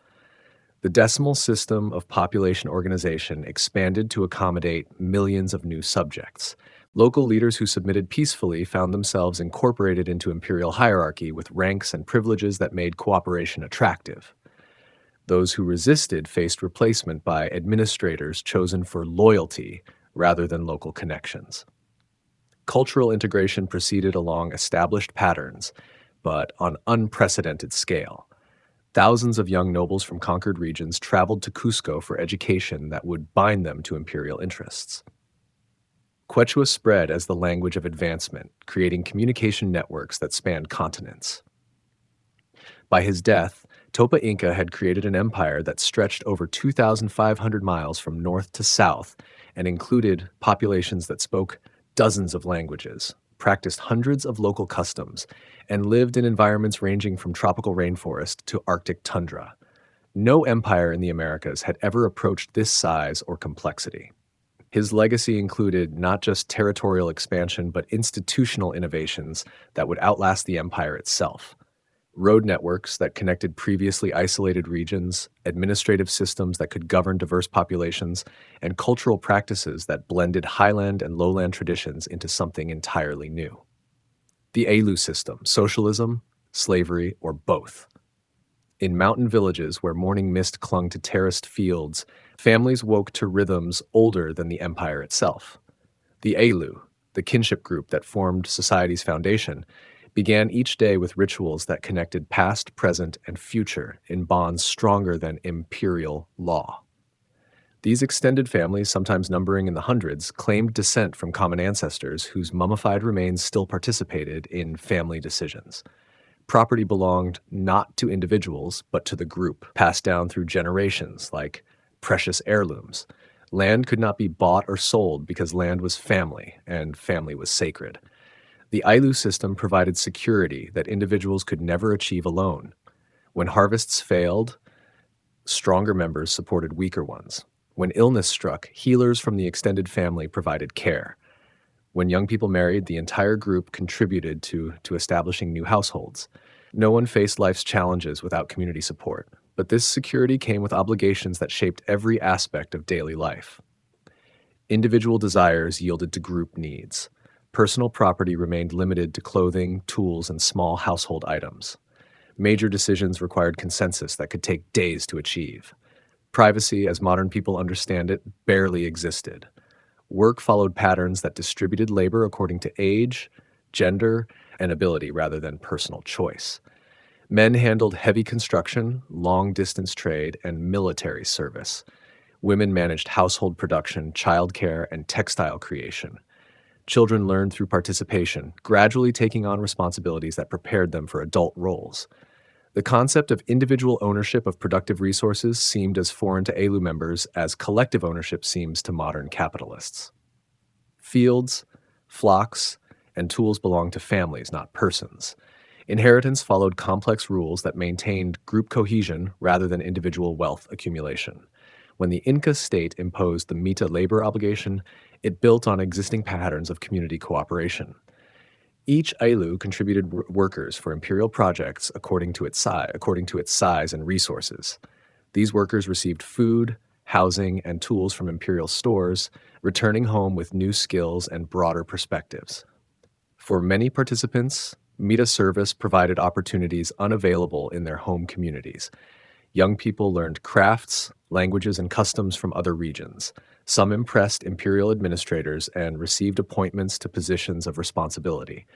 The decimal system of population organization expanded to accommodate millions of new subjects. Local leaders who submitted peacefully found themselves incorporated into imperial hierarchy with ranks and privileges that made cooperation attractive. Those who resisted faced replacement by administrators chosen for loyalty rather than local connections. Cultural integration proceeded along established patterns, but on unprecedented scale. Thousands of young nobles from conquered regions traveled to Cusco for education that would bind them to imperial interests. Quechua spread as the language of advancement, creating communication networks that spanned continents. By his death, Topa Inca had created an empire that stretched over 2,500 miles from north to south and included populations that spoke dozens of languages, practiced hundreds of local customs, and lived in environments ranging from tropical rainforest to Arctic tundra. No empire in the Americas had ever approached this size or complexity. His legacy included not just territorial expansion, but institutional innovations that would outlast the empire itself. Road networks that connected previously isolated regions, administrative systems that could govern diverse populations, and cultural practices that blended highland and lowland traditions into something entirely new. The ALU system: socialism, slavery, or both. In mountain villages where morning mist clung to terraced fields, families woke to rhythms older than the empire itself. The ALU, the kinship group that formed society's foundation, began each day with rituals that connected past, present, and future in bonds stronger than imperial law. These extended families, sometimes numbering in the hundreds, claimed descent from common ancestors whose mummified remains still participated in family decisions. Property belonged not to individuals, but to the group, passed down through generations like precious heirlooms. Land could not be bought or sold because land was family, and family was sacred. The AILU system provided security that individuals could never achieve alone. When harvests failed, stronger members supported weaker ones. When illness struck, healers from the extended family provided care. When young people married, the entire group contributed to establishing new households. No one faced life's challenges without community support, but this security came with obligations that shaped every aspect of daily life. Individual desires yielded to group needs. Personal property remained limited to clothing, tools, and small household items. Major decisions required consensus that could take days to achieve. Privacy, as modern people understand it, barely existed. Work followed patterns that distributed labor according to age, gender, and ability rather than personal choice. Men handled heavy construction, long distance trade, and military service. Women managed household production, childcare, and textile creation. Children learned through participation, gradually taking on responsibilities that prepared them for adult roles. The concept of individual ownership of productive resources seemed as foreign to ALU members as collective ownership seems to modern capitalists. Fields, flocks, and tools belonged to families, not persons. Inheritance followed complex rules that maintained group cohesion rather than individual wealth accumulation. When the Inca state imposed the mita labor obligation, it built on existing patterns of community cooperation. Each Ailu contributed workers for imperial projects according to its size and resources. These workers received food, housing, and tools from imperial stores, returning home with new skills and broader perspectives. For many participants, Mita service provided opportunities unavailable in their home communities. Young people learned crafts, languages, and customs from other regions. Some impressed imperial administrators and received appointments to positions of responsibility.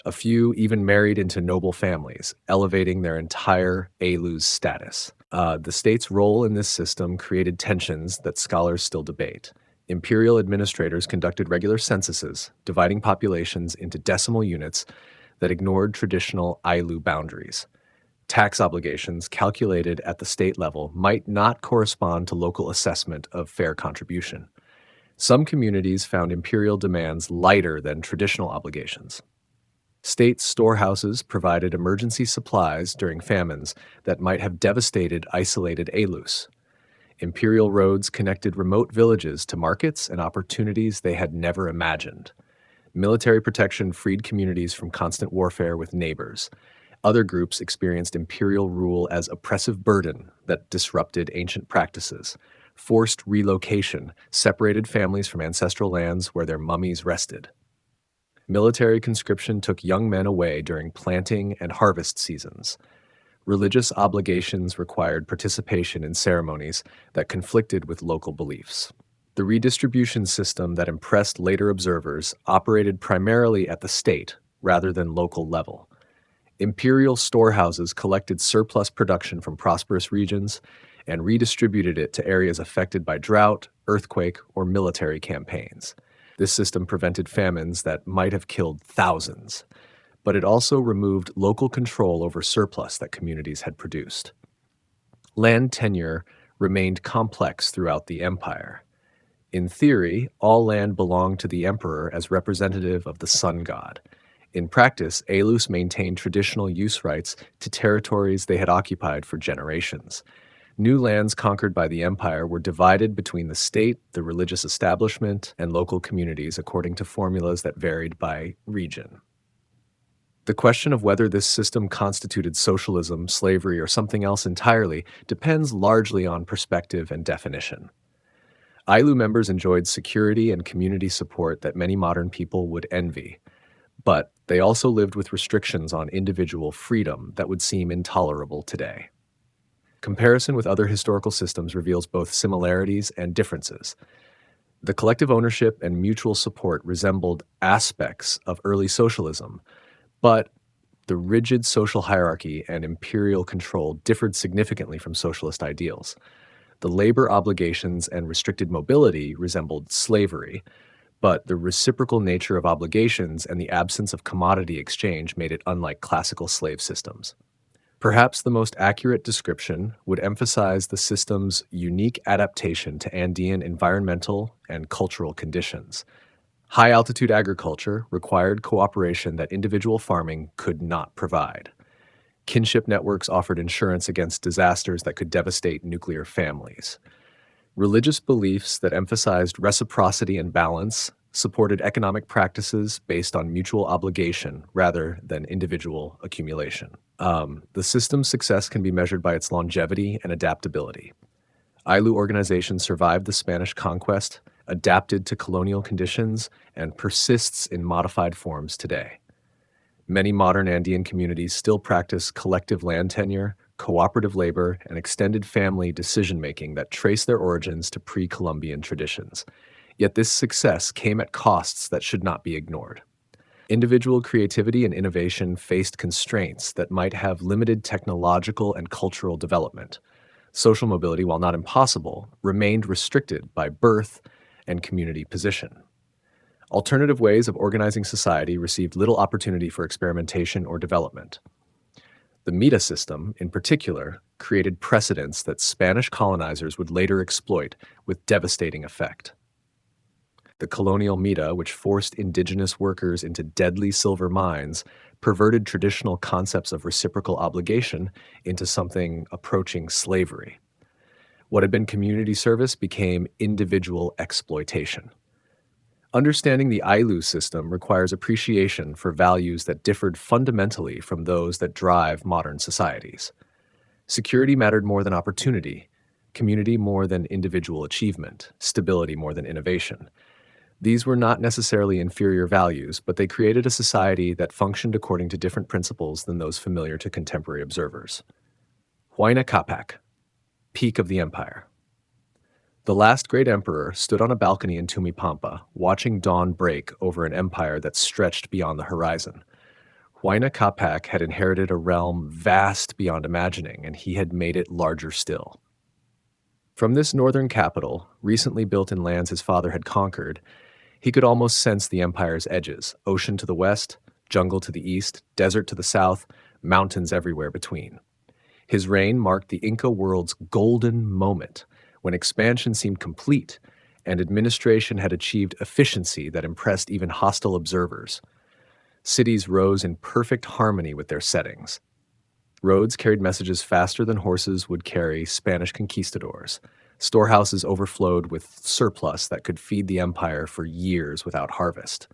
A few even married into noble families, elevating their entire Alu's status. The state's role in this system created tensions that scholars still debate. Imperial administrators conducted regular censuses, dividing populations into decimal units that ignored traditional Ailu boundaries. Tax obligations calculated at the state level might not correspond to local assessment of fair contribution. Some communities found imperial demands lighter than traditional obligations. State storehouses provided emergency supplies during famines that might have devastated isolated Alus. Imperial roads connected remote villages to markets and opportunities they had never imagined. Military protection freed communities from constant warfare with neighbors. Other groups experienced imperial rule as oppressive burden that disrupted ancient practices. Forced relocation separated families from ancestral lands where their mummies rested. Military conscription took young men away during planting and harvest seasons. Religious obligations required participation in ceremonies that conflicted with local beliefs. The redistribution system that impressed later observers operated primarily at the state rather than local level. Imperial storehouses collected surplus production from prosperous regions and redistributed it to areas affected by drought, earthquake, or military campaigns. This system prevented famines that might have killed thousands, but it also removed local control over surplus that communities had produced. Land tenure remained complex throughout the empire. In theory, all land belonged to the emperor as representative of the sun god. In practice, Alus maintained traditional use rights to territories they had occupied for generations. New lands conquered by the empire were divided between the state, the religious establishment, and local communities according to formulas that varied by region. The question of whether this system constituted socialism, slavery, or something else entirely depends largely on perspective and definition. Ailu members enjoyed security and community support that many modern people would envy, but they also lived with restrictions on individual freedom that would seem intolerable today. Comparison with other historical systems reveals both similarities and differences. The collective ownership and mutual support resembled aspects of early socialism, but the rigid social hierarchy and imperial control differed significantly from socialist ideals. The labor obligations and restricted mobility resembled slavery, but the reciprocal nature of obligations and the absence of commodity exchange made it unlike classical slave systems. Perhaps the most accurate description would emphasize the system's unique adaptation to Andean environmental and cultural conditions. High-altitude agriculture required cooperation that individual farming could not provide. Kinship networks offered insurance against disasters that could devastate nuclear families. Religious beliefs that emphasized reciprocity and balance supported economic practices based on mutual obligation rather than individual accumulation. The system's success can be measured by its longevity and adaptability. Ailu organization survived the Spanish conquest, adapted to colonial conditions, and persists in modified forms today. Many modern Andean communities still practice collective land tenure, cooperative labor, and extended family decision-making that trace their origins to pre-Columbian traditions. Yet this success came at costs that should not be ignored. Individual creativity and innovation faced constraints that might have limited technological and cultural development. Social mobility, while not impossible, remained restricted by birth and community position. Alternative ways of organizing society received little opportunity for experimentation or development. The Mita system, in particular, created precedents that Spanish colonizers would later exploit with devastating effect. The colonial Mita, which forced indigenous workers into deadly silver mines, perverted traditional concepts of reciprocal obligation into something approaching slavery. What had been community service became individual exploitation. Understanding the Ailu system requires appreciation for values that differed fundamentally from those that drive modern societies. Security mattered more than opportunity, community more than individual achievement, stability more than innovation. These were not necessarily inferior values, but they created a society that functioned according to different principles than those familiar to contemporary observers. Huayna Capac, peak of the empire. The last great emperor stood on a balcony in Tumipampa, watching dawn break over an empire that stretched beyond the horizon. Huayna Capac had inherited a realm vast beyond imagining, and he had made it larger still. From this northern capital, recently built in lands his father had conquered, he could almost sense the empire's edges: ocean to the west, jungle to the east, desert to the south, mountains everywhere between. His reign marked the Inca world's golden moment, when expansion seemed complete and administration had achieved efficiency that impressed even hostile observers. Cities rose in perfect harmony with their settings. Roads carried messages faster than horses would carry Spanish conquistadors. Storehouses overflowed with surplus that could feed the empire for years without harvest.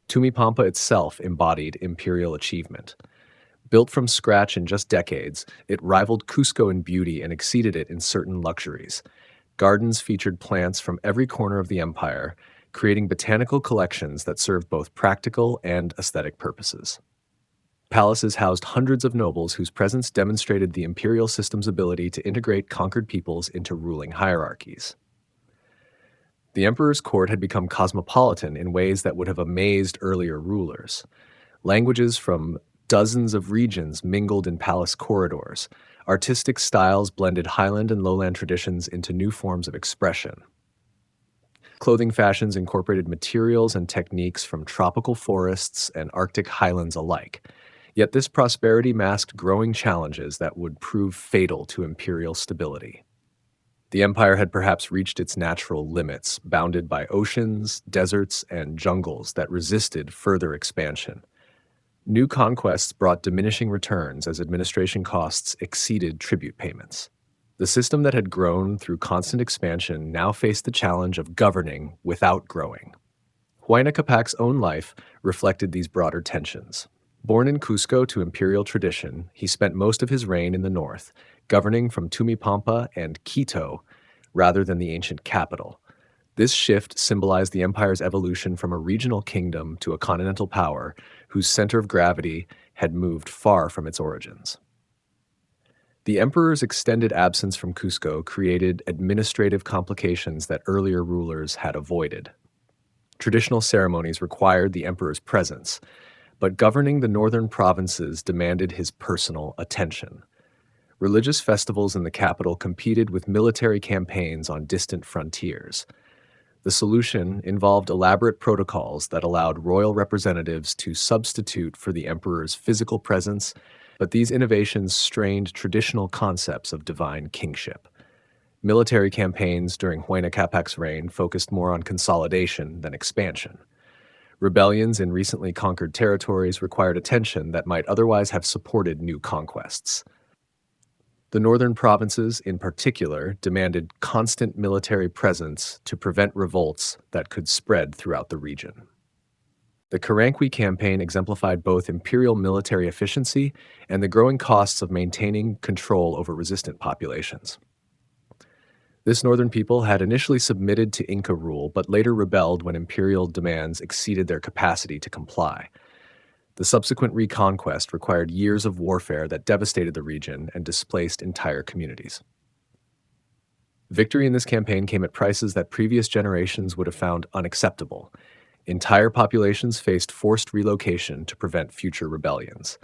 Tumipampa itself embodied imperial achievement. Built from scratch in just decades, it rivaled Cusco in beauty and exceeded it in certain luxuries. Gardens featured plants from every corner of the empire, creating botanical collections that served both practical and aesthetic purposes. Palaces housed hundreds of nobles whose presence demonstrated the imperial system's ability to integrate conquered peoples into ruling hierarchies. The emperor's court had become cosmopolitan in ways that would have amazed earlier rulers. Languages from dozens of regions mingled in palace corridors. Artistic styles blended highland and lowland traditions into new forms of expression. Clothing fashions incorporated materials and techniques from tropical forests and Arctic highlands alike. Yet this prosperity masked growing challenges that would prove fatal to imperial stability. The empire had perhaps reached its natural limits, bounded by oceans, deserts, and jungles that resisted further expansion. New conquests brought diminishing returns as administration costs exceeded tribute payments. The system that had grown through constant expansion now faced the challenge of governing without growing. Huayna Capac's own life reflected these broader tensions. Born in Cusco to imperial tradition, he spent most of his reign in the north, governing from Tumipampa and Quito rather than the ancient capital. This shift symbolized the empire's evolution from a regional kingdom to a continental power whose center of gravity had moved far from its origins. The emperor's extended absence from Cusco created administrative complications that earlier rulers had avoided. Traditional ceremonies required the emperor's presence, but governing the northern provinces demanded his personal attention. Religious festivals in the capital competed with military campaigns on distant frontiers. The solution involved elaborate protocols that allowed royal representatives to substitute for the emperor's physical presence, but these innovations strained traditional concepts of divine kingship. Military campaigns during Huayna Capac's reign focused more on consolidation than expansion. Rebellions in recently conquered territories required attention that might otherwise have supported new conquests. The northern provinces, in particular, demanded constant military presence to prevent revolts that could spread throughout the region. The Caranqui campaign exemplified both imperial military efficiency and the growing costs of maintaining control over resistant populations. This northern people had initially submitted to Inca rule, but later rebelled when imperial demands exceeded their capacity to comply. The subsequent reconquest required years of warfare that devastated the region and displaced entire communities. Victory in this campaign came at prices that previous generations would have found unacceptable. Entire populations faced forced relocation to prevent future rebellions.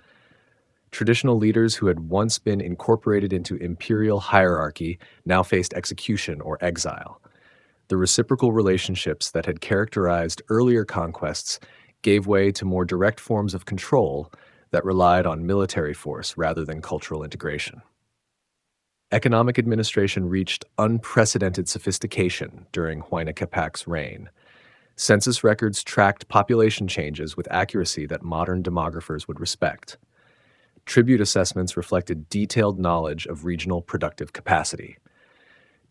Traditional leaders who had once been incorporated into imperial hierarchy now faced execution or exile. The reciprocal relationships that had characterized earlier conquests gave way to more direct forms of control that relied on military force rather than cultural integration. Economic administration reached unprecedented sophistication during Huayna Capac's reign. Census records tracked population changes with accuracy that modern demographers would respect. Tribute assessments reflected detailed knowledge of regional productive capacity.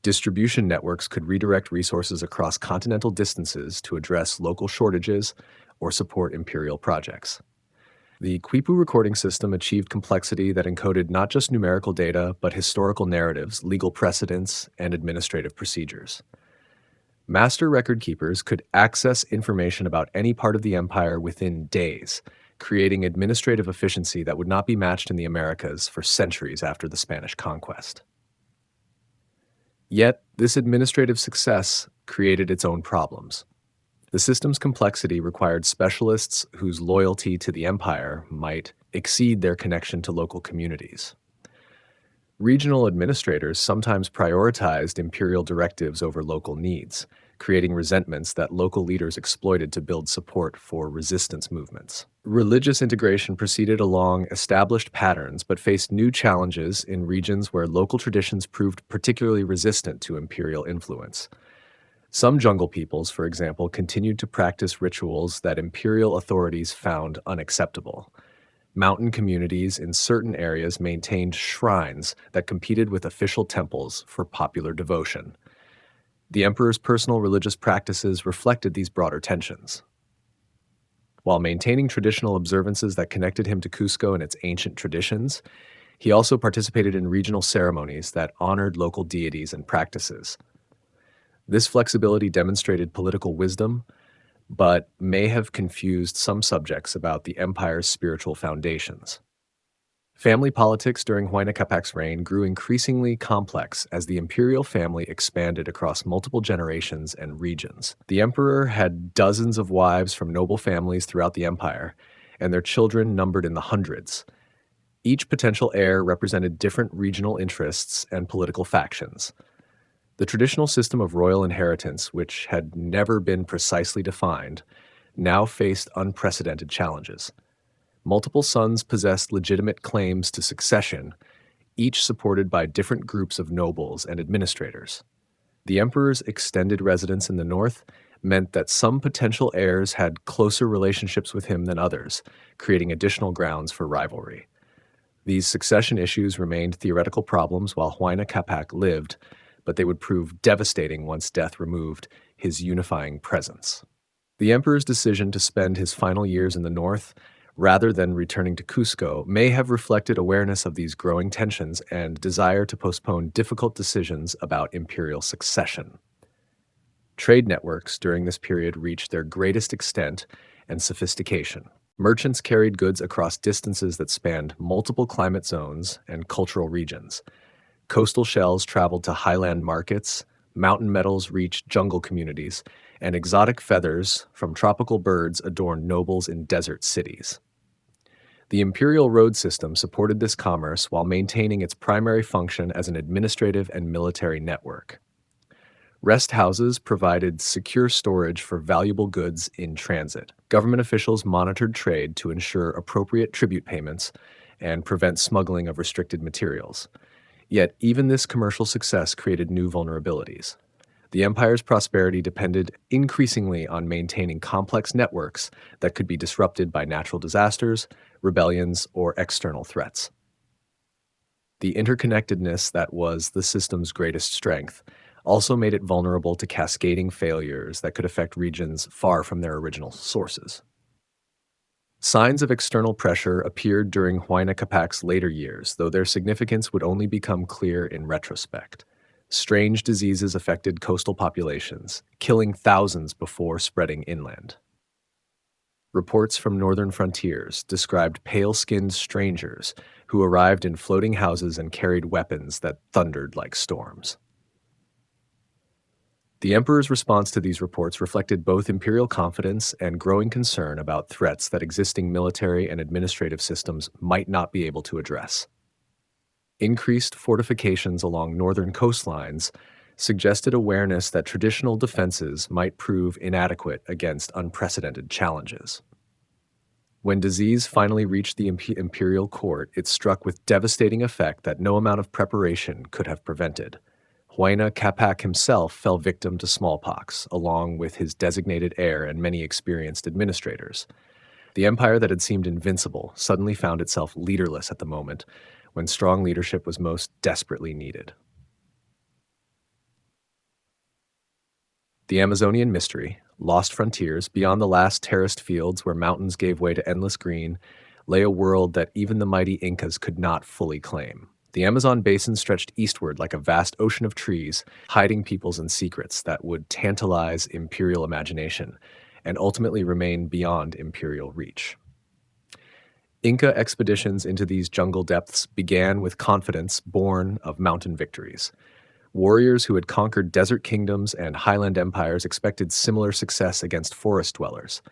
Distribution networks could redirect resources across continental distances to address local shortages or support imperial projects. The Quipu recording system achieved complexity that encoded not just numerical data, but historical narratives, legal precedents, and administrative procedures. Master record keepers could access information about any part of the empire within days, creating administrative efficiency that would not be matched in the Americas for centuries after the Spanish conquest. Yet, this administrative success created its own problems. The system's complexity required specialists whose loyalty to the empire might exceed their connection to local communities. Regional administrators sometimes prioritized imperial directives over local needs, creating resentments that local leaders exploited to build support for resistance movements. Religious integration proceeded along established patterns but faced new challenges in regions where local traditions proved particularly resistant to imperial influence. Some jungle peoples, for example, continued to practice rituals that imperial authorities found unacceptable. Mountain communities in certain areas maintained shrines that competed with official temples for popular devotion. The emperor's personal religious practices reflected these broader tensions. While maintaining traditional observances that connected him to Cusco and its ancient traditions, he also participated in regional ceremonies that honored local deities and practices. This flexibility demonstrated political wisdom, but may have confused some subjects about the empire's spiritual foundations. Family politics during Huayna Capac's reign grew increasingly complex as the imperial family expanded across multiple generations and regions. The emperor had dozens of wives from noble families throughout the empire, and their children numbered in the hundreds. Each potential heir represented different regional interests and political factions. The traditional system of royal inheritance, which had never been precisely defined, now faced unprecedented challenges. Multiple sons possessed legitimate claims to succession, each supported by different groups of nobles and administrators. The emperor's extended residence in the north meant that some potential heirs had closer relationships with him than others, creating additional grounds for rivalry. These succession issues remained theoretical problems while Huayna Capac lived, but they would prove devastating once death removed his unifying presence. The emperor's decision to spend his final years in the north, rather than returning to Cusco, may have reflected awareness of these growing tensions and desire to postpone difficult decisions about imperial succession. Trade networks during this period reached their greatest extent and sophistication. Merchants carried goods across distances that spanned multiple climate zones and cultural regions. Coastal shells traveled to highland markets, mountain metals reached jungle communities, and exotic feathers from tropical birds adorned nobles in desert cities. The imperial road system supported this commerce while maintaining its primary function as an administrative and military network. Rest houses provided secure storage for valuable goods in transit. Government officials monitored trade to ensure appropriate tribute payments and prevent smuggling of restricted materials. Yet, even this commercial success created new vulnerabilities. The empire's prosperity depended increasingly on maintaining complex networks that could be disrupted by natural disasters, rebellions, or external threats. The interconnectedness that was the system's greatest strength also made it vulnerable to cascading failures that could affect regions far from their original sources. Signs of external pressure appeared during Huayna Capac's later years, though their significance would only become clear in retrospect. Strange diseases affected coastal populations, killing thousands before spreading inland. Reports from northern frontiers described pale-skinned strangers who arrived in floating houses and carried weapons that thundered like storms. The emperor's response to these reports reflected both imperial confidence and growing concern about threats that existing military and administrative systems might not be able to address. Increased fortifications along northern coastlines suggested awareness that traditional defenses might prove inadequate against unprecedented challenges. When disease finally reached the imperial court, it struck with devastating effect that no amount of preparation could have prevented. Huayna Capac himself fell victim to smallpox, along with his designated heir and many experienced administrators. The empire that had seemed invincible suddenly found itself leaderless at the moment when strong leadership was most desperately needed. The Amazonian mystery, lost frontiers, beyond the last terraced fields where mountains gave way to endless green, lay a world that even the mighty Incas could not fully claim. The Amazon basin stretched eastward like a vast ocean of trees, hiding peoples and secrets that would tantalize imperial imagination and ultimately remain beyond imperial reach. Inca expeditions into these jungle depths began with confidence born of mountain victories. Warriors who had conquered desert kingdoms and highland empires expected similar success against forest dwellers.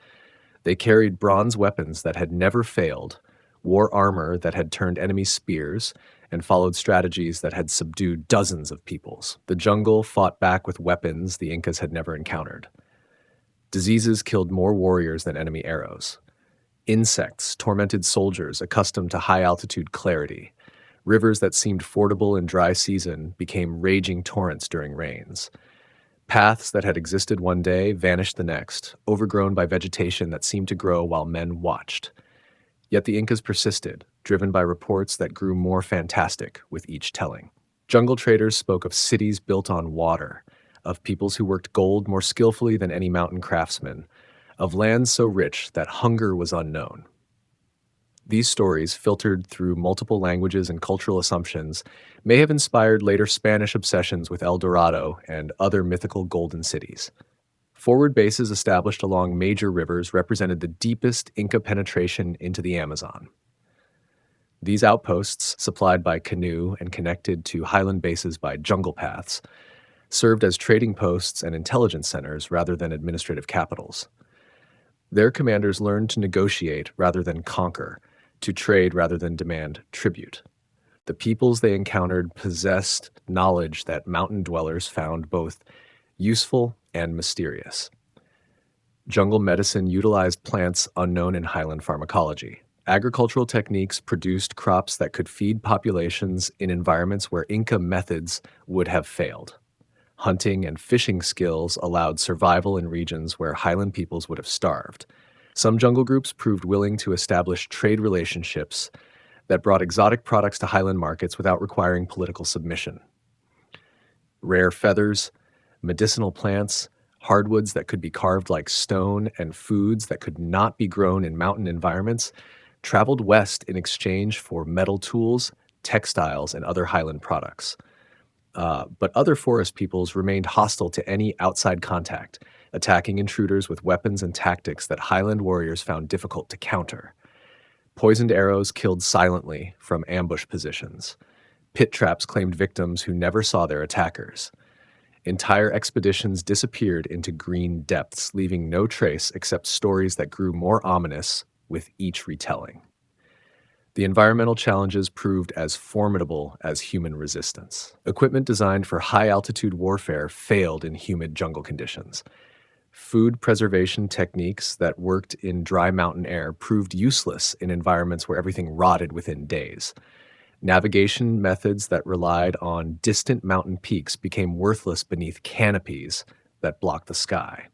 They carried bronze weapons that had never failed, wore armor that had turned enemy spears, and followed strategies that had subdued dozens of peoples. The jungle fought back with weapons the Incas had never encountered. Diseases killed more warriors than enemy arrows. Insects tormented soldiers accustomed to high-altitude clarity. Rivers that seemed fordable in dry season became raging torrents during rains. Paths that had existed one day vanished the next, overgrown by vegetation that seemed to grow while men watched. Yet the Incas persisted, driven by reports that grew more fantastic with each telling. Jungle traders spoke of cities built on water, of peoples who worked gold more skillfully than any mountain craftsman, of lands so rich that hunger was unknown. These stories, filtered through multiple languages and cultural assumptions, may have inspired later Spanish obsessions with El Dorado and other mythical golden cities. Forward bases established along major rivers represented the deepest Inca penetration into the Amazon. These outposts, supplied by canoe and connected to highland bases by jungle paths, served as trading posts and intelligence centers rather than administrative capitals. Their commanders learned to negotiate rather than conquer, to trade rather than demand tribute. The peoples they encountered possessed knowledge that mountain dwellers found both useful and mysterious. Jungle medicine utilized plants unknown in highland pharmacology. Agricultural techniques produced crops that could feed populations in environments where Inca methods would have failed. Hunting and fishing skills allowed survival in regions where highland peoples would have starved. Some jungle groups proved willing to establish trade relationships that brought exotic products to highland markets without requiring political submission. Rare feathers, medicinal plants, hardwoods that could be carved like stone, and foods that could not be grown in mountain environments traveled west in exchange for metal tools, textiles, and other highland products. But other forest peoples remained hostile to any outside contact, attacking intruders with weapons and tactics that highland warriors found difficult to counter. Poisoned arrows killed silently from ambush positions. Pit traps claimed victims who never saw their attackers. Entire expeditions disappeared into green depths, leaving no trace except stories that grew more ominous with each retelling. The environmental challenges proved as formidable as human resistance. Equipment designed for high-altitude warfare failed in humid jungle conditions. Food preservation techniques that worked in dry mountain air proved useless in environments where everything rotted within days. Navigation methods that relied on distant mountain peaks became worthless beneath canopies that blocked the sky.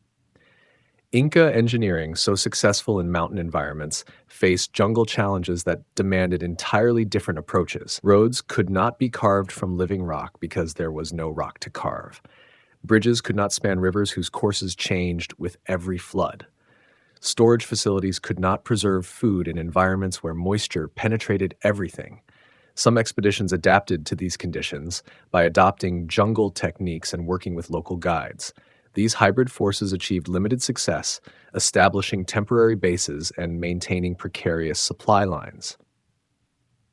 Inca engineering, so successful in mountain environments, faced jungle challenges that demanded entirely different approaches. Roads could not be carved from living rock because there was no rock to carve. Bridges could not span rivers whose courses changed with every flood. Storage facilities could not preserve food in environments where moisture penetrated everything. Some expeditions adapted to these conditions by adopting jungle techniques and working with local guides. These hybrid forces achieved limited success, establishing temporary bases and maintaining precarious supply lines.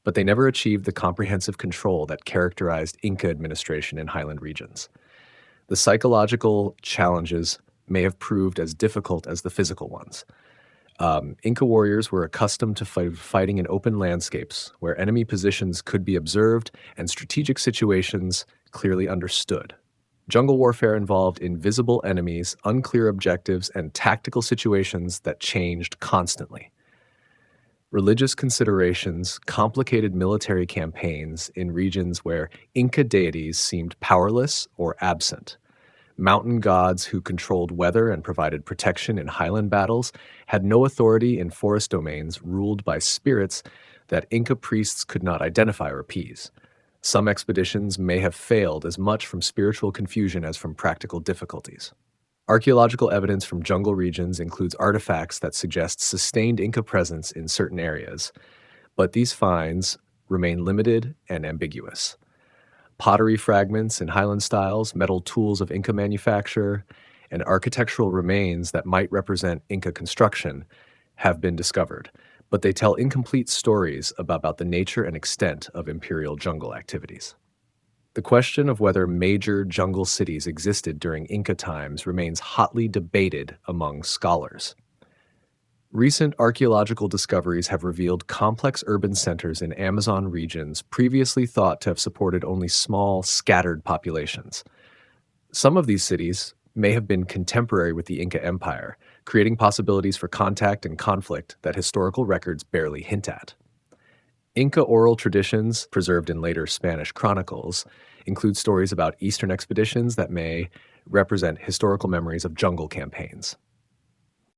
But they never achieved the comprehensive control that characterized Inca administration in highland regions. The psychological challenges may have proved as difficult as the physical ones. Inca warriors were accustomed to fighting in open landscapes where enemy positions could be observed and strategic situations clearly understood. Jungle warfare involved invisible enemies, unclear objectives, and tactical situations that changed constantly. Religious considerations complicated military campaigns in regions where Inca deities seemed powerless or absent. Mountain gods who controlled weather and provided protection in highland battles had no authority in forest domains ruled by spirits that Inca priests could not identify or appease. Some expeditions may have failed as much from spiritual confusion as from practical difficulties. Archaeological evidence from jungle regions includes artifacts that suggest sustained Inca presence in certain areas, but these finds remain limited and ambiguous. Pottery fragments in highland styles, metal tools of Inca manufacture, and architectural remains that might represent Inca construction have been discovered, but they tell incomplete stories about the nature and extent of imperial jungle activities. The question of whether major jungle cities existed during Inca times remains hotly debated among scholars. Recent archaeological discoveries have revealed complex urban centers in Amazon regions previously thought to have supported only small, scattered populations. Some of these cities may have been contemporary with the Inca Empire, creating possibilities for contact and conflict that historical records barely hint at. Inca oral traditions, preserved in later Spanish chronicles, include stories about Eastern expeditions that may represent historical memories of jungle campaigns.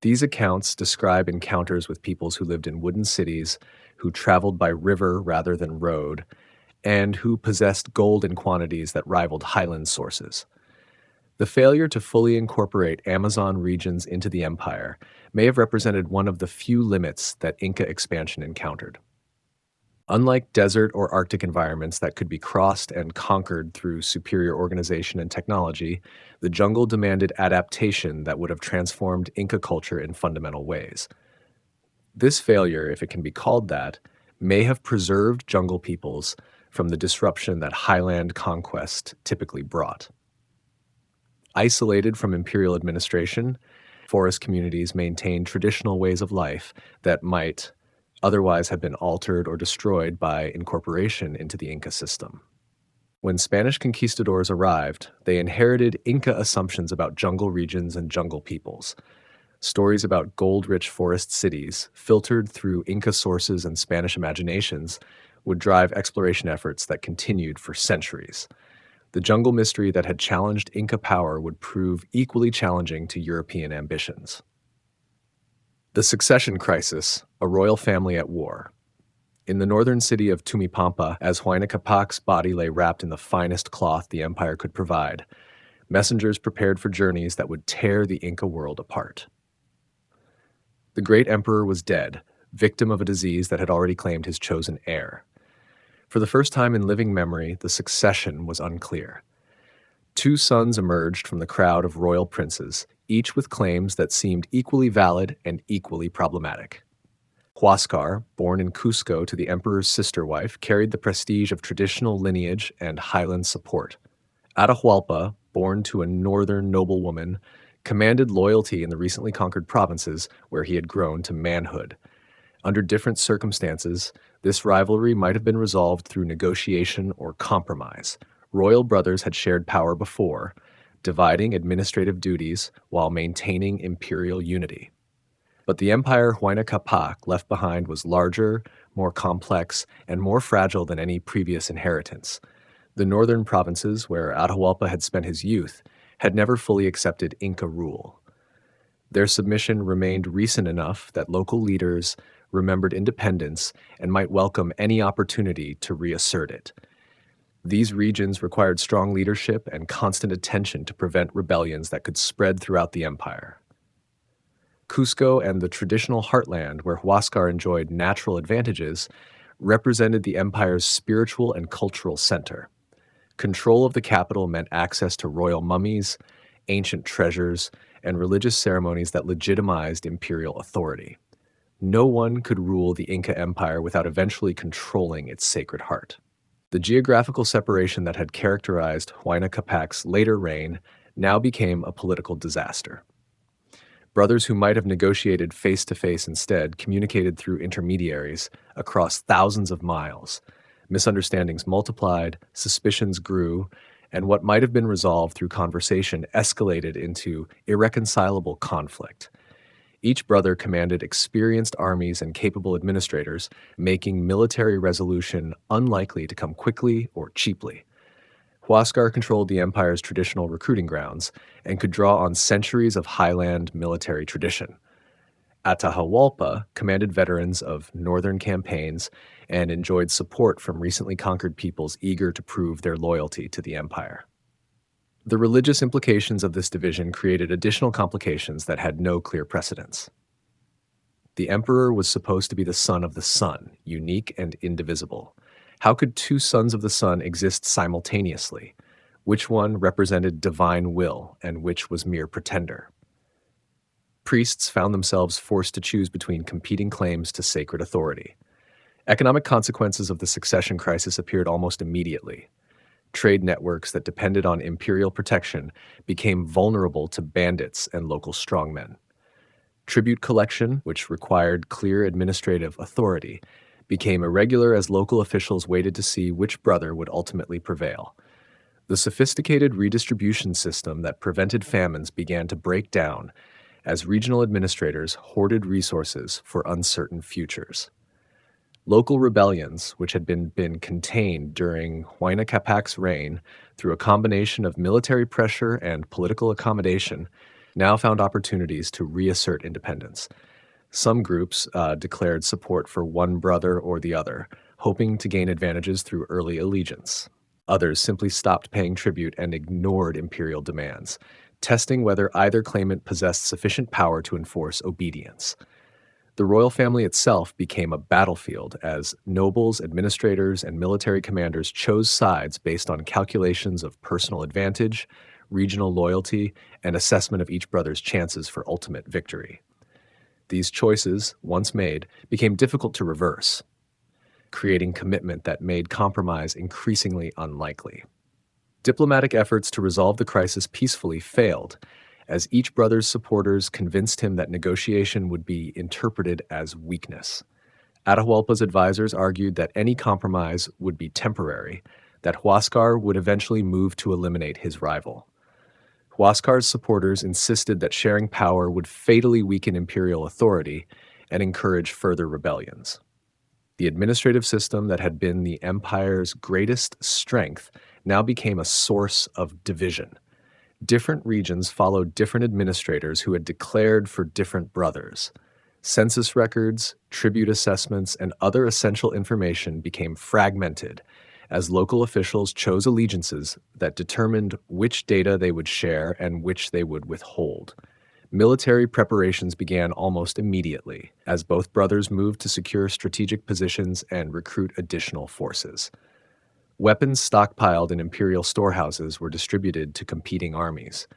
These accounts describe encounters with peoples who lived in wooden cities, who traveled by river rather than road, and who possessed gold in quantities that rivaled highland sources. The failure to fully incorporate Amazon regions into the empire may have represented one of the few limits that Inca expansion encountered. Unlike desert or Arctic environments that could be crossed and conquered through superior organization and technology, the jungle demanded adaptation that would have transformed Inca culture in fundamental ways. This failure, if it can be called that, may have preserved jungle peoples from the disruption that highland conquest typically brought. Isolated from imperial administration, forest communities maintained traditional ways of life that might otherwise have been altered or destroyed by incorporation into the Inca system. When Spanish conquistadors arrived, they inherited Inca assumptions about jungle regions and jungle peoples. Stories about gold-rich forest cities, filtered through Inca sources and Spanish imaginations, would drive exploration efforts that continued for centuries. The jungle mystery that had challenged Inca power would prove equally challenging to European ambitions. The succession crisis, a royal family at war. In the northern city of Tumipampa, as Huayna Capac's body lay wrapped in the finest cloth the empire could provide, messengers prepared for journeys that would tear the Inca world apart. The great emperor was dead, victim of a disease that had already claimed his chosen heir. For the first time in living memory, the succession was unclear. Two sons emerged from the crowd of royal princes, each with claims that seemed equally valid and equally problematic. Huascar, born in Cusco to the emperor's sister wife, carried the prestige of traditional lineage and highland support. Atahualpa, born to a northern noblewoman, commanded loyalty in the recently conquered provinces where he had grown to manhood. Under different circumstances, this rivalry might have been resolved through negotiation or compromise. Royal brothers had shared power before, dividing administrative duties while maintaining imperial unity. But the empire Huayna Capac left behind was larger, more complex, and more fragile than any previous inheritance. The northern provinces, where Atahualpa had spent his youth, had never fully accepted Inca rule. Their submission remained recent enough that local leaders remembered independence and might welcome any opportunity to reassert it. These regions required strong leadership and constant attention to prevent rebellions that could spread throughout the empire. Cusco and the traditional heartland where Huascar enjoyed natural advantages represented the empire's spiritual and cultural center. Control of the capital meant access to royal mummies, ancient treasures, and religious ceremonies that legitimized imperial authority. No one could rule the Inca Empire without eventually controlling its sacred heart. The geographical separation that had characterized Huayna Capac's later reign now became a political disaster. Brothers who might have negotiated face to face instead communicated through intermediaries across thousands of miles. Misunderstandings multiplied, suspicions grew, and what might have been resolved through conversation escalated into irreconcilable conflict. Each brother commanded experienced armies and capable administrators, making military resolution unlikely to come quickly or cheaply. Huascar controlled the empire's traditional recruiting grounds and could draw on centuries of highland military tradition. Atahualpa commanded veterans of northern campaigns and enjoyed support from recently conquered peoples eager to prove their loyalty to the empire. The religious implications of this division created additional complications that had no clear precedents. The emperor was supposed to be the son of the sun, unique and indivisible. How could two sons of the sun exist simultaneously? Which one represented divine will and which was mere pretender? Priests found themselves forced to choose between competing claims to sacred authority. Economic consequences of the succession crisis appeared almost immediately. Trade networks that depended on imperial protection became vulnerable to bandits and local strongmen. Tribute collection, which required clear administrative authority, became irregular as local officials waited to see which brother would ultimately prevail. The sophisticated redistribution system that prevented famines began to break down as regional administrators hoarded resources for uncertain futures. Local rebellions, which had been contained during Huayna Capac's reign through a combination of military pressure and political accommodation, now found opportunities to reassert independence. Some groups declared support for one brother or the other, hoping to gain advantages through early allegiance. Others simply stopped paying tribute and ignored imperial demands, testing whether either claimant possessed sufficient power to enforce obedience. The royal family itself became a battlefield as nobles, administrators, and military commanders chose sides based on calculations of personal advantage, regional loyalty, and assessment of each brother's chances for ultimate victory. These choices, once made, became difficult to reverse, creating commitment that made compromise increasingly unlikely. Diplomatic efforts to resolve the crisis peacefully failed, as each brother's supporters convinced him that negotiation would be interpreted as weakness. Atahualpa's advisors argued that any compromise would be temporary, that Huascar would eventually move to eliminate his rival. Huascar's supporters insisted that sharing power would fatally weaken imperial authority and encourage further rebellions. The administrative system that had been the empire's greatest strength now became a source of division. Different regions followed different administrators who had declared for different brothers. Census records, tribute assessments, and other essential information became fragmented as local officials chose allegiances that determined which data they would share and which they would withhold. Military preparations began almost immediately, as both brothers moved to secure strategic positions and recruit additional forces. Weapons stockpiled in imperial storehouses were distributed to competing armies.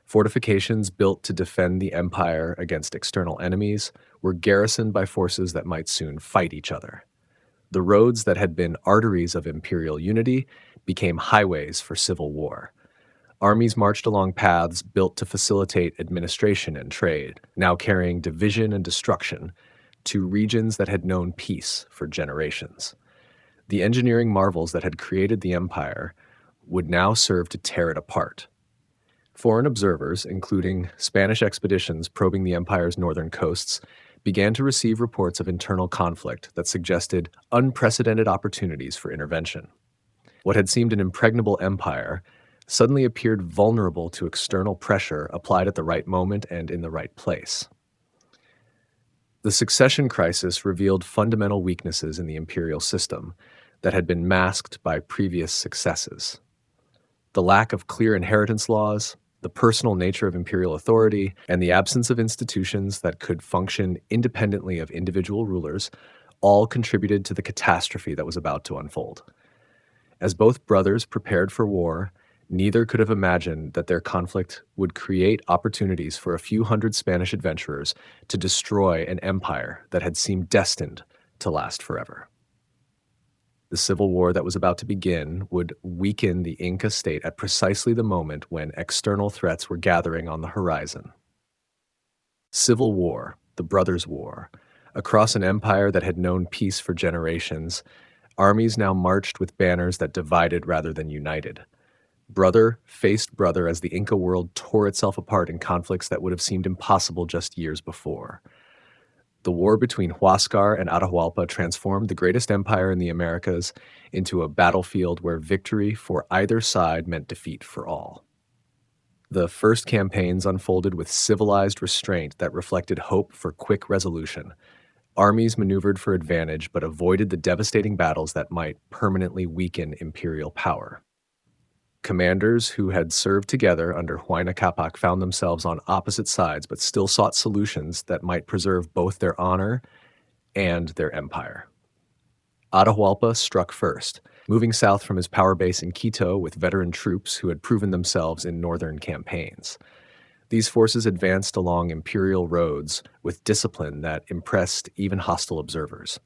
Fortifications built to defend the empire against external enemies were garrisoned by forces that might soon fight each other. The roads that had been arteries of imperial unity became highways for civil war. Armies marched along paths built to facilitate administration and trade, now carrying division and destruction to regions that had known peace for generations. The engineering marvels that had created the empire would now serve to tear it apart. Foreign observers, including Spanish expeditions probing the empire's northern coasts, began to receive reports of internal conflict that suggested unprecedented opportunities for intervention. What had seemed an impregnable empire suddenly appeared vulnerable to external pressure applied at the right moment and in the right place. The succession crisis revealed fundamental weaknesses in the imperial system that had been masked by previous successes. The lack of clear inheritance laws, the personal nature of imperial authority, and the absence of institutions that could function independently of individual rulers all contributed to the catastrophe that was about to unfold. As both brothers prepared for war, neither could have imagined that their conflict would create opportunities for a few hundred Spanish adventurers to destroy an empire that had seemed destined to last forever. The civil war that was about to begin would weaken the Inca state at precisely the moment when external threats were gathering on the horizon. Civil War, the Brothers' War. Across an empire that had known peace for generations, armies now marched with banners that divided rather than united. Brother faced brother as the Inca world tore itself apart in conflicts that would have seemed impossible just years before. The war between Huascar and Atahualpa transformed the greatest empire in the Americas into a battlefield where victory for either side meant defeat for all. The first campaigns unfolded with civilized restraint that reflected hope for quick resolution. Armies maneuvered for advantage but avoided the devastating battles that might permanently weaken imperial power. Commanders who had served together under Huayna Capac found themselves on opposite sides but still sought solutions that might preserve both their honor and their empire. Atahualpa struck first, moving south from his power base in Quito with veteran troops who had proven themselves in northern campaigns. These forces advanced along imperial roads with discipline that impressed even hostile observers.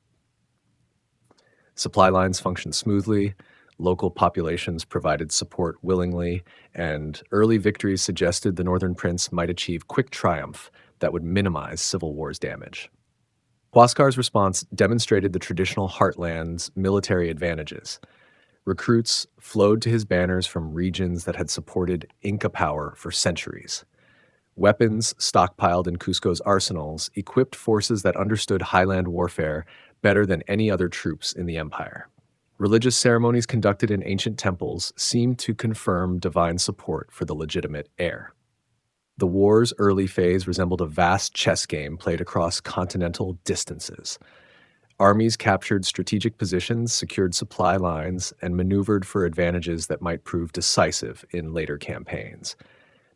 Supply lines functioned smoothly, local populations provided support willingly, and early victories suggested the Northern Prince might achieve quick triumph that would minimize Civil War's damage. Huascar's response demonstrated the traditional heartland's military advantages. Recruits flowed to his banners from regions that had supported Inca power for centuries. Weapons stockpiled in Cusco's arsenals equipped forces that understood highland warfare better than any other troops in the empire. Religious ceremonies conducted in ancient temples seemed to confirm divine support for the legitimate heir. The war's early phase resembled a vast chess game played across continental distances. Armies captured strategic positions, secured supply lines, and maneuvered for advantages that might prove decisive in later campaigns.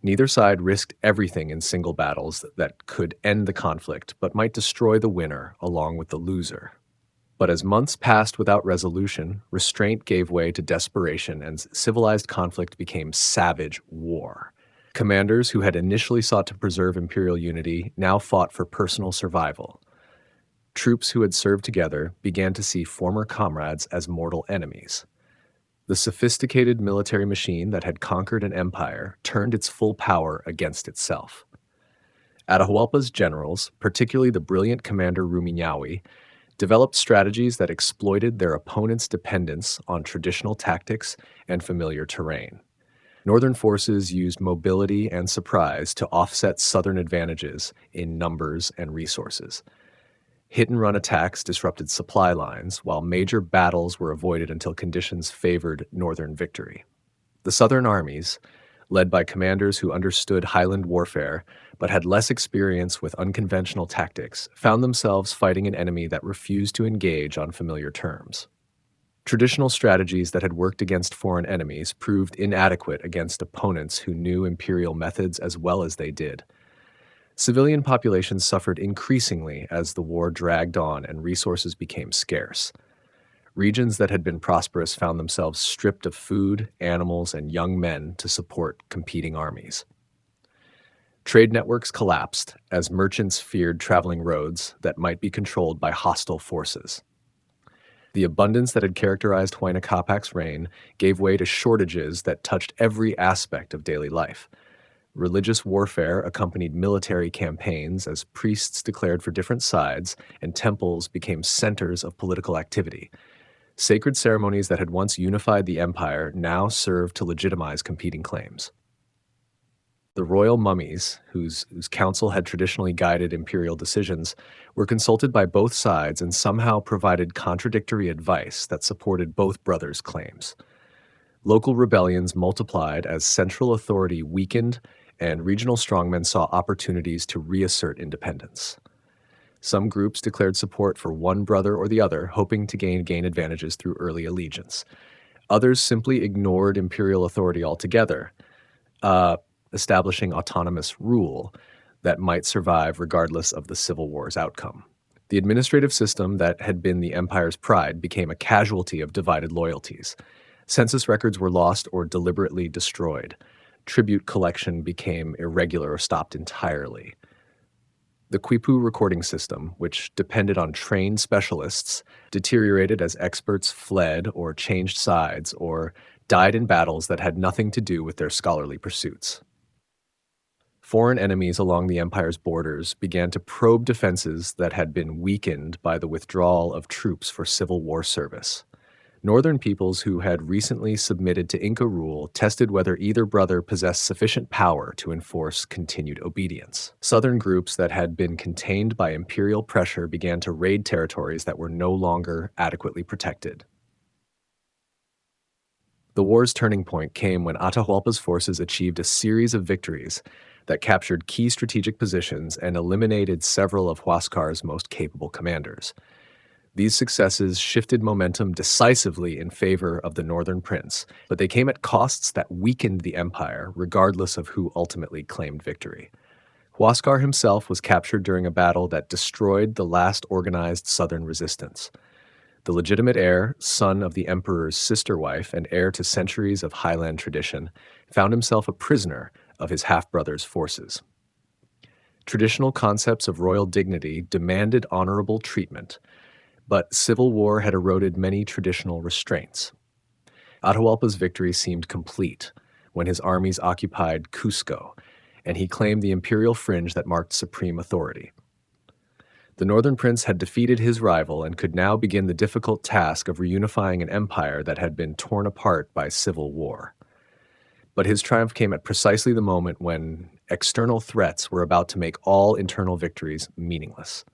Neither side risked everything in single battles that could end the conflict, but might destroy the winner along with the loser. But as months passed without resolution, restraint gave way to desperation and civilized conflict became savage war. Commanders who had initially sought to preserve imperial unity now fought for personal survival. Troops who had served together began to see former comrades as mortal enemies. The sophisticated military machine that had conquered an empire turned its full power against itself. Atahualpa's generals, particularly the brilliant commander Rumiñahui, developed strategies that exploited their opponent's dependence on traditional tactics and familiar terrain. Northern forces used mobility and surprise to offset southern advantages in numbers and resources. Hit-and-run attacks disrupted supply lines, while major battles were avoided until conditions favored northern victory. The southern armies, led by commanders who understood highland warfare but had less experience with unconventional tactics, found themselves fighting an enemy that refused to engage on familiar terms. Traditional strategies that had worked against foreign enemies proved inadequate against opponents who knew imperial methods as well as they did. Civilian populations suffered increasingly as the war dragged on and resources became scarce. Regions that had been prosperous found themselves stripped of food, animals, and young men to support competing armies. Trade networks collapsed as merchants feared traveling roads that might be controlled by hostile forces. The abundance that had characterized Huayna Capac's reign gave way to shortages that touched every aspect of daily life. Religious warfare accompanied military campaigns as priests declared for different sides and temples became centers of political activity. Sacred ceremonies that had once unified the empire now served to legitimize competing claims. The royal mummies, whose counsel had traditionally guided imperial decisions, were consulted by both sides and somehow provided contradictory advice that supported both brothers' claims. Local rebellions multiplied as central authority weakened and regional strongmen saw opportunities to reassert independence. Some groups declared support for one brother or the other, hoping to gain advantages through early allegiance. Others simply ignored imperial authority altogether, establishing autonomous rule that might survive regardless of the Civil War's outcome. The administrative system that had been the empire's pride became a casualty of divided loyalties. Census records were lost or deliberately destroyed. Tribute collection became irregular or stopped entirely. The Quipu recording system, which depended on trained specialists, deteriorated as experts fled or changed sides or died in battles that had nothing to do with their scholarly pursuits. Foreign enemies along the empire's borders began to probe defenses that had been weakened by the withdrawal of troops for Civil War service. Northern peoples who had recently submitted to Inca rule tested whether either brother possessed sufficient power to enforce continued obedience. Southern groups that had been contained by imperial pressure began to raid territories that were no longer adequately protected. The war's turning point came when Atahualpa's forces achieved a series of victories that captured key strategic positions and eliminated several of Huascar's most capable commanders. These successes shifted momentum decisively in favor of the Northern Prince, but they came at costs that weakened the empire, regardless of who ultimately claimed victory. Huascar himself was captured during a battle that destroyed the last organized southern resistance. The legitimate heir, son of the emperor's sister wife and heir to centuries of highland tradition, found himself a prisoner of his half-brother's forces. Traditional concepts of royal dignity demanded honorable treatment, but civil war had eroded many traditional restraints. Atahualpa's victory seemed complete when his armies occupied Cusco, and he claimed the imperial fringe that marked supreme authority. The Northern Prince had defeated his rival and could now begin the difficult task of reunifying an empire that had been torn apart by civil war. But his triumph came at precisely the moment when external threats were about to make all internal victories meaningless.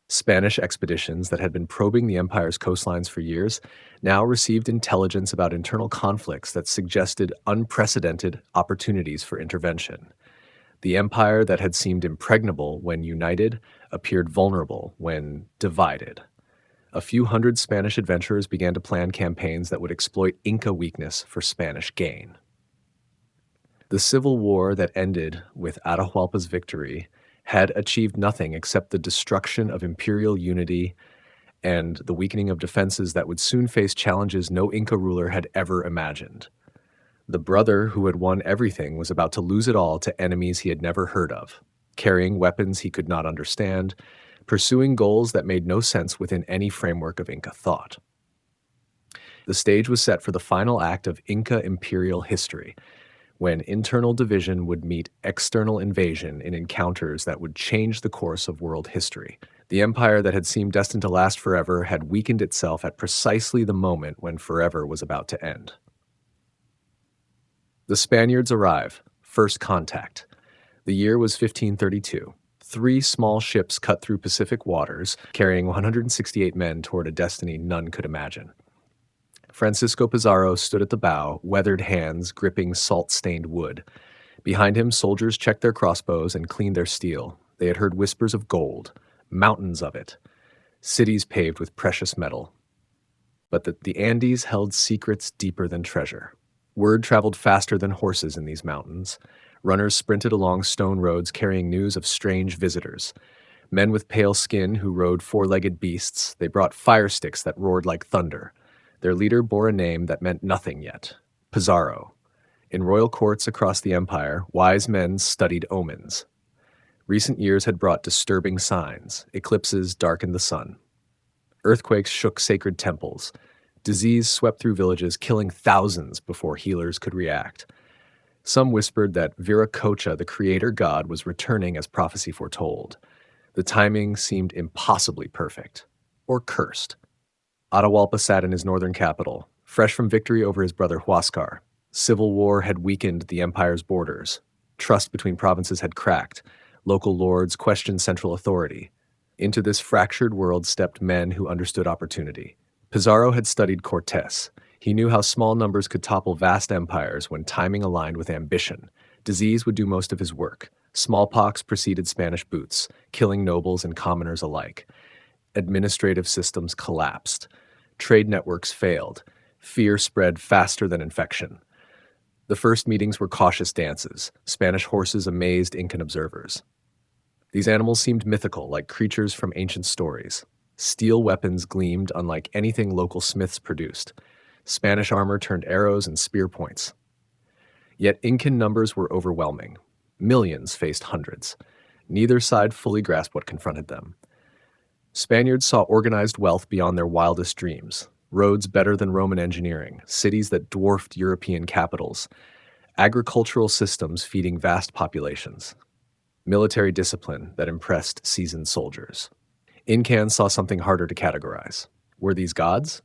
Spanish expeditions that had been probing the empire's coastlines for years now received intelligence about internal conflicts that suggested unprecedented opportunities for intervention. The empire that had seemed impregnable when united appeared vulnerable when divided. A few hundred Spanish adventurers began to plan campaigns that would exploit Inca weakness for Spanish gain. The civil war that ended with Atahualpa's victory had achieved nothing except the destruction of imperial unity and the weakening of defenses that would soon face challenges no Inca ruler had ever imagined. The brother who had won everything was about to lose it all to enemies he had never heard of, carrying weapons he could not understand, pursuing goals that made no sense within any framework of Inca thought. The stage was set for the final act of Inca imperial history, when internal division would meet external invasion in encounters that would change the course of world history. The empire that had seemed destined to last forever had weakened itself at precisely the moment when forever was about to end. The Spaniards arrive. First contact. The year was 1532. 3 small ships cut through Pacific waters, carrying 168 men toward a destiny none could imagine. Francisco Pizarro stood at the bow, weathered hands gripping salt-stained wood. Behind him, soldiers checked their crossbows and cleaned their steel. They had heard whispers of gold, mountains of it, cities paved with precious metal. But the Andes held secrets deeper than treasure. Word traveled faster than horses in these mountains. Runners sprinted along stone roads carrying news of strange visitors. Men with pale skin who rode 4-legged beasts, they brought fire sticks that roared like thunder. Their leader bore a name that meant nothing yet, Pizarro. In royal courts across the empire, wise men studied omens. Recent years had brought disturbing signs. Eclipses darkened the sun. Earthquakes shook sacred temples. Disease swept through villages, killing thousands before healers could react. Some whispered that Viracocha, the creator god, was returning as prophecy foretold. The timing seemed impossibly perfect, or cursed. Atahualpa sat in his northern capital, fresh from victory over his brother Huascar. Civil war had weakened the empire's borders. Trust between provinces had cracked. Local lords questioned central authority. Into this fractured world stepped men who understood opportunity. Pizarro had studied Cortés. He knew how small numbers could topple vast empires when timing aligned with ambition. Disease would do most of his work. Smallpox preceded Spanish boots, killing nobles and commoners alike. Administrative systems collapsed. Trade networks failed. Fear spread faster than infection. The first meetings were cautious dances. Spanish horses amazed Incan observers. These animals seemed mythical, like creatures from ancient stories. Steel weapons gleamed unlike anything local smiths produced. Spanish armor turned arrows and spear points. Yet Incan numbers were overwhelming. Millions faced hundreds. Neither side fully grasped what confronted them. Spaniards saw organized wealth beyond their wildest dreams, roads better than Roman engineering, cities that dwarfed European capitals, agricultural systems feeding vast populations, military discipline that impressed seasoned soldiers. Incans saw something harder to categorize. Were these gods?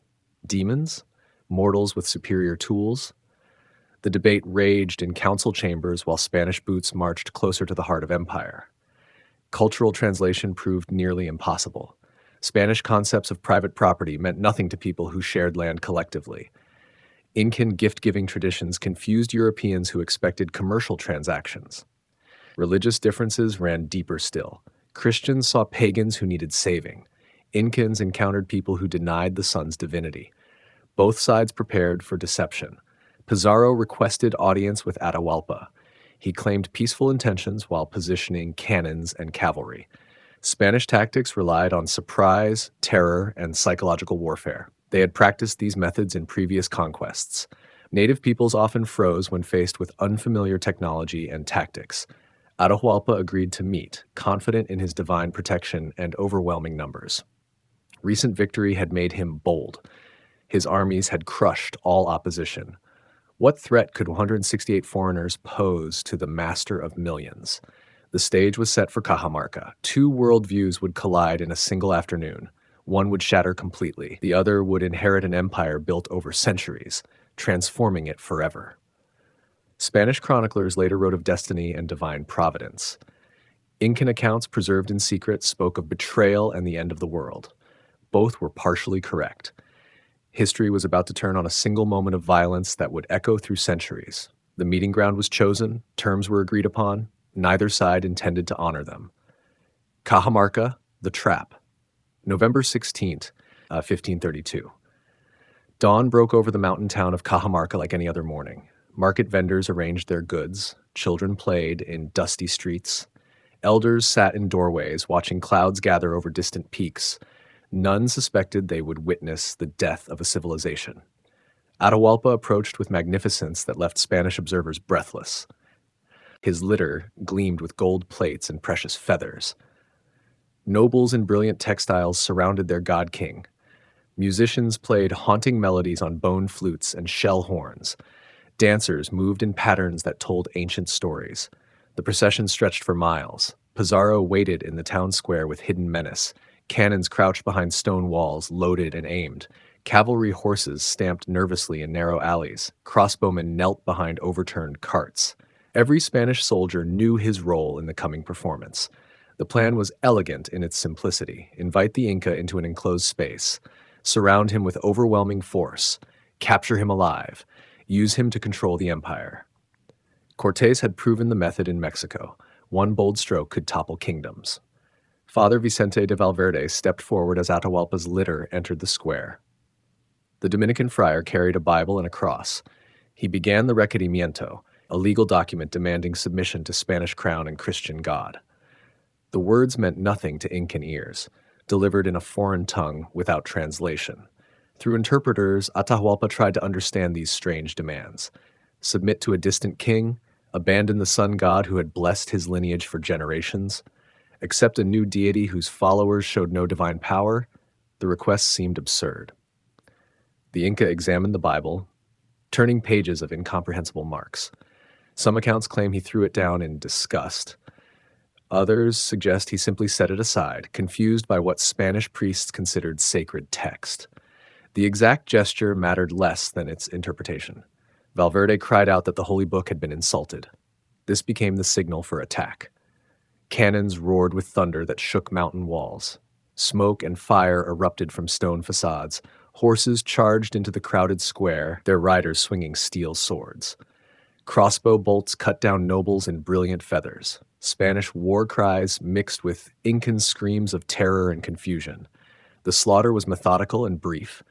Demons? Mortals with superior tools? The debate raged in council chambers while Spanish boots marched closer to the heart of empire. Cultural translation proved nearly impossible. Spanish concepts of private property meant nothing to people who shared land collectively. Incan gift-giving traditions confused Europeans who expected commercial transactions. Religious differences ran deeper still. Christians saw pagans who needed saving. Incans encountered people who denied the sun's divinity. Both sides prepared for deception. Pizarro requested audience with Atahualpa. He claimed peaceful intentions while positioning cannons and cavalry. Spanish tactics relied on surprise, terror, and psychological warfare. They had practiced these methods in previous conquests. Native peoples often froze when faced with unfamiliar technology and tactics. Atahualpa agreed to meet, confident in his divine protection and overwhelming numbers. Recent victory had made him bold. His armies had crushed all opposition. What threat could 168 foreigners pose to the master of millions? The stage was set for Cajamarca. Two worldviews would collide in a single afternoon. One would shatter completely. The other would inherit an empire built over centuries, transforming it forever. Spanish chroniclers later wrote of destiny and divine providence. Incan accounts preserved in secret spoke of betrayal and the end of the world. Both were partially correct. History was about to turn on a single moment of violence that would echo through centuries. The meeting ground was chosen, terms were agreed upon, neither side intended to honor them. Cajamarca, the trap. November 16th, 1532. Dawn broke over the mountain town of Cajamarca like any other morning. Market vendors arranged their goods, children played in dusty streets, elders sat in doorways watching clouds gather over distant peaks. None suspected they would witness the death of a civilization. Atahualpa approached with magnificence that left Spanish observers breathless. His litter gleamed with gold plates and precious feathers. Nobles in brilliant textiles surrounded their god king. Musicians played haunting melodies on bone flutes and shell horns. Dancers moved in patterns that told ancient stories. The procession stretched for miles. Pizarro waited in the town square with hidden menace. Cannons crouched behind stone walls, loaded and aimed. Cavalry horses stamped nervously in narrow alleys. Crossbowmen knelt behind overturned carts. Every Spanish soldier knew his role in the coming performance. The plan was elegant in its simplicity. Invite the Inca into an enclosed space. Surround him with overwhelming force. Capture him alive. Use him to control the empire. Cortés had proven the method in Mexico. One bold stroke could topple kingdoms. Father Vicente de Valverde stepped forward as Atahualpa's litter entered the square. The Dominican friar carried a Bible and a cross. He began the requerimiento, a legal document demanding submission to Spanish crown and Christian God. The words meant nothing to Incan ears, delivered in a foreign tongue without translation. Through interpreters, Atahualpa tried to understand these strange demands. Submit to a distant king, abandon the sun god who had blessed his lineage for generations, accept a new deity whose followers showed no divine power. The request seemed absurd. The Inca examined the Bible, turning pages of incomprehensible marks. Some accounts claim he threw it down in disgust. Others suggest he simply set it aside, confused by what Spanish priests considered sacred text. The exact gesture mattered less than its interpretation. Valverde cried out that the holy book had been insulted. This became the signal for attack. Cannons roared with thunder that shook mountain walls. Smoke and fire erupted from stone facades. Horses charged into the crowded square, their riders swinging steel swords. Crossbow bolts cut down nobles in brilliant feathers. Spanish war cries mixed with Incan screams of terror and confusion. The slaughter was methodical and brief.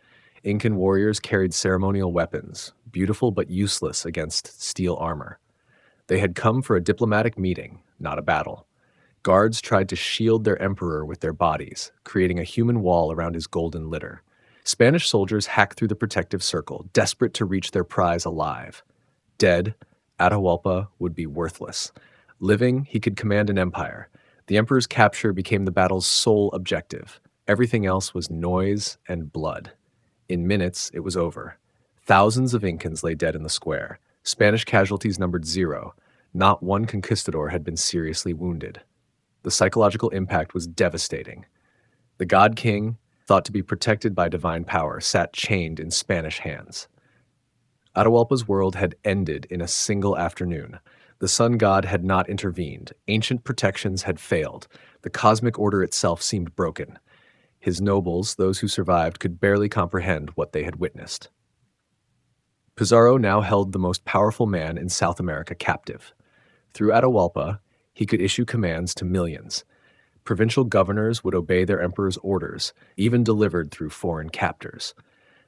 Incan warriors carried ceremonial weapons, beautiful but useless against steel armor. They had come for a diplomatic meeting, not a battle. Guards tried to shield their emperor with their bodies, creating a human wall around his golden litter. Spanish soldiers hacked through the protective circle, desperate to reach their prize alive. Dead, Atahualpa would be worthless. Living, he could command an empire. The emperor's capture became the battle's sole objective. Everything else was noise and blood. In minutes, it was over. Thousands of Incans lay dead in the square. Spanish casualties numbered zero. Not one conquistador had been seriously wounded. The psychological impact was devastating. The god king, thought to be protected by divine power, sat chained in Spanish hands. Atahualpa's world had ended in a single afternoon. The sun god had not intervened. Ancient protections had failed. The cosmic order itself seemed broken. His nobles, those who survived, could barely comprehend what they had witnessed. Pizarro now held the most powerful man in South America captive. Through Atahualpa, he could issue commands to millions. Provincial governors would obey their emperor's orders, even delivered through foreign captors.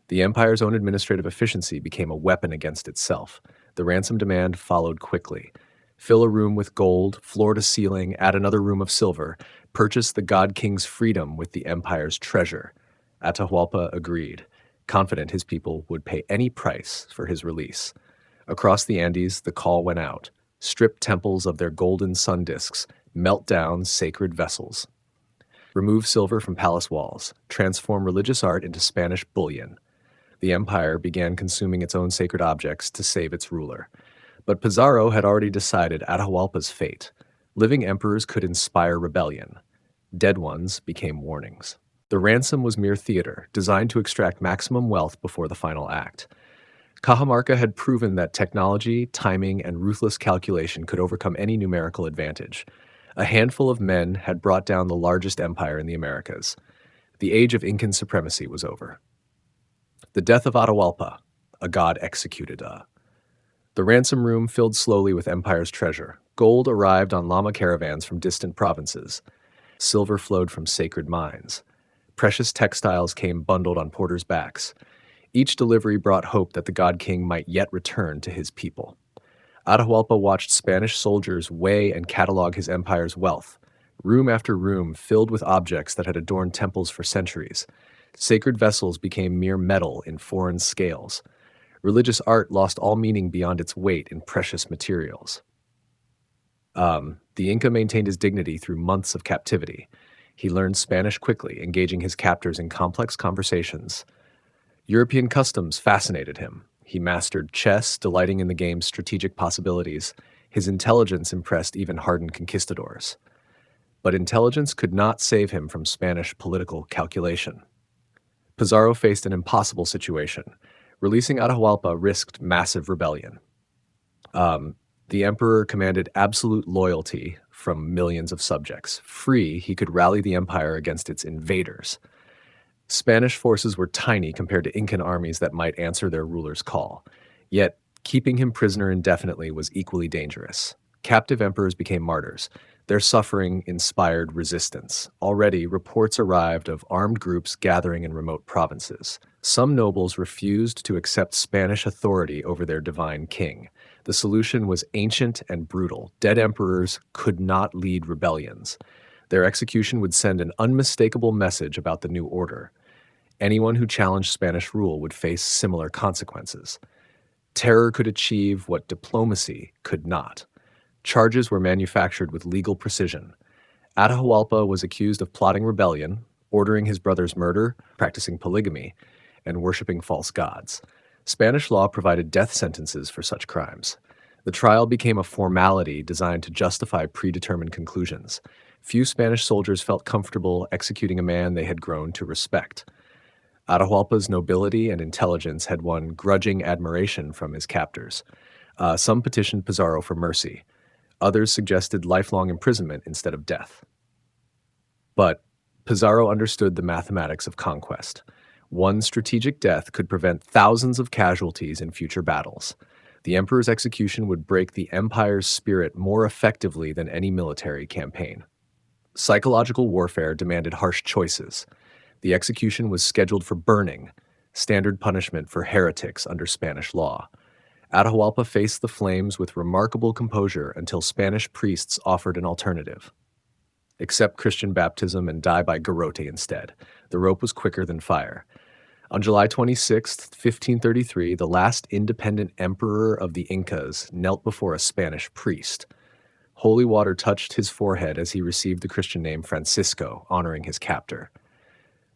The empire's own administrative efficiency became a weapon against itself. The ransom demand followed quickly. Fill a room with gold, floor to ceiling, add another room of silver, purchase the god king's freedom with the empire's treasure. Atahualpa agreed, confident his people would pay any price for his release. Across the Andes, the call went out. Strip temples of their golden sun discs, melt down sacred vessels. Remove silver from palace walls, transform religious art into Spanish bullion. The empire began consuming its own sacred objects to save its ruler. But Pizarro had already decided Atahualpa's fate. Living emperors could inspire rebellion. Dead ones became warnings. The ransom was mere theater, designed to extract maximum wealth before the final act. Cajamarca had proven that technology, timing, and ruthless calculation could overcome any numerical advantage. A handful of men had brought down the largest empire in the Americas. The age of Incan supremacy was over. The death of Atahualpa, a god executed. The ransom room filled slowly with empire's treasure. Gold arrived on llama caravans from distant provinces. Silver flowed from sacred mines. Precious textiles came bundled on porters' backs. Each delivery brought hope that the god king might yet return to his people. Atahualpa watched Spanish soldiers weigh and catalog his empire's wealth. Room after room filled with objects that had adorned temples for centuries. Sacred vessels became mere metal in foreign scales. Religious art lost all meaning beyond its weight in precious materials. The Inca maintained his dignity through months of captivity. He learned Spanish quickly, engaging his captors in complex conversations. European customs fascinated him. He mastered chess, delighting in the game's strategic possibilities. His intelligence impressed even hardened conquistadors. But intelligence could not save him from Spanish political calculation. Pizarro faced an impossible situation. Releasing Atahualpa risked massive rebellion. The emperor commanded absolute loyalty from millions of subjects. Free, he could rally the empire against its invaders. Spanish forces were tiny compared to Incan armies that might answer their ruler's call. Yet, keeping him prisoner indefinitely was equally dangerous. Captive emperors became martyrs. Their suffering inspired resistance. Already, reports arrived of armed groups gathering in remote provinces. Some nobles refused to accept Spanish authority over their divine king. The solution was ancient and brutal. Dead emperors could not lead rebellions. Their execution would send an unmistakable message about the new order. Anyone who challenged Spanish rule would face similar consequences. Terror could achieve what diplomacy could not. Charges were manufactured with legal precision. Atahualpa was accused of plotting rebellion, ordering his brother's murder, practicing polygamy, and worshiping false gods. Spanish law provided death sentences for such crimes. The trial became a formality designed to justify predetermined conclusions. Few Spanish soldiers felt comfortable executing a man they had grown to respect. Atahualpa's nobility and intelligence had won grudging admiration from his captors. Some petitioned Pizarro for mercy. Others suggested lifelong imprisonment instead of death. But Pizarro understood the mathematics of conquest. One strategic death could prevent thousands of casualties in future battles. The emperor's execution would break the empire's spirit more effectively than any military campaign. Psychological warfare demanded harsh choices. The execution was scheduled for burning, standard punishment for heretics under Spanish law. Atahualpa faced the flames with remarkable composure until Spanish priests offered an alternative. Accept Christian baptism and die by garrote instead. The rope was quicker than fire. On July 26, 1533, the last independent emperor of the Incas knelt before a Spanish priest. Holy water touched his forehead as he received the Christian name Francisco, honoring his captor.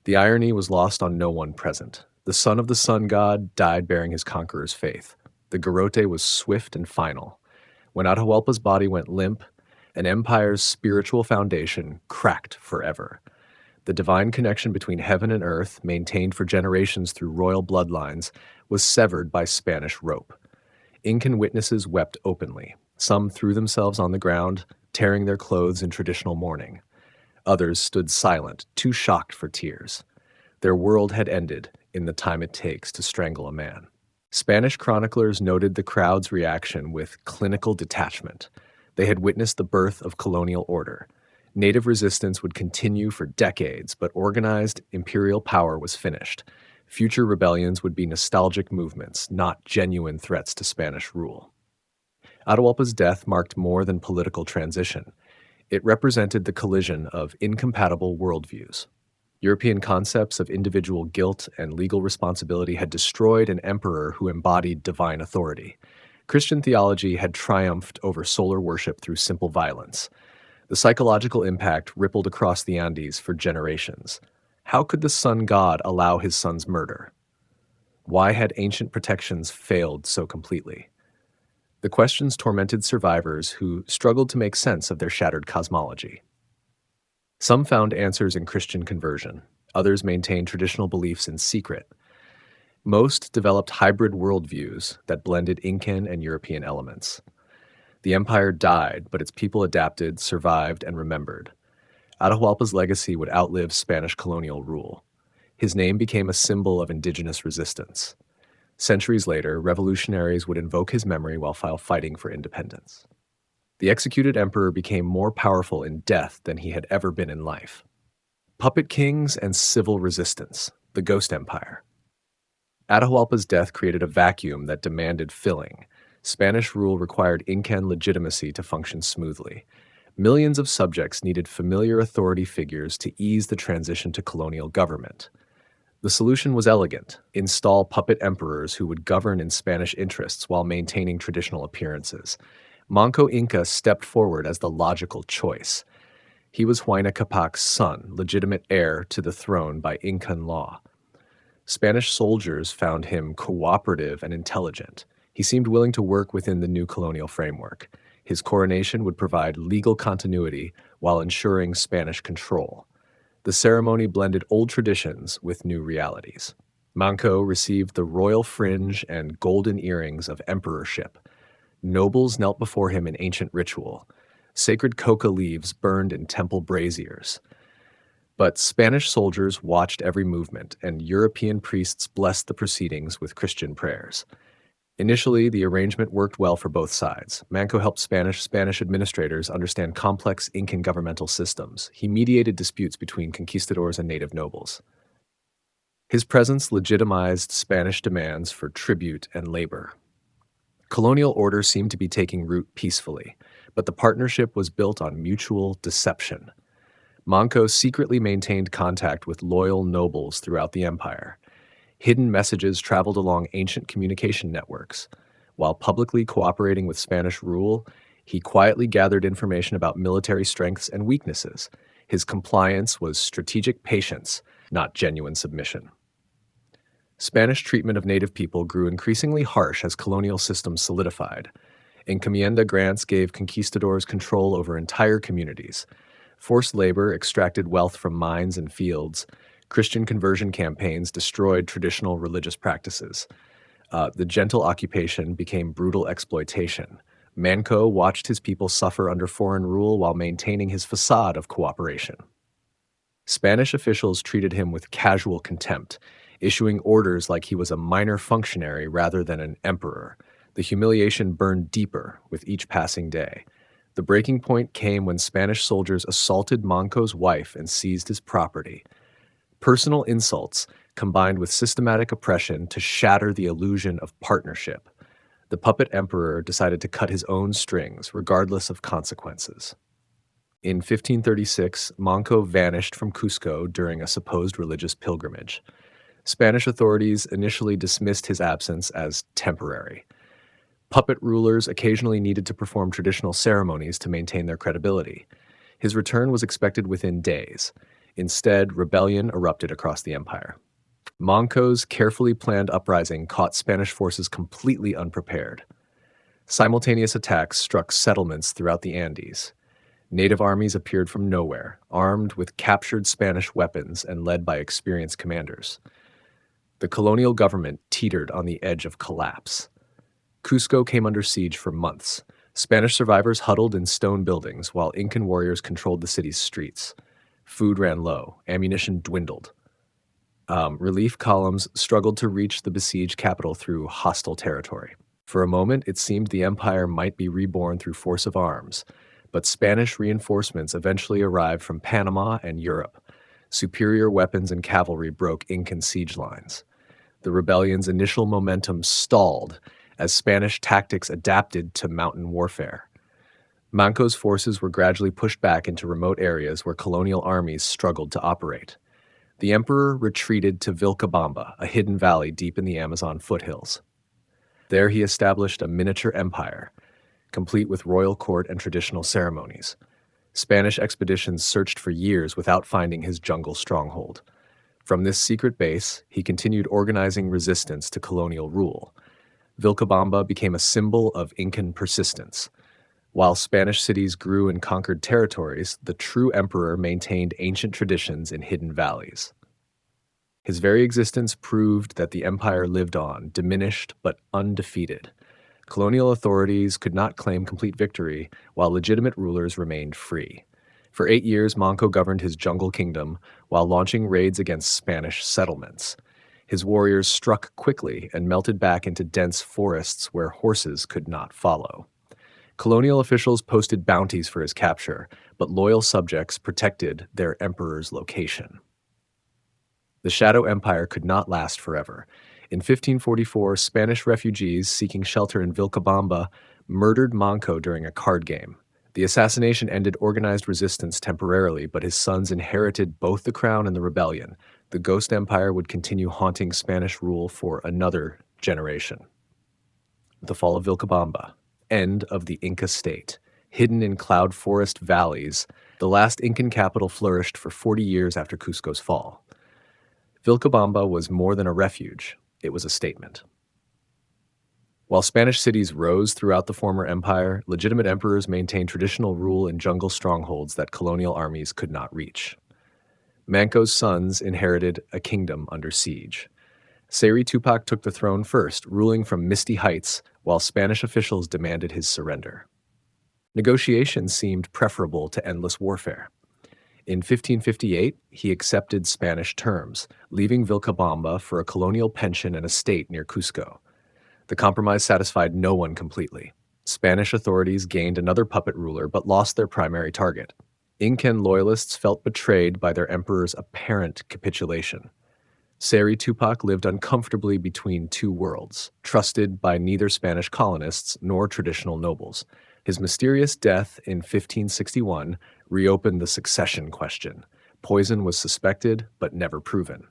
The irony was lost on no one present. The son of the sun god died bearing his conqueror's faith. The garrote was swift and final. When Atahualpa's body went limp, an empire's spiritual foundation cracked forever. The divine connection between heaven and earth, maintained for generations through royal bloodlines, was severed by Spanish rope. Incan witnesses wept openly. Some threw themselves on the ground, tearing their clothes in traditional mourning. Others stood silent, too shocked for tears. Their world had ended in the time it takes to strangle a man. Spanish chroniclers noted the crowd's reaction with clinical detachment. They had witnessed the birth of colonial order. Native resistance would continue for decades, but organized imperial power was finished. Future rebellions would be nostalgic movements, not genuine threats to Spanish rule. Atahualpa's death marked more than political transition. It represented the collision of incompatible worldviews. European concepts of individual guilt and legal responsibility had destroyed an emperor who embodied divine authority. Christian theology had triumphed over solar worship through simple violence. The psychological impact rippled across the Andes for generations. How could the sun god allow his son's murder? Why had ancient protections failed so completely? The questions tormented survivors who struggled to make sense of their shattered cosmology. Some found answers in Christian conversion. Others maintained traditional beliefs in secret. Most developed hybrid worldviews that blended Incan and European elements. The empire died, but its people adapted, survived, and remembered. Atahualpa's legacy would outlive Spanish colonial rule. His name became a symbol of indigenous resistance. Centuries later, revolutionaries would invoke his memory while fighting for independence. The executed emperor became more powerful in death than he had ever been in life. Puppet kings and civil resistance, the Ghost Empire. Atahualpa's death created a vacuum that demanded filling. Spanish rule required Incan legitimacy to function smoothly. Millions of subjects needed familiar authority figures to ease the transition to colonial government. The solution was elegant: install puppet emperors who would govern in Spanish interests while maintaining traditional appearances. Manco Inca stepped forward as the logical choice. He was Huayna Capac's son, legitimate heir to the throne by Incan law. Spanish soldiers found him cooperative and intelligent. He seemed willing to work within the new colonial framework. His coronation would provide legal continuity while ensuring Spanish control. The ceremony blended old traditions with new realities. Manco received the royal fringe and golden earrings of emperorship. Nobles knelt before him in ancient ritual. Sacred coca leaves burned in temple braziers. But Spanish soldiers watched every movement, and European priests blessed the proceedings with Christian prayers. Initially, the arrangement worked well for both sides. Manco helped Spanish administrators understand complex Incan governmental systems. He mediated disputes between conquistadors and native nobles. His presence legitimized Spanish demands for tribute and labor. Colonial order seemed to be taking root peacefully, but the partnership was built on mutual deception. Manco secretly maintained contact with loyal nobles throughout the empire. Hidden messages traveled along ancient communication networks. While publicly cooperating with Spanish rule, he quietly gathered information about military strengths and weaknesses. His compliance was strategic patience, not genuine submission. Spanish treatment of native people grew increasingly harsh as colonial systems solidified. Encomienda grants gave conquistadors control over entire communities. Forced labor extracted wealth from mines and fields. Christian conversion campaigns destroyed traditional religious practices. The gentle occupation became brutal exploitation. Manco watched his people suffer under foreign rule while maintaining his facade of cooperation. Spanish officials treated him with casual contempt, issuing orders like he was a minor functionary rather than an emperor. The humiliation burned deeper with each passing day. The breaking point came when Spanish soldiers assaulted Manco's wife and seized his property. Personal insults combined with systematic oppression to shatter the illusion of partnership. The puppet emperor decided to cut his own strings, regardless of consequences. In 1536, Manco vanished from Cusco during a supposed religious pilgrimage. Spanish authorities initially dismissed his absence as temporary. Puppet rulers occasionally needed to perform traditional ceremonies to maintain their credibility. His return was expected within days. Instead, rebellion erupted across the empire. Manco's carefully planned uprising caught Spanish forces completely unprepared. Simultaneous attacks struck settlements throughout the Andes. Native armies appeared from nowhere, armed with captured Spanish weapons and led by experienced commanders. The colonial government teetered on the edge of collapse. Cusco came under siege for months. Spanish survivors huddled in stone buildings while Incan warriors controlled the city's streets. Food ran low, ammunition dwindled. Relief columns struggled to reach the besieged capital through hostile territory. For a moment, it seemed the empire might be reborn through force of arms, but Spanish reinforcements eventually arrived from Panama and Europe. Superior weapons and cavalry broke Incan siege lines. The rebellion's initial momentum stalled as Spanish tactics adapted to mountain warfare. Manco's forces were gradually pushed back into remote areas where colonial armies struggled to operate. The emperor retreated to Vilcabamba, a hidden valley deep in the Amazon foothills. There he established a miniature empire, complete with royal court and traditional ceremonies. Spanish expeditions searched for years without finding his jungle stronghold. From this secret base, he continued organizing resistance to colonial rule. Vilcabamba became a symbol of Incan persistence. While Spanish cities grew and conquered territories, the true emperor maintained ancient traditions in hidden valleys. His very existence proved that the empire lived on, diminished but undefeated. Colonial authorities could not claim complete victory, while legitimate rulers remained free. For 8 years, Manco governed his jungle kingdom while launching raids against Spanish settlements. His warriors struck quickly and melted back into dense forests where horses could not follow. Colonial officials posted bounties for his capture, but loyal subjects protected their emperor's location. The Shadow Empire could not last forever. In 1544, Spanish refugees seeking shelter in Vilcabamba murdered Manco during a card game. The assassination ended organized resistance temporarily, but his sons inherited both the crown and the rebellion. The Ghost Empire would continue haunting Spanish rule for another generation. The fall of Vilcabamba. End of the Inca state. Hidden in cloud forest valleys, the last Incan capital flourished for 40 years after Cusco's fall. Vilcabamba was more than a refuge, it was a statement. While Spanish cities rose throughout the former empire, legitimate emperors maintained traditional rule in jungle strongholds that colonial armies could not reach. Manco's sons inherited a kingdom under siege. Sayri Tupac took the throne first, ruling from misty heights, while Spanish officials demanded his surrender. Negotiation seemed preferable to endless warfare. In 1558, he accepted Spanish terms, leaving Vilcabamba for a colonial pension and estate near Cusco. The compromise satisfied no one completely. Spanish authorities gained another puppet ruler but lost their primary target. Incan loyalists felt betrayed by their emperor's apparent capitulation. Sayri Tupac lived uncomfortably between two worlds, trusted by neither Spanish colonists nor traditional nobles. His mysterious death in 1561 reopened the succession question. Poison was suspected but never proven.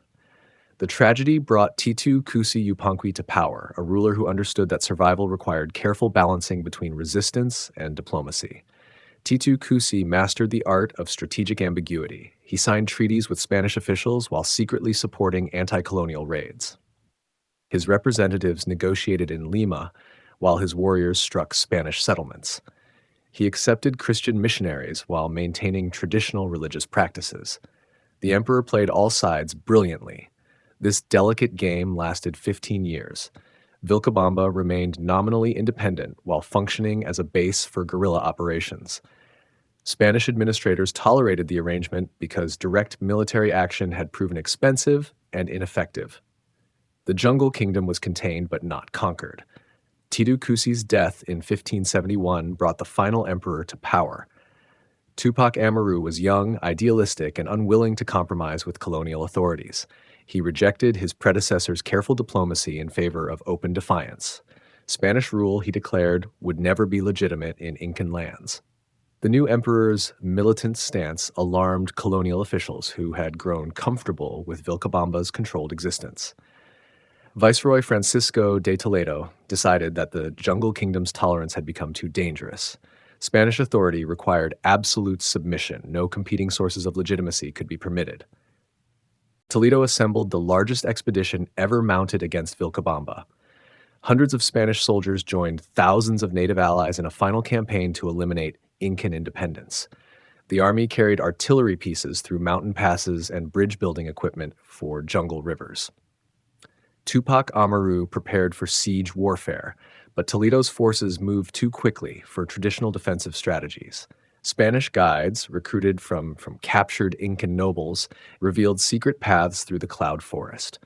The tragedy brought Titu Cusi Yupanqui to power, a ruler who understood that survival required careful balancing between resistance and diplomacy. Titu Cusi mastered the art of strategic ambiguity. He signed treaties with Spanish officials while secretly supporting anti-colonial raids. His representatives negotiated in Lima, while his warriors struck Spanish settlements. He accepted Christian missionaries while maintaining traditional religious practices. The emperor played all sides brilliantly. This delicate game lasted 15 years. Vilcabamba remained nominally independent while functioning as a base for guerrilla operations. Spanish administrators tolerated the arrangement because direct military action had proven expensive and ineffective. The jungle kingdom was contained but not conquered. Titu Cusi's death in 1571 brought the final emperor to power. Tupac Amaru was young, idealistic, and unwilling to compromise with colonial authorities. He rejected his predecessor's careful diplomacy in favor of open defiance. Spanish rule, he declared, would never be legitimate in Incan lands. The new emperor's militant stance alarmed colonial officials who had grown comfortable with Vilcabamba's controlled existence. Viceroy Francisco de Toledo decided that the jungle kingdom's tolerance had become too dangerous. Spanish authority required absolute submission. No competing sources of legitimacy could be permitted. Toledo assembled the largest expedition ever mounted against Vilcabamba. Hundreds of Spanish soldiers joined thousands of native allies in a final campaign to eliminate Incan independence. The army carried artillery pieces through mountain passes and bridge-building equipment for jungle rivers. Tupac Amaru prepared for siege warfare, but Toledo's forces moved too quickly for traditional defensive strategies. Spanish guides, recruited from captured Incan nobles, revealed secret paths through the cloud forest.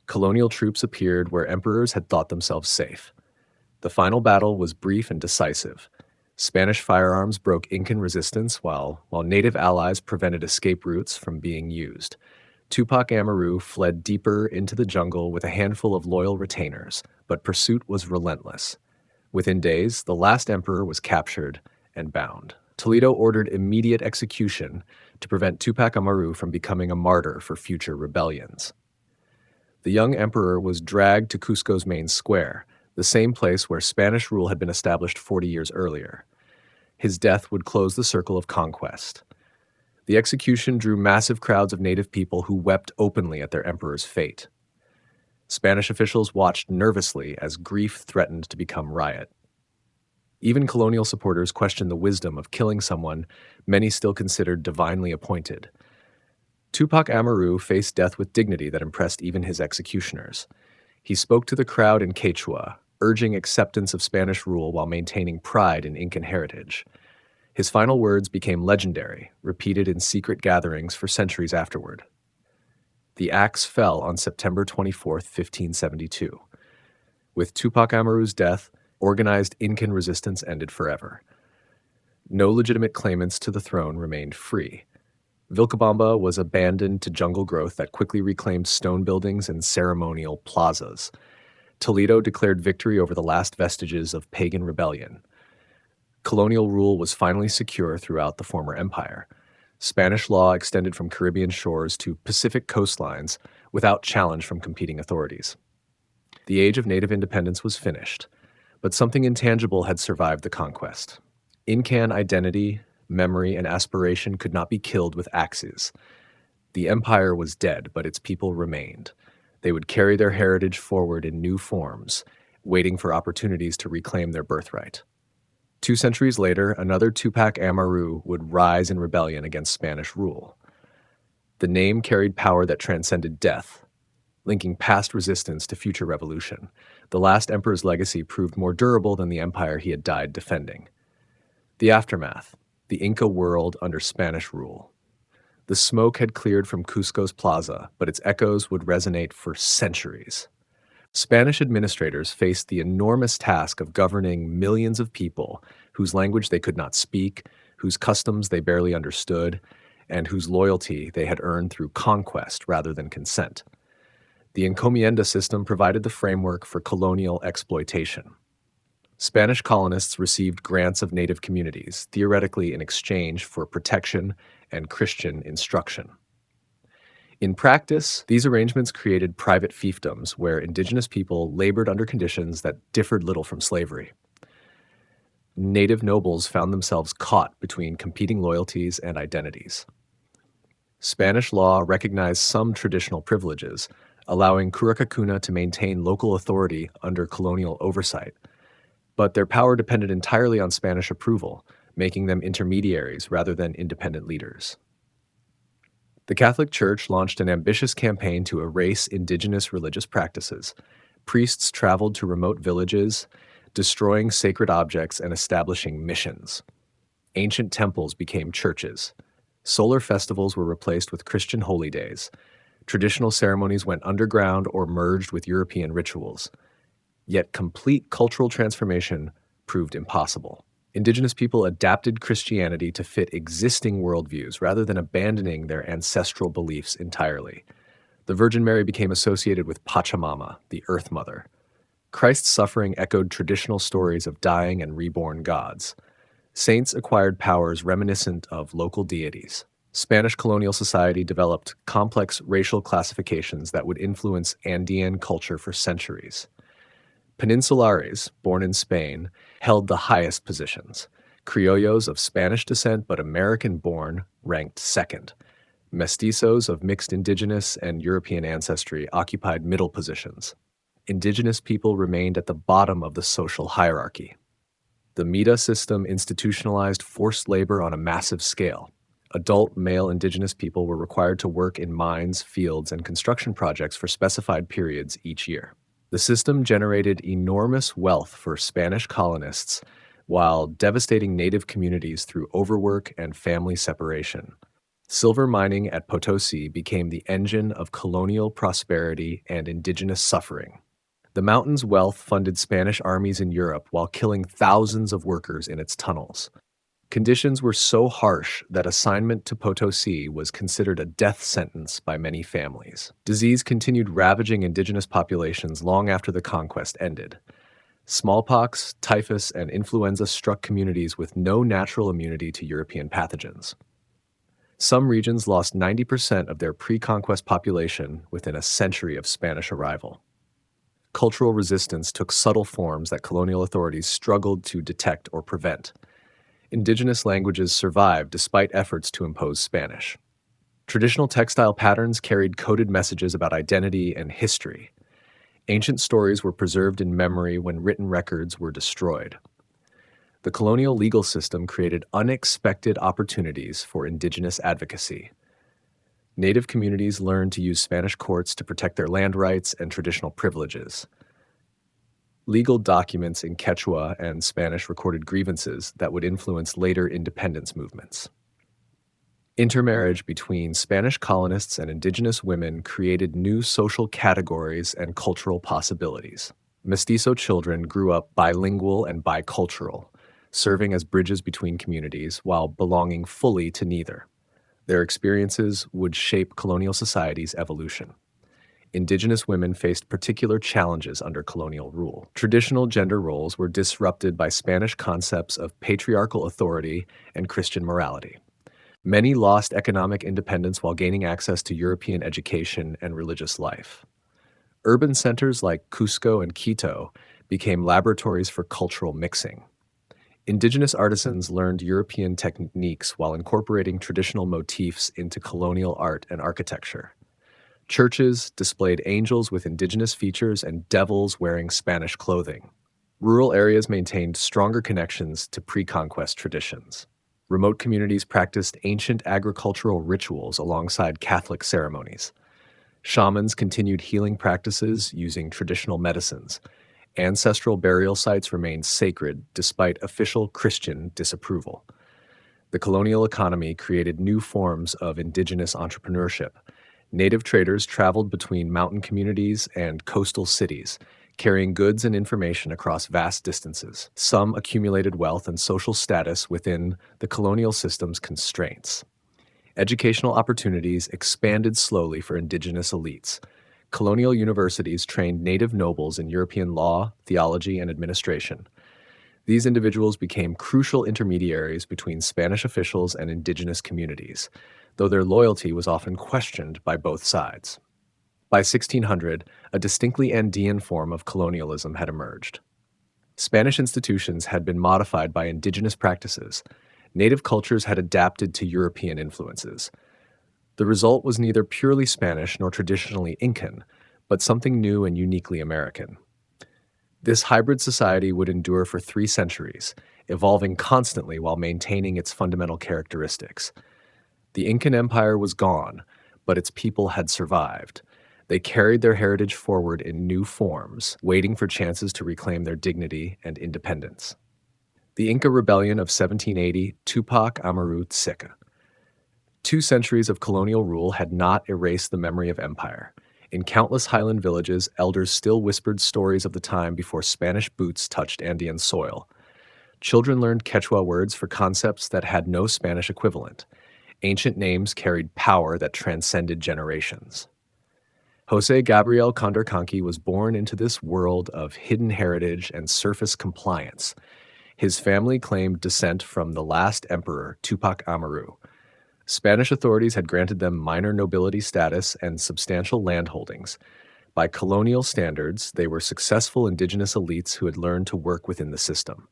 Colonial troops appeared where emperors had thought themselves safe. The final battle was brief and decisive. Spanish firearms broke Incan resistance while native allies prevented escape routes from being used. Tupac Amaru fled deeper into the jungle with a handful of loyal retainers, but pursuit was relentless. Within days, the last emperor was captured and bound. Toledo ordered immediate execution to prevent Tupac Amaru from becoming a martyr for future rebellions. The young emperor was dragged to Cusco's main square, the same place where Spanish rule had been established 40 years earlier. His death would close the circle of conquest. The execution drew massive crowds of native people who wept openly at their emperor's fate. Spanish officials watched nervously as grief threatened to become riot. Even colonial supporters questioned the wisdom of killing someone many still considered divinely appointed. Tupac Amaru faced death with dignity that impressed even his executioners. He spoke to the crowd in Quechua, urging acceptance of Spanish rule while maintaining pride in Incan heritage. His final words became legendary, repeated in secret gatherings for centuries afterward. The axe fell on September 24, 1572. With Tupac Amaru's death, organized Incan resistance ended forever. No legitimate claimants to the throne remained free. Vilcabamba was abandoned to jungle growth that quickly reclaimed stone buildings and ceremonial plazas. Toledo declared victory over the last vestiges of pagan rebellion. Colonial rule was finally secure throughout the former empire. Spanish law extended from Caribbean shores to Pacific coastlines without challenge from competing authorities. The age of native independence was finished, but something intangible had survived the conquest. Incan identity, memory, and aspiration could not be killed with axes. The empire was dead, but its people remained. They would carry their heritage forward in new forms, waiting for opportunities to reclaim their birthright. 2 centuries later, another Tupac Amaru would rise in rebellion against Spanish rule. The name carried power that transcended death, linking past resistance to future revolution. The last emperor's legacy proved more durable than the empire he had died defending. The aftermath: the Inca world under Spanish rule. The smoke had cleared from Cusco's plaza, but its echoes would resonate for centuries. Spanish administrators faced the enormous task of governing millions of people whose language they could not speak, whose customs they barely understood, and whose loyalty they had earned through conquest rather than consent. The encomienda system provided the framework for colonial exploitation. Spanish colonists received grants of native communities, theoretically in exchange for protection and Christian instruction. In practice, these arrangements created private fiefdoms where indigenous people labored under conditions that differed little from slavery. Native nobles found themselves caught between competing loyalties and identities. Spanish law recognized some traditional privileges, allowing Curacacuna to maintain local authority under colonial oversight. But their power depended entirely on Spanish approval, making them intermediaries rather than independent leaders. The Catholic Church launched an ambitious campaign to erase indigenous religious practices. Priests traveled to remote villages, destroying sacred objects and establishing missions. Ancient temples became churches. Solar festivals were replaced with Christian holy days. Traditional ceremonies went underground or merged with European rituals. Yet complete cultural transformation proved impossible. Indigenous people adapted Christianity to fit existing worldviews rather than abandoning their ancestral beliefs entirely. The Virgin Mary became associated with Pachamama, the Earth Mother. Christ's suffering echoed traditional stories of dying and reborn gods. Saints acquired powers reminiscent of local deities. Spanish colonial society developed complex racial classifications that would influence Andean culture for centuries. Peninsulares, born in Spain, held the highest positions. Criollos of Spanish descent but American born ranked second. Mestizos of mixed indigenous and European ancestry occupied middle positions. Indigenous people remained at the bottom of the social hierarchy. The Mita system institutionalized forced labor on a massive scale. Adult male indigenous people were required to work in mines, fields, and construction projects for specified periods each year. The system generated enormous wealth for Spanish colonists while devastating native communities through overwork and family separation. Silver mining at Potosi became the engine of colonial prosperity and indigenous suffering. The mountain's wealth funded Spanish armies in Europe while killing thousands of workers in its tunnels. Conditions were so harsh that assignment to Potosi was considered a death sentence by many families. Disease continued ravaging indigenous populations long after the conquest ended. Smallpox, typhus, and influenza struck communities with no natural immunity to European pathogens. Some regions lost 90% of their pre-conquest population within a century of Spanish arrival. Cultural resistance took subtle forms that colonial authorities struggled to detect or prevent. Indigenous languages survived despite efforts to impose Spanish. Traditional textile patterns carried coded messages about identity and history. Ancient stories were preserved in memory when written records were destroyed. The colonial legal system created unexpected opportunities for indigenous advocacy. Native communities learned to use Spanish courts to protect their land rights and traditional privileges. Legal documents in Quechua and Spanish recorded grievances that would influence later independence movements. Intermarriage between Spanish colonists and indigenous women created new social categories and cultural possibilities. Mestizo children grew up bilingual and bicultural, serving as bridges between communities while belonging fully to neither. Their experiences would shape colonial society's evolution. Indigenous women faced particular challenges under colonial rule. Traditional gender roles were disrupted by Spanish concepts of patriarchal authority and Christian morality. Many lost economic independence while gaining access to European education and religious life. Urban centers like Cusco and Quito became laboratories for cultural mixing. Indigenous artisans learned European techniques while incorporating traditional motifs into colonial art and architecture. Churches displayed angels with indigenous features and devils wearing Spanish clothing. Rural areas maintained stronger connections to pre-conquest traditions. Remote communities practiced ancient agricultural rituals alongside Catholic ceremonies. Shamans continued healing practices using traditional medicines. Ancestral burial sites remained sacred despite official Christian disapproval. The colonial economy created new forms of indigenous entrepreneurship. Native traders traveled between mountain communities and coastal cities, carrying goods and information across vast distances. Some accumulated wealth and social status within the colonial system's constraints. Educational opportunities expanded slowly for indigenous elites. Colonial universities trained native nobles in European law, theology, and administration. These individuals became crucial intermediaries between Spanish officials and indigenous communities, though their loyalty was often questioned by both sides. By 1600, a distinctly Andean form of colonialism had emerged. Spanish institutions had been modified by indigenous practices. Native cultures had adapted to European influences. The result was neither purely Spanish nor traditionally Incan, but something new and uniquely American. This hybrid society would endure for 3 centuries, evolving constantly while maintaining its fundamental characteristics. The Incan Empire was gone, but its people had survived. They carried their heritage forward in new forms, waiting for chances to reclaim their dignity and independence. The Inca Rebellion of 1780, Tupac Amaru Tzeka. 2 centuries of colonial rule had not erased the memory of empire. In countless highland villages, elders still whispered stories of the time before Spanish boots touched Andean soil. Children learned Quechua words for concepts that had no Spanish equivalent. Ancient names carried power that transcended generations. José Gabriel Condorcanqui was born into this world of hidden heritage and surface compliance. His family claimed descent from the last emperor, Tupac Amaru. Spanish authorities had granted them minor nobility status and substantial land holdings. By colonial standards, they were successful indigenous elites who had learned to work within the system.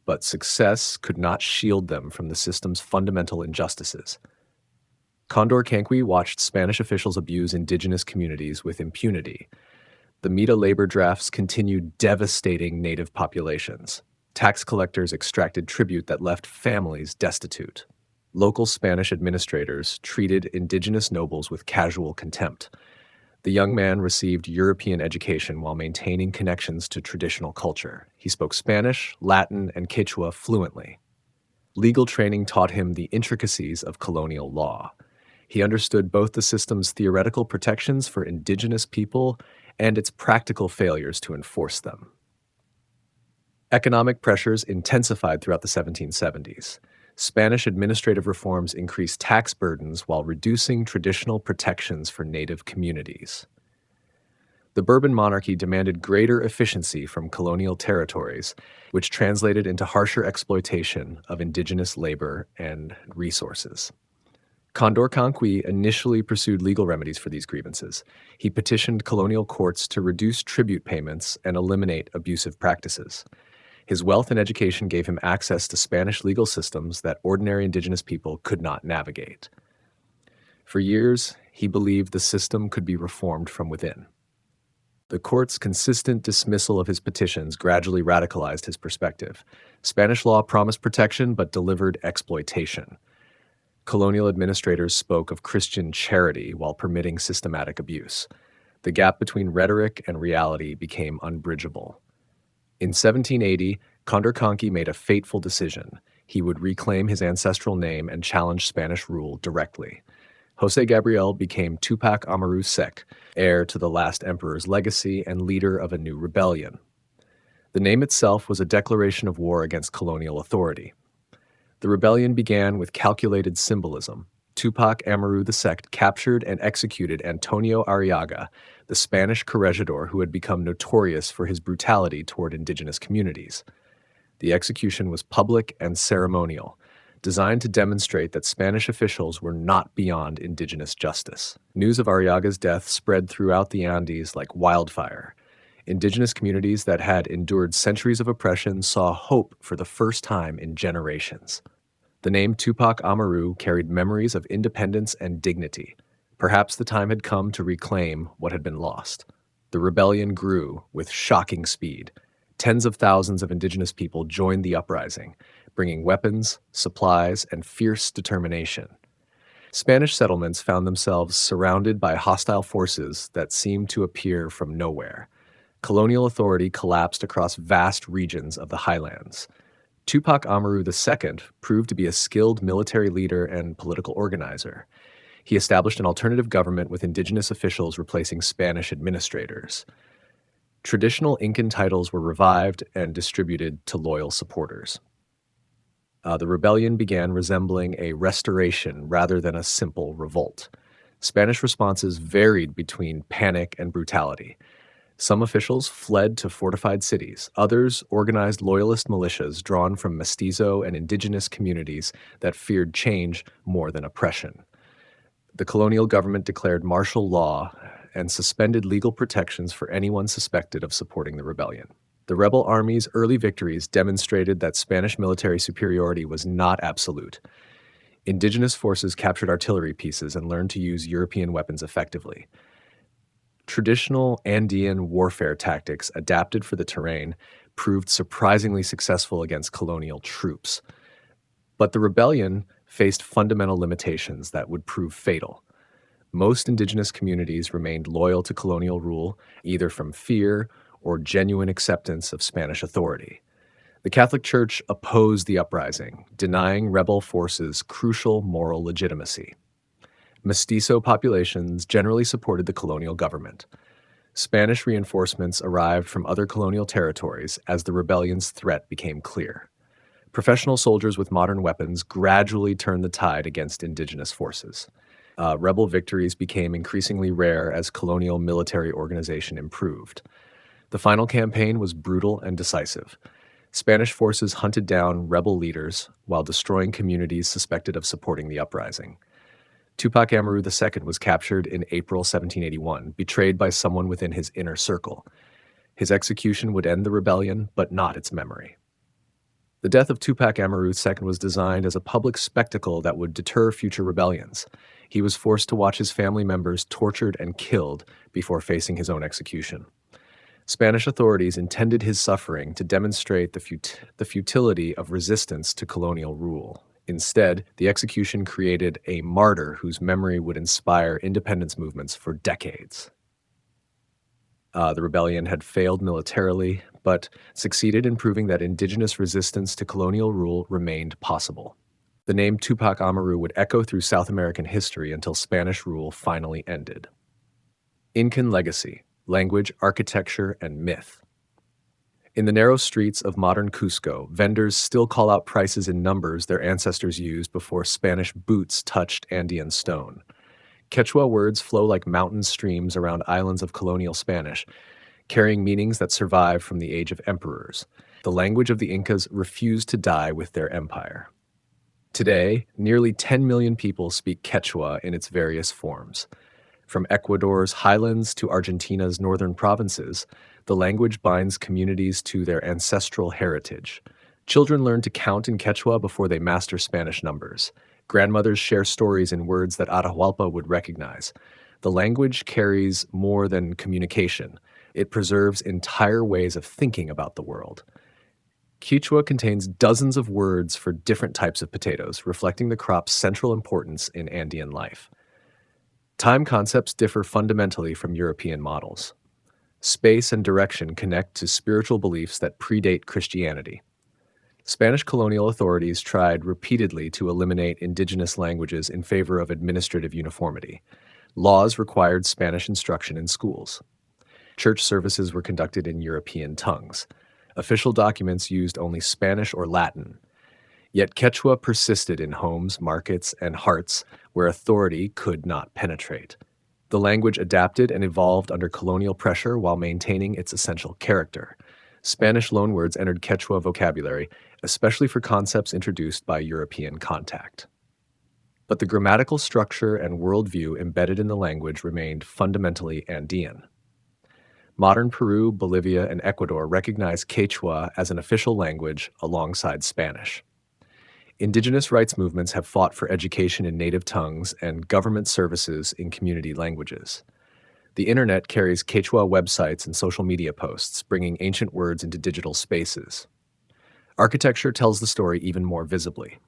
But success could not shield them from the system's fundamental injustices. Condor Canqui watched Spanish officials abuse indigenous communities with impunity. The Mita labor drafts continued devastating native populations. Tax collectors extracted tribute that left families destitute. Local Spanish administrators treated indigenous nobles with casual contempt. The young man received European education while maintaining connections to traditional culture. He spoke Spanish, Latin, and Quechua fluently. Legal training taught him the intricacies of colonial law. He understood both the system's theoretical protections for indigenous people and its practical failures to enforce them. Economic pressures intensified throughout the 1770s. Spanish administrative reforms increased tax burdens while reducing traditional protections for native communities. The Bourbon monarchy demanded greater efficiency from colonial territories, which translated into harsher exploitation of indigenous labor and resources. Condor Canqui initially pursued legal remedies for these grievances. He petitioned colonial courts to reduce tribute payments and eliminate abusive practices. His wealth and education gave him access to Spanish legal systems that ordinary indigenous people could not navigate. For years, he believed the system could be reformed from within. The court's consistent dismissal of his petitions gradually radicalized his perspective. Spanish law promised protection but delivered exploitation. Colonial administrators spoke of Christian charity while permitting systematic abuse. The gap between rhetoric and reality became unbridgeable. In 1780, Condor Canqui made a fateful decision. He would reclaim his ancestral name and challenge Spanish rule directly. José Gabriel became Tupac Amaru Sec, heir to the last emperor's legacy and leader of a new rebellion. The name itself was a declaration of war against colonial authority. The rebellion began with calculated symbolism. Tupac Amaru II captured and executed Antonio Arriaga, the Spanish corregidor who had become notorious for his brutality toward indigenous communities. The execution was public and ceremonial, designed to demonstrate that Spanish officials were not beyond indigenous justice. News of Arriaga's death spread throughout the Andes like wildfire. Indigenous communities that had endured centuries of oppression saw hope for the first time in generations. The name Tupac Amaru carried memories of independence and dignity. Perhaps the time had come to reclaim what had been lost. The rebellion grew with shocking speed. Tens of thousands of indigenous people joined the uprising, bringing weapons, supplies, and fierce determination. Spanish settlements found themselves surrounded by hostile forces that seemed to appear from nowhere. Colonial authority collapsed across vast regions of the highlands. Tupac Amaru II proved to be a skilled military leader and political organizer. He established an alternative government with indigenous officials replacing Spanish administrators. Traditional Incan titles were revived and distributed to loyal supporters. The rebellion began resembling a restoration rather than a simple revolt. Spanish responses varied between panic and brutality. Some officials fled to fortified cities. Others organized loyalist militias drawn from mestizo and indigenous communities that feared change more than oppression. The colonial government declared martial law and suspended legal protections for anyone suspected of supporting the rebellion. The rebel army's early victories demonstrated that Spanish military superiority was not absolute. Indigenous forces captured artillery pieces and learned to use European weapons effectively. Traditional Andean warfare tactics adapted for the terrain proved surprisingly successful against colonial troops. But the rebellion faced fundamental limitations that would prove fatal. Most indigenous communities remained loyal to colonial rule, either from fear or genuine acceptance of Spanish authority. The Catholic Church opposed the uprising, denying rebel forces crucial moral legitimacy. Mestizo populations generally supported the colonial government. Spanish reinforcements arrived from other colonial territories as the rebellion's threat became clear. Professional soldiers with modern weapons gradually turned the tide against indigenous forces. Rebel victories became increasingly rare as colonial military organization improved. The final campaign was brutal and decisive. Spanish forces hunted down rebel leaders while destroying communities suspected of supporting the uprising. Tupac Amaru II was captured in April 1781, betrayed by someone within his inner circle. His execution would end the rebellion, but not its memory. The death of Tupac Amaru II was designed as a public spectacle that would deter future rebellions. He was forced to watch his family members tortured and killed before facing his own execution. Spanish authorities intended his suffering to demonstrate the futility of resistance to colonial rule. Instead, the execution created a martyr whose memory would inspire independence movements for decades. The rebellion had failed militarily, but succeeded in proving that indigenous resistance to colonial rule remained possible. The name Tupac Amaru would echo through South American history until Spanish rule finally ended. Incan legacy, language, architecture, and myth. In the narrow streets of modern Cusco, vendors still call out prices in numbers their ancestors used before Spanish boots touched Andean stone. Quechua words flow like mountain streams around islands of colonial Spanish, carrying meanings that survive from the age of emperors. The language of the Incas refused to die with their empire. Today, nearly 10 million people speak Quechua in its various forms. From Ecuador's highlands to Argentina's northern provinces, the language binds communities to their ancestral heritage. Children learn to count in Quechua before they master Spanish numbers. Grandmothers share stories in words that Atahualpa would recognize. The language carries more than communication. It preserves entire ways of thinking about the world. Quechua contains dozens of words for different types of potatoes, reflecting the crop's central importance in Andean life. Time concepts differ fundamentally from European models. Space and direction connect to spiritual beliefs that predate Christianity. Spanish colonial authorities tried repeatedly to eliminate indigenous languages in favor of administrative uniformity. Laws required Spanish instruction in schools. Church services were conducted in European tongues. Official documents used only Spanish or Latin. Yet Quechua persisted in homes, markets, and hearts where authority could not penetrate. The language adapted and evolved under colonial pressure while maintaining its essential character. Spanish loanwords entered Quechua vocabulary, especially for concepts introduced by European contact. But the grammatical structure and worldview embedded in the language remained fundamentally Andean. Modern Peru, Bolivia, and Ecuador recognize Quechua as an official language alongside Spanish. Indigenous rights movements have fought for education in native tongues and government services in community languages. The internet carries Quechua websites and social media posts, bringing ancient words into digital spaces. Architecture tells the story even more visibly.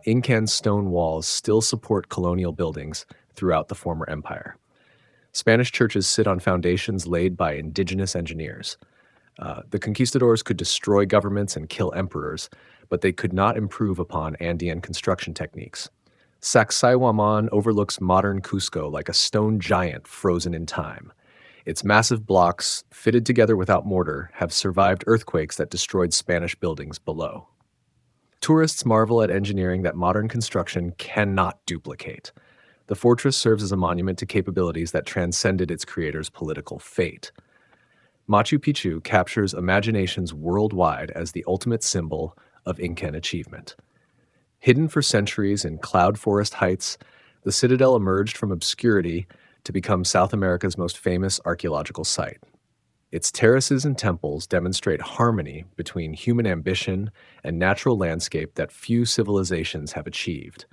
Incan stone walls still support colonial buildings throughout the former empire. Spanish churches sit on foundations laid by indigenous engineers. The conquistadors could destroy governments and kill emperors, but they could not improve upon Andean construction techniques. Sacsayhuaman overlooks modern Cusco like a stone giant frozen in time. Its massive blocks, fitted together without mortar, have survived earthquakes that destroyed Spanish buildings below. Tourists marvel at engineering that modern construction cannot duplicate. The fortress serves as a monument to capabilities that transcended its creator's political fate. Machu Picchu captures imaginations worldwide as the ultimate symbol of Incan achievement. Hidden for centuries in cloud forest heights, the citadel emerged from obscurity to become South America's most famous archaeological site. Its terraces and temples demonstrate harmony between human ambition and natural landscape that few civilizations have achieved.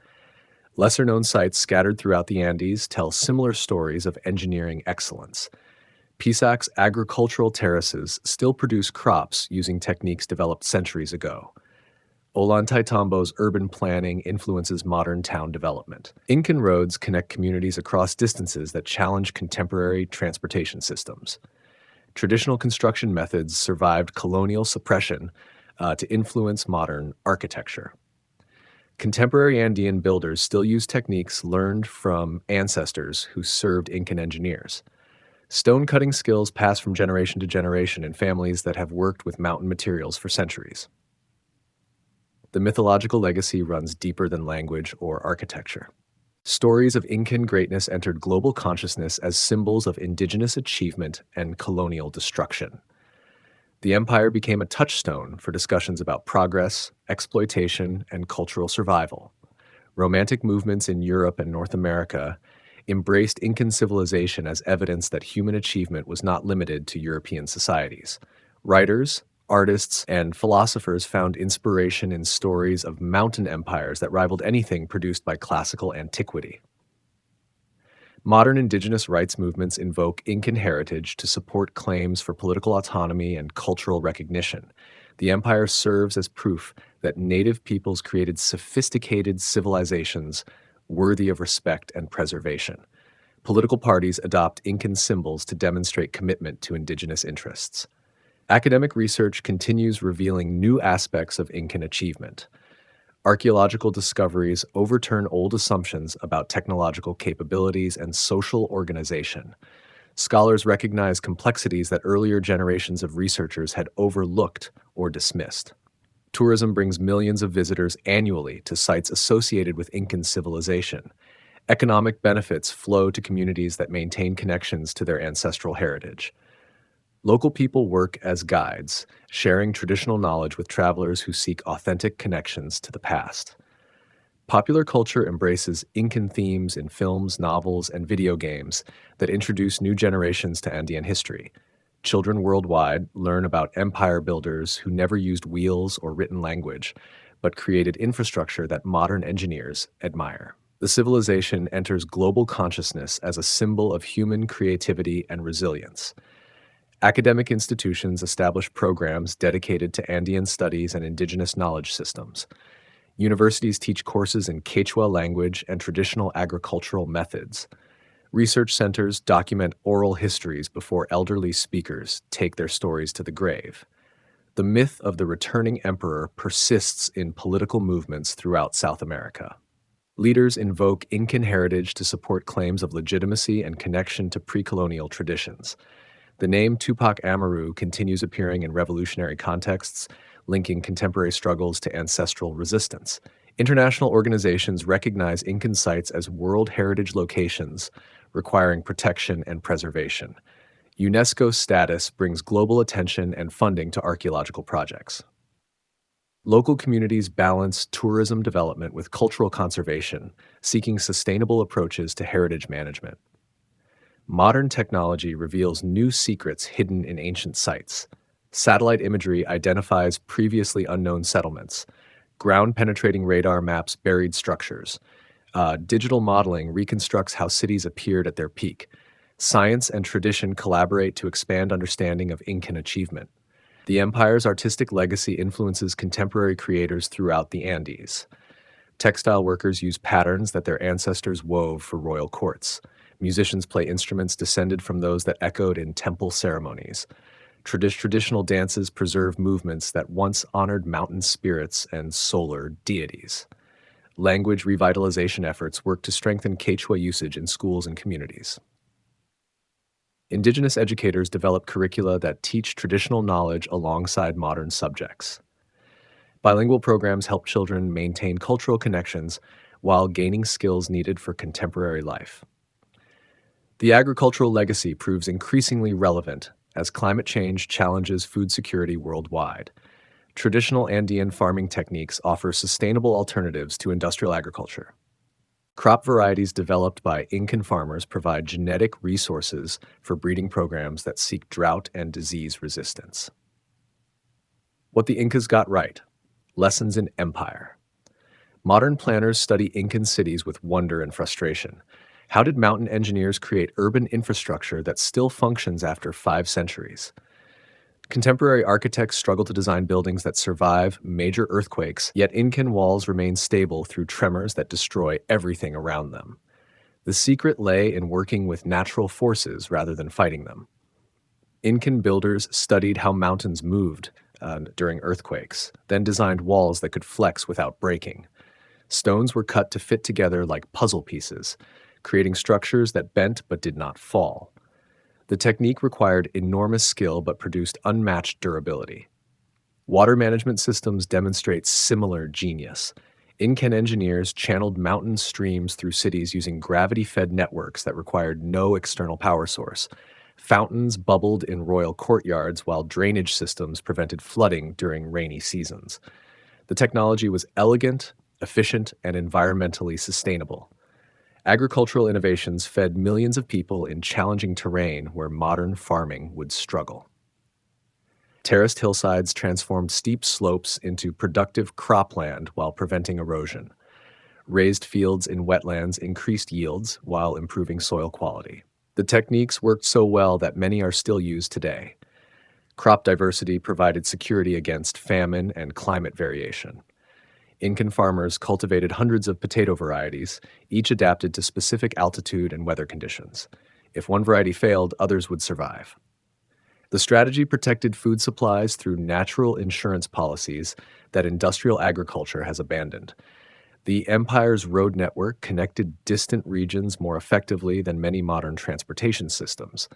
Lesser-known sites scattered throughout the Andes tell similar stories of engineering excellence. Pisac's agricultural terraces still produce crops using techniques developed centuries ago. Ollantaytambo's urban planning influences modern town development. Incan roads connect communities across distances that challenge contemporary transportation systems. Traditional construction methods survived colonial suppression to influence modern architecture. Contemporary Andean builders still use techniques learned from ancestors who served Incan engineers. Stone cutting skills pass from generation to generation in families that have worked with mountain materials for centuries. The mythological legacy runs deeper than language or architecture. Stories of Incan greatness entered global consciousness as symbols of indigenous achievement and colonial destruction. The empire became a touchstone for discussions about progress, exploitation, and cultural survival. Romantic movements in Europe and North America embraced Incan civilization as evidence that human achievement was not limited to European societies. Writers, artists, and philosophers found inspiration in stories of mountain empires that rivaled anything produced by classical antiquity. Modern indigenous rights movements invoke Incan heritage to support claims for political autonomy and cultural recognition. The empire serves as proof that native peoples created sophisticated civilizations worthy of respect and preservation. Political parties adopt Incan symbols to demonstrate commitment to indigenous interests. Academic research continues revealing new aspects of Incan achievement. Archaeological discoveries overturn old assumptions about technological capabilities and social organization. Scholars recognize complexities that earlier generations of researchers had overlooked or dismissed. Tourism brings millions of visitors annually to sites associated with Incan civilization. Economic benefits flow to communities that maintain connections to their ancestral heritage. Local people work as guides, sharing traditional knowledge with travelers who seek authentic connections to the past. Popular culture embraces Incan themes in films, novels, and video games that introduce new generations to Andean history. Children worldwide learn about empire builders who never used wheels or written language, but created infrastructure that modern engineers admire. The civilization enters global consciousness as a symbol of human creativity and resilience. Academic institutions establish programs dedicated to Andean studies and indigenous knowledge systems. Universities teach courses in Quechua language and traditional agricultural methods. Research centers document oral histories before elderly speakers take their stories to the grave. The myth of the returning emperor persists in political movements throughout South America. Leaders invoke Incan heritage to support claims of legitimacy and connection to pre-colonial traditions. The name Tupac Amaru continues appearing in revolutionary contexts, linking contemporary struggles to ancestral resistance. International organizations recognize Incan sites as World Heritage locations, requiring protection and preservation. UNESCO status brings global attention and funding to archaeological projects. Local communities balance tourism development with cultural conservation, seeking sustainable approaches to heritage management. Modern technology reveals new secrets hidden in ancient sites. Satellite imagery identifies previously unknown settlements. Ground-penetrating radar maps buried structures. Digital modeling reconstructs how cities appeared at their peak. Science and tradition collaborate to expand understanding of Incan achievement. The empire's artistic legacy influences contemporary creators throughout the Andes. Textile workers use patterns that their ancestors wove for royal courts. Musicians play instruments descended from those that echoed in temple ceremonies. Traditional dances preserve movements that once honored mountain spirits and solar deities. Language revitalization efforts work to strengthen Quechua usage in schools and communities. Indigenous educators develop curricula that teach traditional knowledge alongside modern subjects. Bilingual programs help children maintain cultural connections while gaining skills needed for contemporary life. The agricultural legacy proves increasingly relevant as climate change challenges food security worldwide. Traditional Andean farming techniques offer sustainable alternatives to industrial agriculture. Crop varieties developed by Incan farmers provide genetic resources for breeding programs that seek drought and disease resistance. What the Incas got right. Lessons in empire. Modern planners study Incan cities with wonder and frustration. How did mountain engineers create urban infrastructure that still functions after 5 centuries? Contemporary architects struggle to design buildings that survive major earthquakes, yet Incan walls remain stable through tremors that destroy everything around them. The secret lay in working with natural forces rather than fighting them. Incan builders studied how mountains moved during earthquakes, then designed walls that could flex without breaking. Stones were cut to fit together like puzzle pieces, creating structures that bent but did not fall. The technique required enormous skill but produced unmatched durability. Water management systems demonstrate similar genius. Incan engineers channeled mountain streams through cities using gravity-fed networks that required no external power source. Fountains bubbled in royal courtyards while drainage systems prevented flooding during rainy seasons. The technology was elegant, efficient, and environmentally sustainable. Agricultural innovations fed millions of people in challenging terrain where modern farming would struggle. Terraced hillsides transformed steep slopes into productive cropland while preventing erosion. Raised fields in wetlands increased yields while improving soil quality. The techniques worked so well that many are still used today. Crop diversity provided security against famine and climate variation. Incan farmers cultivated hundreds of potato varieties, each adapted to specific altitude and weather conditions. If one variety failed, others would survive. The strategy protected food supplies through natural insurance policies that industrial agriculture has abandoned. The empire's road network connected distant regions more effectively than many modern transportation systems.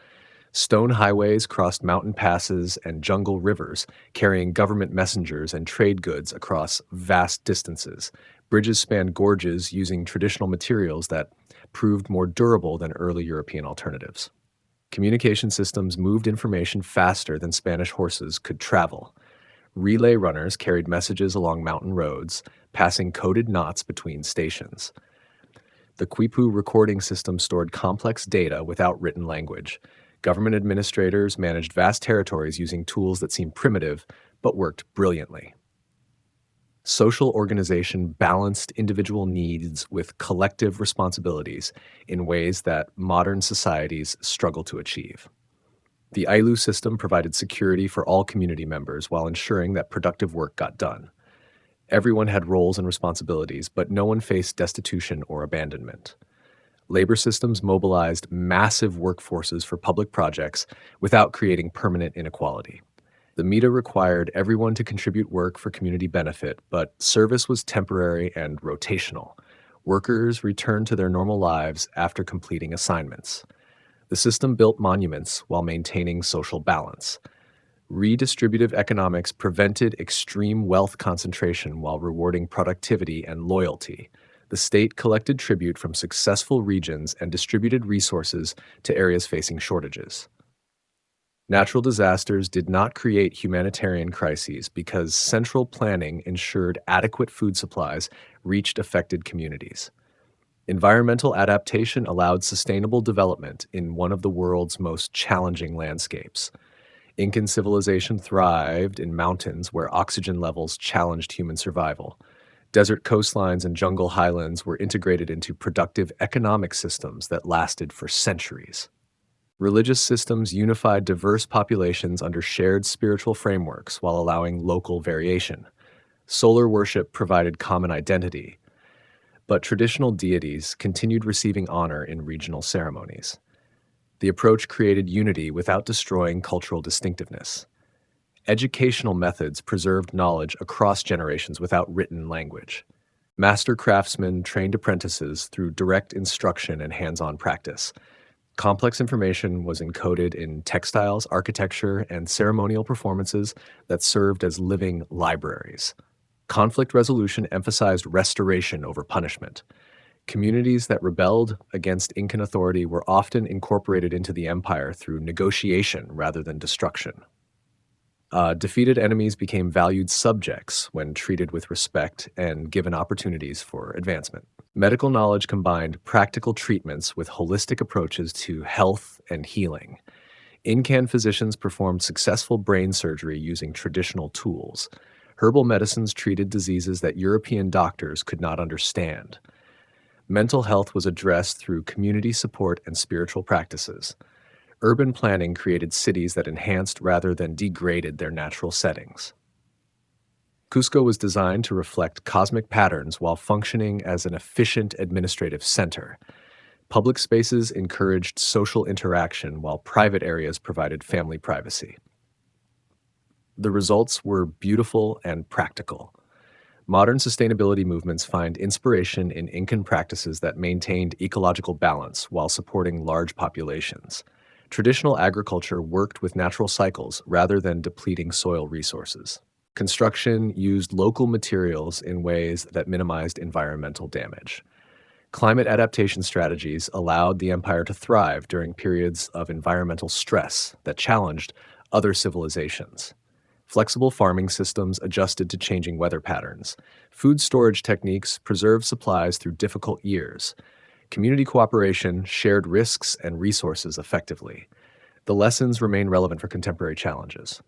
Stone highways crossed mountain passes and jungle rivers, carrying government messengers and trade goods across vast distances. Bridges spanned gorges using traditional materials that proved more durable than early European alternatives. Communication systems moved information faster than Spanish horses could travel. Relay runners carried messages along mountain roads, passing coded knots between stations. The Quipu recording system stored complex data without written language. Government administrators managed vast territories using tools that seemed primitive but worked brilliantly. Social organization balanced individual needs with collective responsibilities in ways that modern societies struggle to achieve. The Ailu system provided security for all community members while ensuring that productive work got done. Everyone had roles and responsibilities, but no one faced destitution or abandonment. Labor systems mobilized massive workforces for public projects without creating permanent inequality. The Mita required everyone to contribute work for community benefit, but service was temporary and rotational. Workers returned to their normal lives after completing assignments. The system built monuments while maintaining social balance. Redistributive economics prevented extreme wealth concentration while rewarding productivity and loyalty. The state collected tribute from successful regions and distributed resources to areas facing shortages. Natural disasters did not create humanitarian crises because central planning ensured adequate food supplies reached affected communities. Environmental adaptation allowed sustainable development in one of the world's most challenging landscapes. Incan civilization thrived in mountains where oxygen levels challenged human survival. Desert coastlines and jungle highlands were integrated into productive economic systems that lasted for centuries. Religious systems unified diverse populations under shared spiritual frameworks while allowing local variation. Solar worship provided common identity, but traditional deities continued receiving honor in regional ceremonies. The approach created unity without destroying cultural distinctiveness. Educational methods preserved knowledge across generations without written language. Master craftsmen trained apprentices through direct instruction and hands-on practice. Complex information was encoded in textiles, architecture, and ceremonial performances that served as living libraries. Conflict resolution emphasized restoration over punishment. Communities that rebelled against Incan authority were often incorporated into the empire through negotiation rather than destruction. Defeated enemies became valued subjects when treated with respect and given opportunities for advancement. Medical knowledge combined practical treatments with holistic approaches to health and healing. Incan physicians performed successful brain surgery using traditional tools. Herbal medicines treated diseases that European doctors could not understand. Mental health was addressed through community support and spiritual practices. Urban planning created cities that enhanced rather than degraded their natural settings. Cusco was designed to reflect cosmic patterns while functioning as an efficient administrative center. Public spaces encouraged social interaction while private areas provided family privacy. The results were beautiful and practical. Modern sustainability movements find inspiration in Incan practices that maintained ecological balance while supporting large populations. Traditional agriculture worked with natural cycles rather than depleting soil resources. Construction used local materials in ways that minimized environmental damage. Climate adaptation strategies allowed the empire to thrive during periods of environmental stress that challenged other civilizations. Flexible farming systems adjusted to changing weather patterns. Food storage techniques preserved supplies through difficult years. Community cooperation shared risks and resources effectively. The lessons remain relevant for contemporary challenges.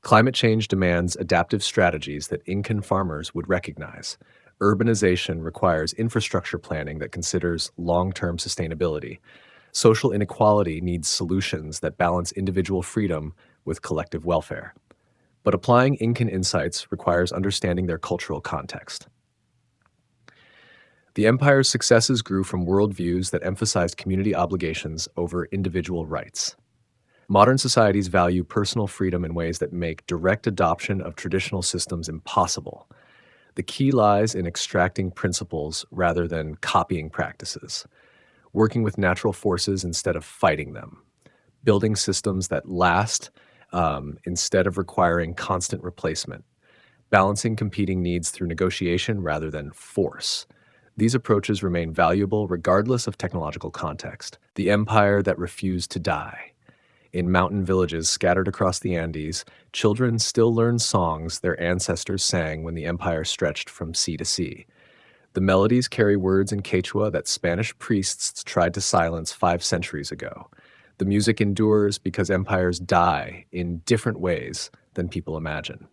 Climate change demands adaptive strategies that Incan farmers would recognize. Urbanization requires infrastructure planning that considers long-term sustainability. Social inequality needs solutions that balance individual freedom with collective welfare. But applying Incan insights requires understanding their cultural context. The empire's successes grew from worldviews that emphasized community obligations over individual rights. Modern societies value personal freedom in ways that make direct adoption of traditional systems impossible. The key lies in extracting principles rather than copying practices, working with natural forces instead of fighting them, building systems that last instead of requiring constant replacement, balancing competing needs through negotiation rather than force. These approaches remain valuable regardless of technological context. The empire that refused to die. In mountain villages scattered across the Andes, children still learn songs their ancestors sang when the empire stretched from sea to sea. The melodies carry words in Quechua that Spanish priests tried to silence 5 centuries ago. The music endures because empires die in different ways than people imagine.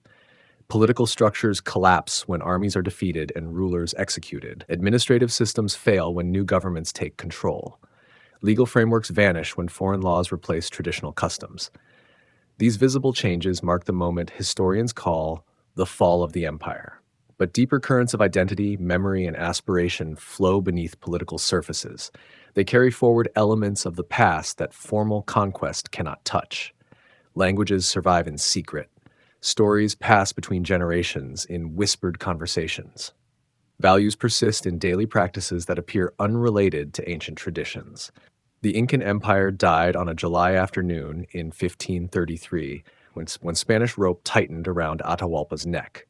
Political structures collapse when armies are defeated and rulers executed. Administrative systems fail when new governments take control. Legal frameworks vanish when foreign laws replace traditional customs. These visible changes mark the moment historians call the fall of the empire. But deeper currents of identity, memory, and aspiration flow beneath political surfaces. They carry forward elements of the past that formal conquest cannot touch. Languages survive in secret. Stories pass between generations in whispered conversations. Values persist in daily practices that appear unrelated to ancient traditions. The Incan Empire died on a July afternoon in 1533 when Spanish rope tightened around Atahualpa's neck.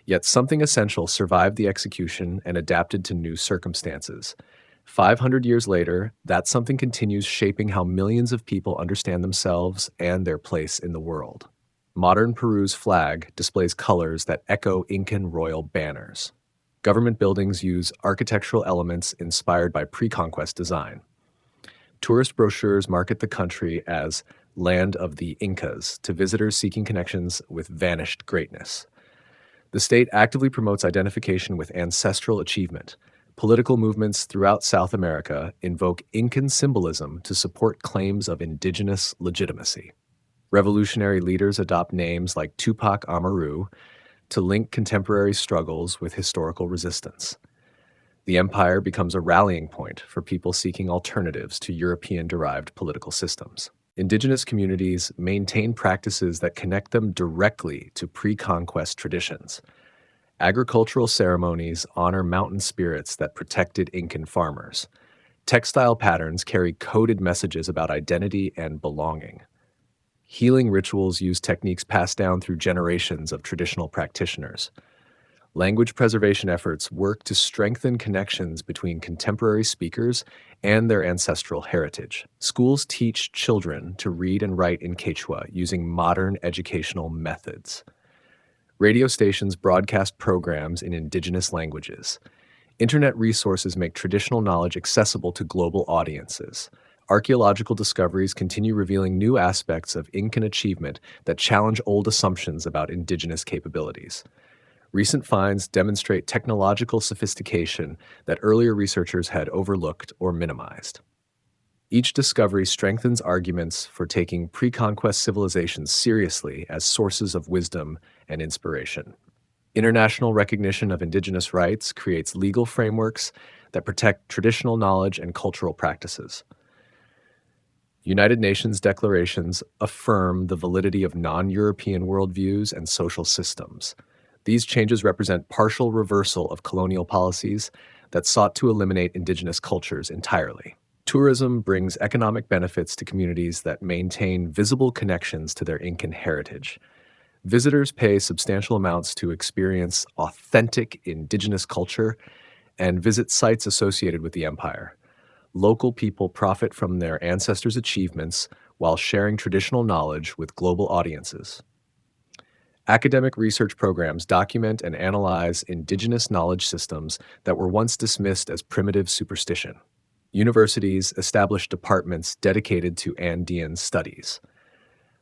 Yet something essential survived the execution and adapted to new circumstances. 500 years later, that something continues shaping how millions of people understand themselves and their place in the world. Modern Peru's flag displays colors that echo Incan royal banners. Government buildings use architectural elements inspired by pre-conquest design. Tourist brochures market the country as land of the Incas to visitors seeking connections with vanished greatness. The state actively promotes identification with ancestral achievement. Political movements throughout South America invoke Incan symbolism to support claims of indigenous legitimacy. Revolutionary leaders adopt names like Tupac Amaru to link contemporary struggles with historical resistance. The empire becomes a rallying point for people seeking alternatives to European-derived political systems. Indigenous communities maintain practices that connect them directly to pre-conquest traditions. Agricultural ceremonies honor mountain spirits that protected Incan farmers. Textile patterns carry coded messages about identity and belonging. Healing rituals use techniques passed down through generations of traditional practitioners. Language preservation efforts work to strengthen connections between contemporary speakers and their ancestral heritage. Schools teach children to read and write in Quechua using modern educational methods. Radio stations broadcast programs in indigenous languages. Internet resources make traditional knowledge accessible to global audiences. Archaeological discoveries continue revealing new aspects of Incan achievement that challenge old assumptions about indigenous capabilities. Recent finds demonstrate technological sophistication that earlier researchers had overlooked or minimized. Each discovery strengthens arguments for taking pre-conquest civilizations seriously as sources of wisdom and inspiration. International recognition of indigenous rights creates legal frameworks that protect traditional knowledge and cultural practices. United Nations declarations affirm the validity of non-European worldviews and social systems. These changes represent partial reversal of colonial policies that sought to eliminate indigenous cultures entirely. Tourism brings economic benefits to communities that maintain visible connections to their Incan heritage. Visitors pay substantial amounts to experience authentic indigenous culture and visit sites associated with the empire. Local people profit from their ancestors' achievements while sharing traditional knowledge with global audiences. Academic research programs document and analyze indigenous knowledge systems that were once dismissed as primitive superstition. Universities establish departments dedicated to Andean studies.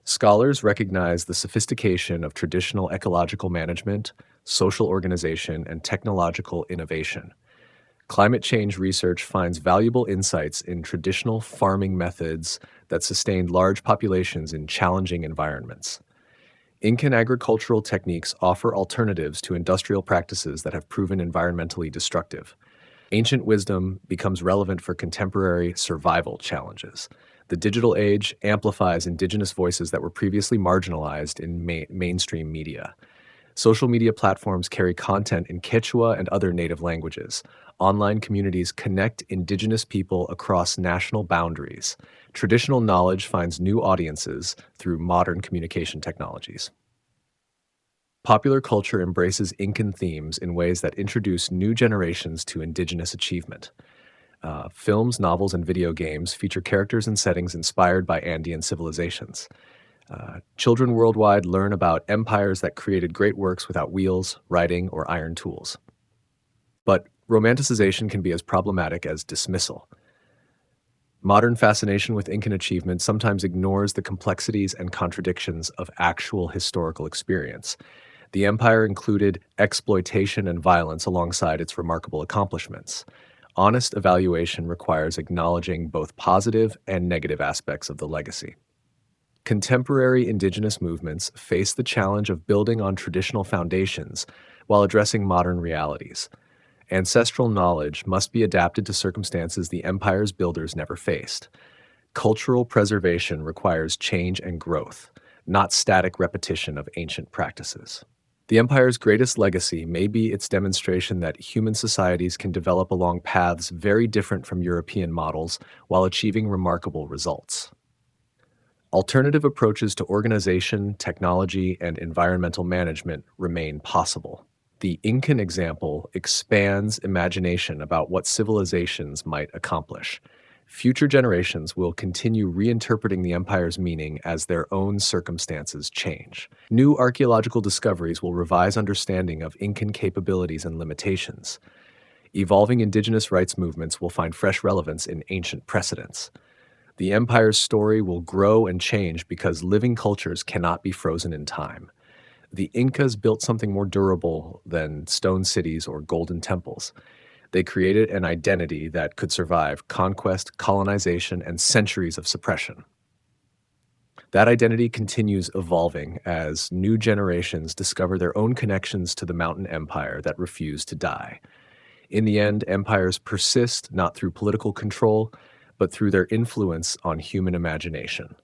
Scholars recognize the sophistication of traditional ecological management, social organization, and technological innovation. Climate change research finds valuable insights in traditional farming methods that sustained large populations in challenging environments. Incan agricultural techniques offer alternatives to industrial practices that have proven environmentally destructive. Ancient wisdom becomes relevant for contemporary survival challenges. The digital age amplifies indigenous voices that were previously marginalized in mainstream media. Social media platforms carry content in Quechua and other native languages. Online communities connect indigenous people across national boundaries. Traditional knowledge finds new audiences through modern communication technologies. Popular culture embraces Incan themes in ways that introduce new generations to indigenous achievement. Films, novels, and video games feature characters and settings inspired by Andean civilizations. Children worldwide learn about empires that created great works without wheels, writing, or iron tools. But romanticization can be as problematic as dismissal. Modern fascination with Incan achievement sometimes ignores the complexities and contradictions of actual historical experience. The empire included exploitation and violence alongside its remarkable accomplishments. Honest evaluation requires acknowledging both positive and negative aspects of the legacy. Contemporary indigenous movements face the challenge of building on traditional foundations while addressing modern realities. Ancestral knowledge must be adapted to circumstances the empire's builders never faced. Cultural preservation requires change and growth, not static repetition of ancient practices. The empire's greatest legacy may be its demonstration that human societies can develop along paths very different from European models while achieving remarkable results. Alternative approaches to organization, technology, and environmental management remain possible. The Incan example expands imagination about what civilizations might accomplish. Future generations will continue reinterpreting the empire's meaning as their own circumstances change. New archaeological discoveries will revise understanding of Incan capabilities and limitations. Evolving indigenous rights movements will find fresh relevance in ancient precedents. The empire's story will grow and change because living cultures cannot be frozen in time. The Incas built something more durable than stone cities or golden temples. They created an identity that could survive conquest, colonization, and centuries of suppression. That identity continues evolving as new generations discover their own connections to the mountain empire that refuse to die. In the end, empires persist not through political control, but through their influence on human imagination.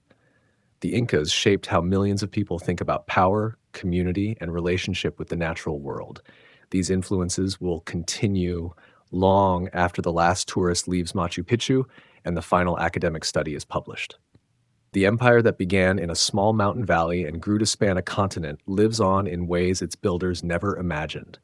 The Incas shaped how millions of people think about power, community, and relationship with the natural world. These influences will continue long after the last tourist leaves Machu Picchu and the final academic study is published. The empire that began in a small mountain valley and grew to span a continent lives on in ways its builders never imagined.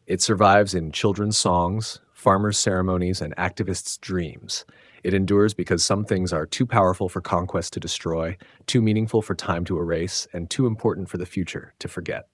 It survives in children's songs, farmers' ceremonies, and activists' dreams. It endures because some things are too powerful for conquest to destroy, too meaningful for time to erase, and too important for the future to forget.